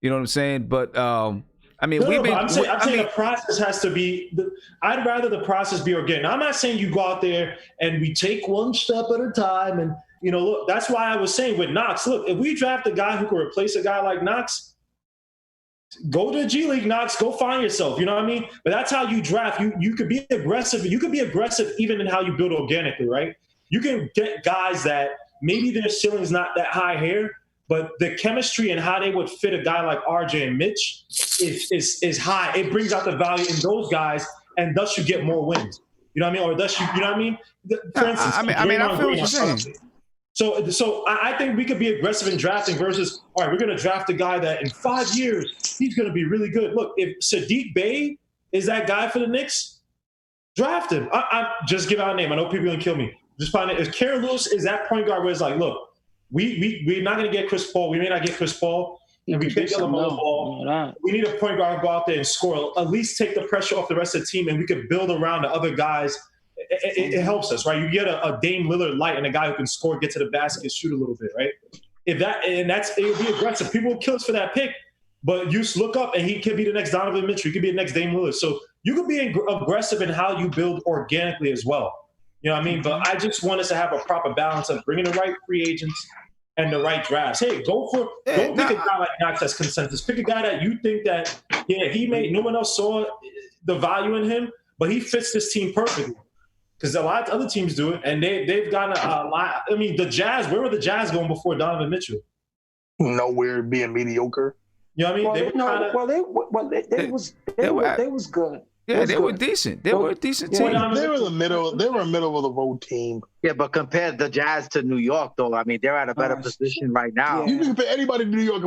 You know what I'm saying? But I'm saying the process has to be. I'd rather the process be organic. Now, I'm not saying you go out there and we take one step at a time. And look, that's why I was saying with Knox. Look, if we draft a guy who can replace a guy like Knox, go to the G League, Knox. Go find yourself. You know what I mean? But that's how you draft. You could be aggressive. You could be aggressive even in how you build organically, right? You can get guys that maybe their ceiling's not that high here, but the chemistry and how they would fit a guy like RJ and Mitch is high. It brings out the value in those guys, and thus you get more wins. You know what I mean? Or thus you know what I mean? For instance, I feel what you're saying. So I think we could be aggressive in drafting versus, all right, we're going to draft a guy that in 5 years, he's going to be really good. Look, if Sadiq Bey is that guy for the Knicks, draft him. I just give out a name. I know people are going to kill me. Just find it. If Karen Lewis is that point guard where it's like, look, we're not going to get Chris Paul. We may not get Chris Paul. And we can't get LaMelo Ball. We need a point guard to go out there and score. At least take the pressure off the rest of the team, and we could build around the other guys. It helps us, right? You get a Dame Lillard light and a guy who can score, get to the basket, shoot a little bit, right? It would be aggressive. People will kill us for that pick, but you look up and he could be the next Donovan Mitchell. He could be the next Dame Lillard. So you could be aggressive in how you build organically as well. You know what I mean? But I just want us to have a proper balance of bringing the right free agents and the right drafts. Hey, go pick a guy like Knox that's consensus. Pick a guy that you think that Yeah, he made. No one else saw the value in him, but he fits this team perfectly. Because a lot of other teams do it, and they've gotten a lot. I mean, the Jazz. Where were the Jazz going before Donovan Mitchell? Nowhere, being mediocre. You know what I mean? They was good. Yeah, they were decent. They were a decent team. They were a middle of the road team. Yeah, but compared the Jazz to New York, though, I mean, they're at a better position right now. You can compare anybody to New York,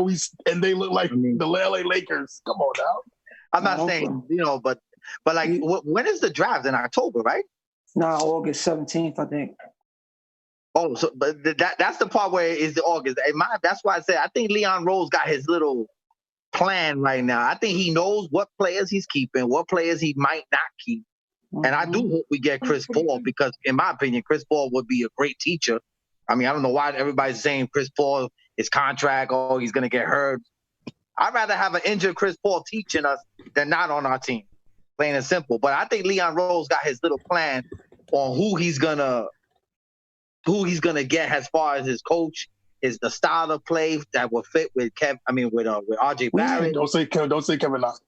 and they look like the LA Lakers. Come on now. I'm not saying, but like, when is the draft? In October, right? No, August 17th, I think. Oh, so but that's the part where it's the August. That's why I said I think Leon Rose got his little plan right now. I think he knows what players he's keeping, what players he might not keep. And I do hope we get Chris Paul because, in my opinion, Chris Paul would be a great teacher. I mean, I don't know why everybody's saying Chris Paul, his contract, he's going to get hurt. I'd rather have an injured Chris Paul teaching us than not on our team, plain and simple. But I think Leon Rose got his little plan on who he's gonna get as far as his coach, is the style of play that will fit with with RJ Barrett. Don't say Kevin Knox.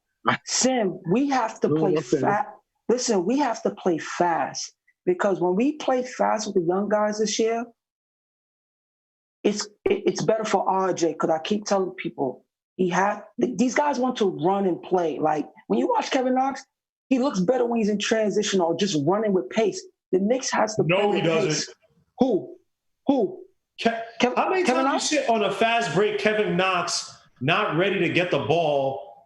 Sam, we have to play fast. Listen, we have to play fast because when we play fast with the young guys this year, it's better for RJ because I keep telling people these guys want to run and play. Like when you watch Kevin Knox, he looks better when he's in transition or just running with pace. The Knicks has to play with pace. Who? How many times you sit on a fast break, Kevin Knox not ready to get the ball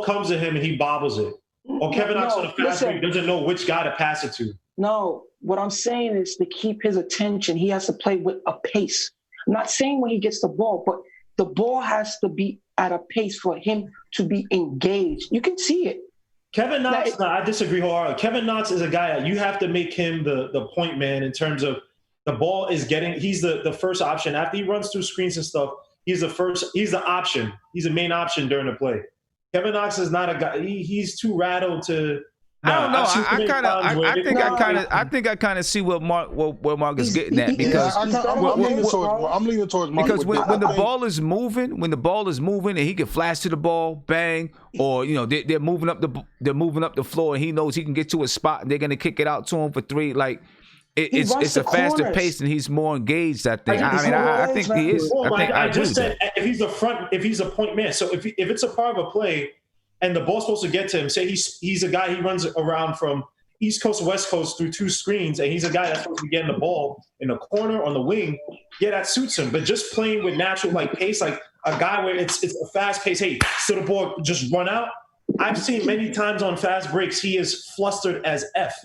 comes to him and he bobbles it. Or Kevin Knox on a fast break doesn't know which guy to pass it to. No, what I'm saying is to keep his attention, he has to play with a pace. I'm not saying when he gets the ball, but the ball has to be at a pace for him to be engaged. You can see it. Kevin Knox, I disagree wholeheartedly. Kevin Knox is a guy that you have to make him the point man in terms of the ball is he's the first option. After he runs through screens and stuff, he's the option. He's the main option during the play. Kevin Knox is not a guy. He's too rattled to. I don't know. I think I kind of see where Mark is getting at because I'm leaning towards Mark. Because when the ball is moving, and he can flash to the ball, bang, or they're moving up the floor, and he knows he can get to a spot, and they're gonna kick it out to him for three. Like it's a faster pace, and he's more engaged. I think. I think he is. I just said if he's a point man. So if it's a part of a play. And the ball's supposed to get to him. Say he's a guy, he runs around from East Coast to West Coast through two screens, and he's a guy that's supposed to be getting the ball in the corner on the wing. Yeah, that suits him. But just playing with natural pace, like a guy where it's a fast pace. Hey, so the ball just run out. I've seen many times on fast breaks he is flustered as F,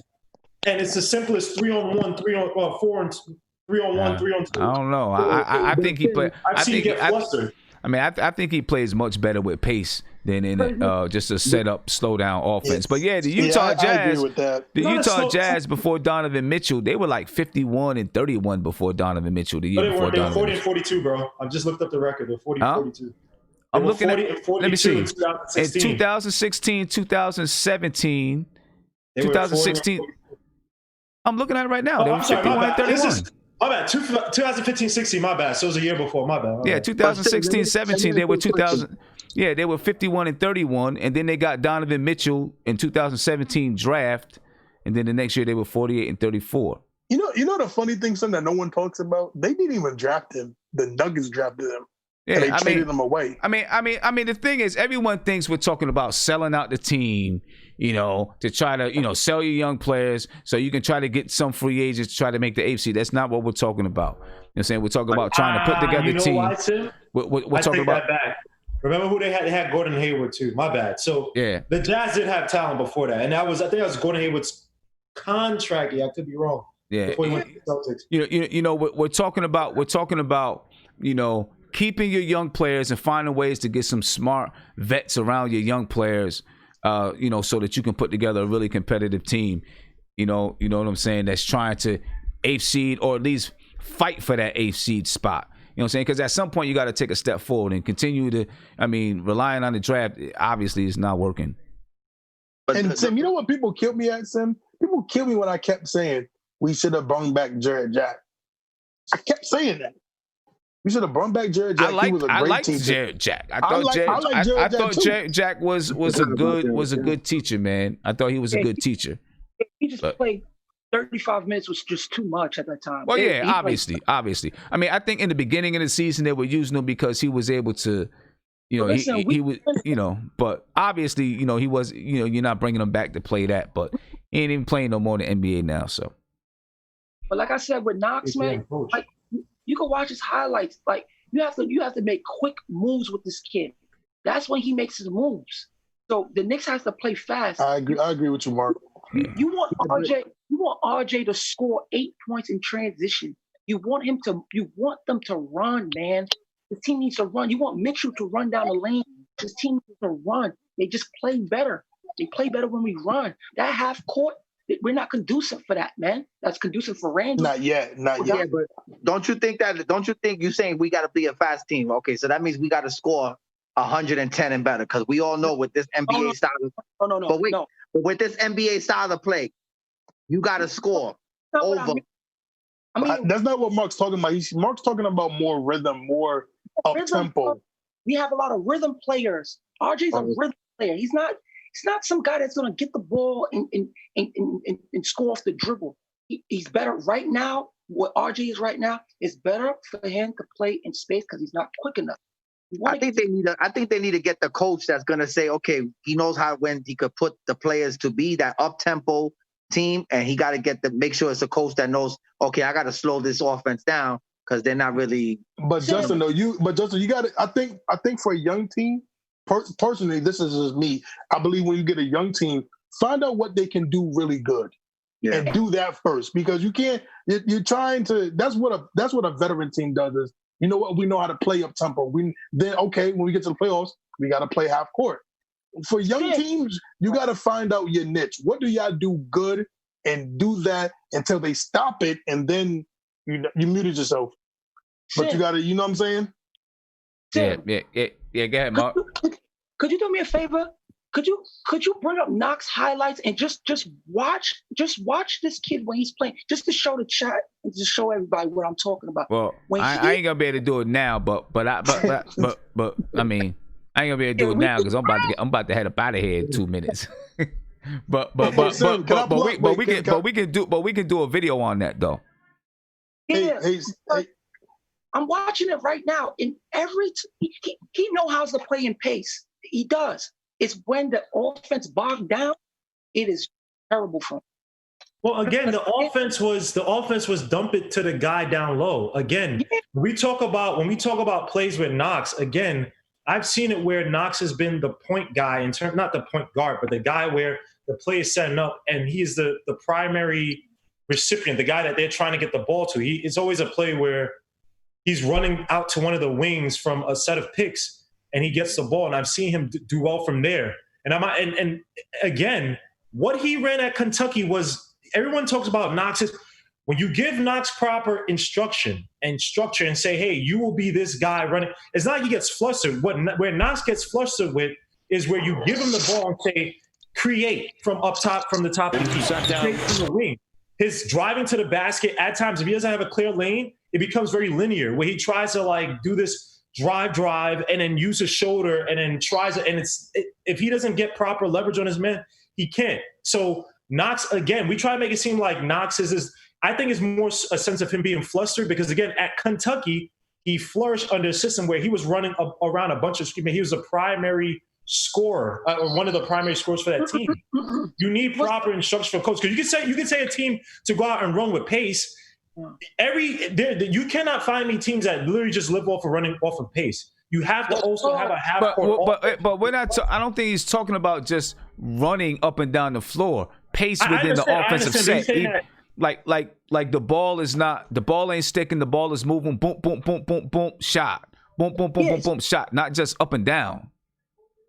and it's the simplest 3-on-1, 4-on-1, 3-on-2. I don't know. I think he play. I've seen him get flustered. I think he plays much better with pace than in just a set up, slow down offense. But yeah, the Utah Jazz, I agree with that. The Utah Jazz before Donovan Mitchell, they were like 51-31 before Donovan Mitchell. They were 40-42, bro. I just looked up the record. They're 40-42. I'm looking at. Let me see. In 2016, 2017, 2016. I'm looking at it right now. They were 51-31. My bad. 2015-16, my bad. So it was a year before, my bad. Yeah, 2016-17, they were 2000. Yeah, they were 51-31, and then they got Donovan Mitchell in 2017 draft, and then the next year they were 48-34. You know the funny thing, something that no one talks about. They didn't even draft him. The Nuggets drafted him. Yeah, and they traded him away. I mean, the thing is, everyone thinks we're talking about selling out the team, to try to, sell your young players so you can try to get some free agents to try to make the AFC. That's not what we're talking about. You know what I'm saying? We're talking about trying to put together a team. Why, Tim? We're talking about. That back. Remember who they had? They had Gordon Hayward too. My bad. So yeah, the Jazz did have talent before that, and I think that was Gordon Hayward's contract. Yeah, I could be wrong. Yeah, before he went to the Celtics. We're talking about keeping your young players and finding ways to get some smart vets around your young players, so that you can put together a really competitive team. You know what I'm saying? That's trying to 8th seed or at least fight for that 8th seed spot. You know what I'm saying? Because at some point you got to take a step forward and continue to. Relying on the draft obviously is not working. And Sim, you know what people killed me at, Sim? People killed me when I kept saying we should have brought back Jared Jack. I kept saying that. You should have brought back Jared Jack. He was a great liked teacher. Jared Jack. I Jared thought Jared Jack was a good teacher, man. I thought he was a good teacher. He just played 35 minutes was just too much at that time. Well, yeah, obviously. I mean, I think in the beginning of the season they were using him because he was able to, he was, but obviously, he was, you're not bringing him back to play that, but he ain't even playing no more in the NBA now, so. But like I said with Knox, man, like you can watch his highlights. Like you have to make quick moves with this kid. That's when he makes his moves. So the Knicks has to play fast. I agree with you, Mark. You want RJ to score 8 points in transition. You want them to run, man. The team needs to run. You want Mitchell to run down the lane. This team needs to run. They just play better. They play better when we run. That half court, we're not conducive for that, man. That's conducive for Randall. Not yet. Yeah, but don't you think you're saying we got to be a fast team? Okay, so that means we got to score 110 and better because we all know with this NBA style. No. But with this NBA style of play, you got to score over. I mean, that's not what Mark's talking about. Mark's talking about more rhythm, more up tempo. We have a lot of rhythm players. RJ's a rhythm player. He's not some guy that's going to get the ball and score off the dribble. He's better right now. What RJ is right now is better for him to play in space because he's not quick enough. I think they need to get the coach that's going to say, okay, he knows when he could put the players to be that up tempo team, and he got to make sure it's a coach that knows, okay, I got to slow this offense down because they're not really. But Justin, you got to. I think for a young team, personally, this is just me. I believe when you get a young team, find out what they can do really good, and do that first because you can't. You're trying to. That's what a veteran team does. Is you know what we know how to play up tempo. When we get to the playoffs, we got to play half court. For young teams, you got to find out your niche. What do y'all do good and do that until they stop it, and then you muted yourself. But you got to, you know what I'm saying? Yeah. Go ahead, Mark. Could you do me a favor? Could you bring up Knox highlights and just watch this kid when he's playing, just to show the chat and to show everybody what I'm talking about. Well, I ain't gonna be able to do it now, but I mean. I ain't gonna be able to do it now because I'm about to head up out of here in 2 minutes. but we can do a video on that though. Yeah, I'm watching it right now. In he knows how to play in pace. He does. It's when the offense bogged down, it is terrible for him. Well, again, the offense was dump it to the guy down low. Again, when we talk about plays with Knox, again. I've seen it where Knox has been the point guy not the point guard, but the guy where the play is setting up and he's the primary recipient, the guy that they're trying to get the ball to. It's always a play where he's running out to one of the wings from a set of picks and he gets the ball. And I've seen him do well from there. And again, what he ran at Kentucky was, everyone talks about Knox's. When you give Knox proper instruction and structure and say, hey, you will be this guy running, it's not like he gets flustered. Where Knox gets flustered with is where you give him the ball and say, create from the top of the key. Create from the wing. His driving to the basket, at times, if he doesn't have a clear lane, it becomes very linear, where he tries to do this drive, and then use his shoulder, and then tries it. And if he doesn't get proper leverage on his man, he can't. So Knox, again, we try to make it seem like Knox is this. I think it's more a sense of him being flustered because, again, at Kentucky, he flourished under a system where he was running around a bunch of screaming. He was a primary scorer, or one of the primary scorers for that team. You need proper instruction from coach because you can say a team to go out and run with pace. You cannot find me teams that literally just live off of running off of pace. You have to also have a half court. But we're not. I don't think he's talking about just running up and down the floor. Pace within the offensive set. Like the ball ain't sticking, the ball is moving, boom, boom, boom, boom, boom, shot. Boom, boom, boom, boom, boom, shot. Not just up and down.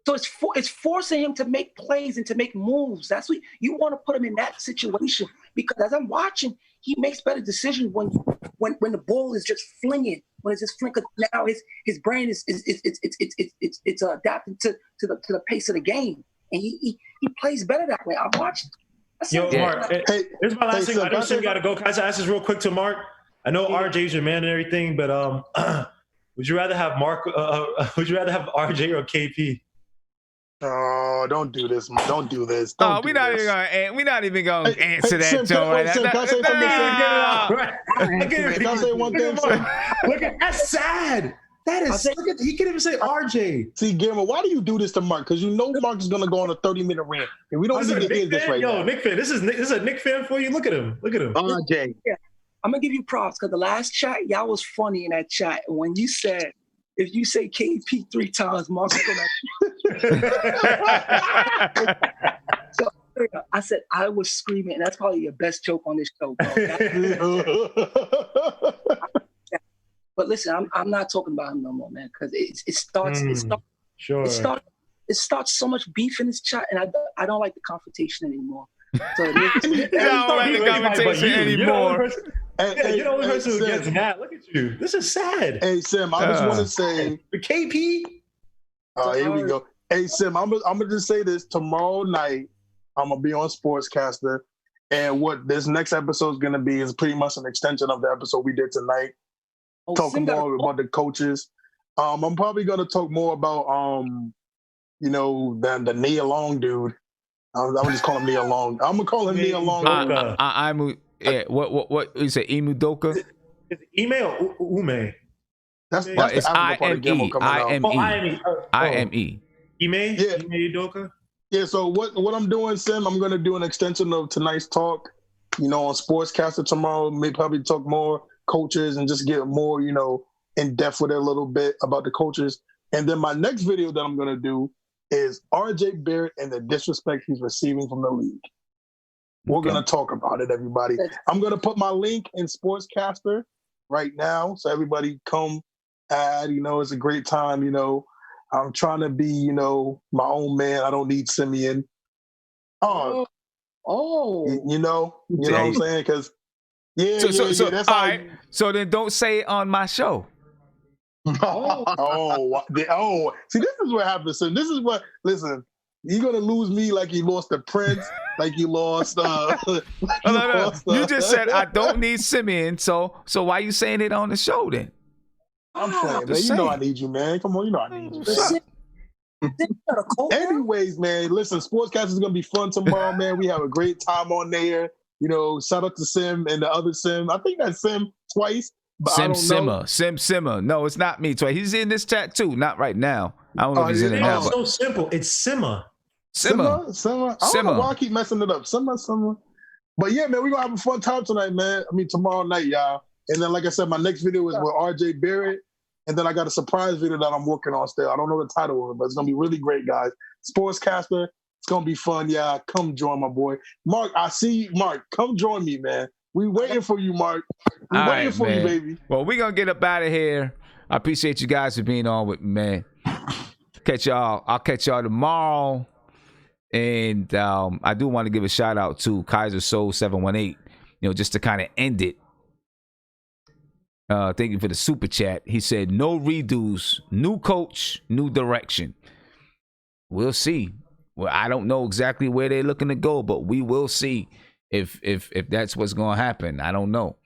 So it's forcing him to make plays and to make moves. That's what you want to put him in that situation, because as I'm watching, he makes better decisions when the ball is just flinging. When it's just flinging, now his brain is adapting to the pace of the game, and he plays better that way. I'm watching. Yo, Mark, here's my last thing. I know you got to go. Can I ask this real quick to Mark? I know RJ's your man and everything, but Would you rather have would you rather have RJ or KP? Oh, don't do this, man. Don't do this. Don't we're not even gonna answer that, Sim, Joe. Right Sim, now. can I say something, Sim? Can I say one thing, Sim? Look at that's sad. That is. He can't even say RJ. See, Guillermo, why do you do this to Mark? Because you know Mark is gonna go on a 30-minute rant, and we don't need to hear this right now. Nick fan. This is a Nick fan for you. Look at him. RJ. Yeah, I'm gonna give you props because the last chat, y'all was funny in that chat. And when you said, if you say KP 3 times, Mark's gonna. So I said I was screaming, and that's probably your best joke on this show, bro. But listen, I'm not talking about him no more, man, because it starts so much beef in this chat, and I don't like the confrontation anymore. So I don't like the confrontation anymore. You're the only person who gets mad. Look at you. This is sad. Hey, Sim, I just want to say the KP. Oh, here we go. Hey, Sim, I'm gonna just say this. Tomorrow night, I'm gonna be on Sportscaster, and what this next episode is gonna be is pretty much an extension of the episode we did tonight. Talking more about the coaches. I'm probably gonna talk more about the Nia Long dude. I'm just call him Nia Long. I'm gonna call him Nia Long. What you say? Emu Doka? Is it Ime or Ume? That's it's IME. IME. Ime? Yeah. Ime Udoka? Yeah, so what I'm doing, Sim, I'm gonna do an extension of tonight's talk, on Sportscaster tomorrow. Maybe probably talk more coaches and just get more, in depth with it a little bit about the coaches. And then my next video that I'm gonna do is RJ Barrett and the disrespect he's receiving from the league. We're gonna talk about it, everybody. I'm gonna put my link in Sportscaster right now, so everybody come add. It's a great time. I'm trying to be, my own man. I don't need Simeon. Oh. You know what I'm saying? Because so that's all how. Right. So then don't say it on my show. See, this is what happens. So this is what. Listen, you're gonna lose me like you lost the Prince, like you lost. You just said I don't need Simeon. So why you saying it on the show then? I'm playing, man. You know I need you, man. Come on, I need you. Anyways, man, listen, Sportscast is gonna be fun tomorrow, man. We have a great time on there. Shout out to Sim and the other Sim. I think that's Sim twice. But Sim Simmer. No, it's not me twice. He's in this chat too. Not right now. I don't know if he's in it now. It's so simple. It's Simmer. Simmer. I don't know why I keep messing it up. Simmer. But yeah, man, we're gonna have a fun time tonight, man. I mean, tomorrow night, y'all. And then, like I said, my next video is with RJ Barrett. And then I got a surprise video that I'm working on still. I don't know the title of it, but it's going to be really great, guys. Sportscaster, it's going to be fun, y'all. Come join my boy. Mark, I see you. Mark, come join me, man. We waiting for you, Mark. We waiting for you, baby. Well, we're going to get up out of here. I appreciate you guys for being on with me, man. I'll catch y'all tomorrow. And I do want to give a shout out to Kaiser Soul 718, just to kind of end it. Thank you for the super chat. He said, no redos, new coach, new direction. We'll see. Well, I don't know exactly where they're looking to go, but we will see if that's what's going to happen. I don't know.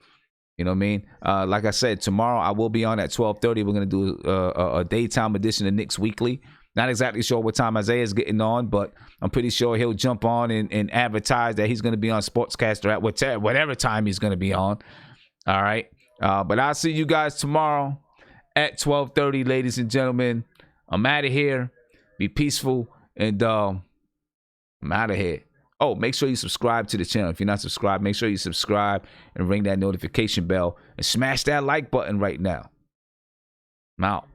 You know what I mean? Like I said, tomorrow I will be on at 12:30. We're going to do a daytime edition of Knicks Weekly. Not exactly sure what time Isaiah's getting on, but I'm pretty sure he'll jump on and advertise that he's going to be on Sportscaster at whatever time he's going to be on. All right. But I'll see you guys tomorrow at 12:30, ladies and gentlemen. I'm out of here. Be peaceful, and I'm out of here. Oh, make sure you subscribe to the channel. If you're not subscribed, make sure you subscribe and ring that notification bell and smash that like button right now. I'm out.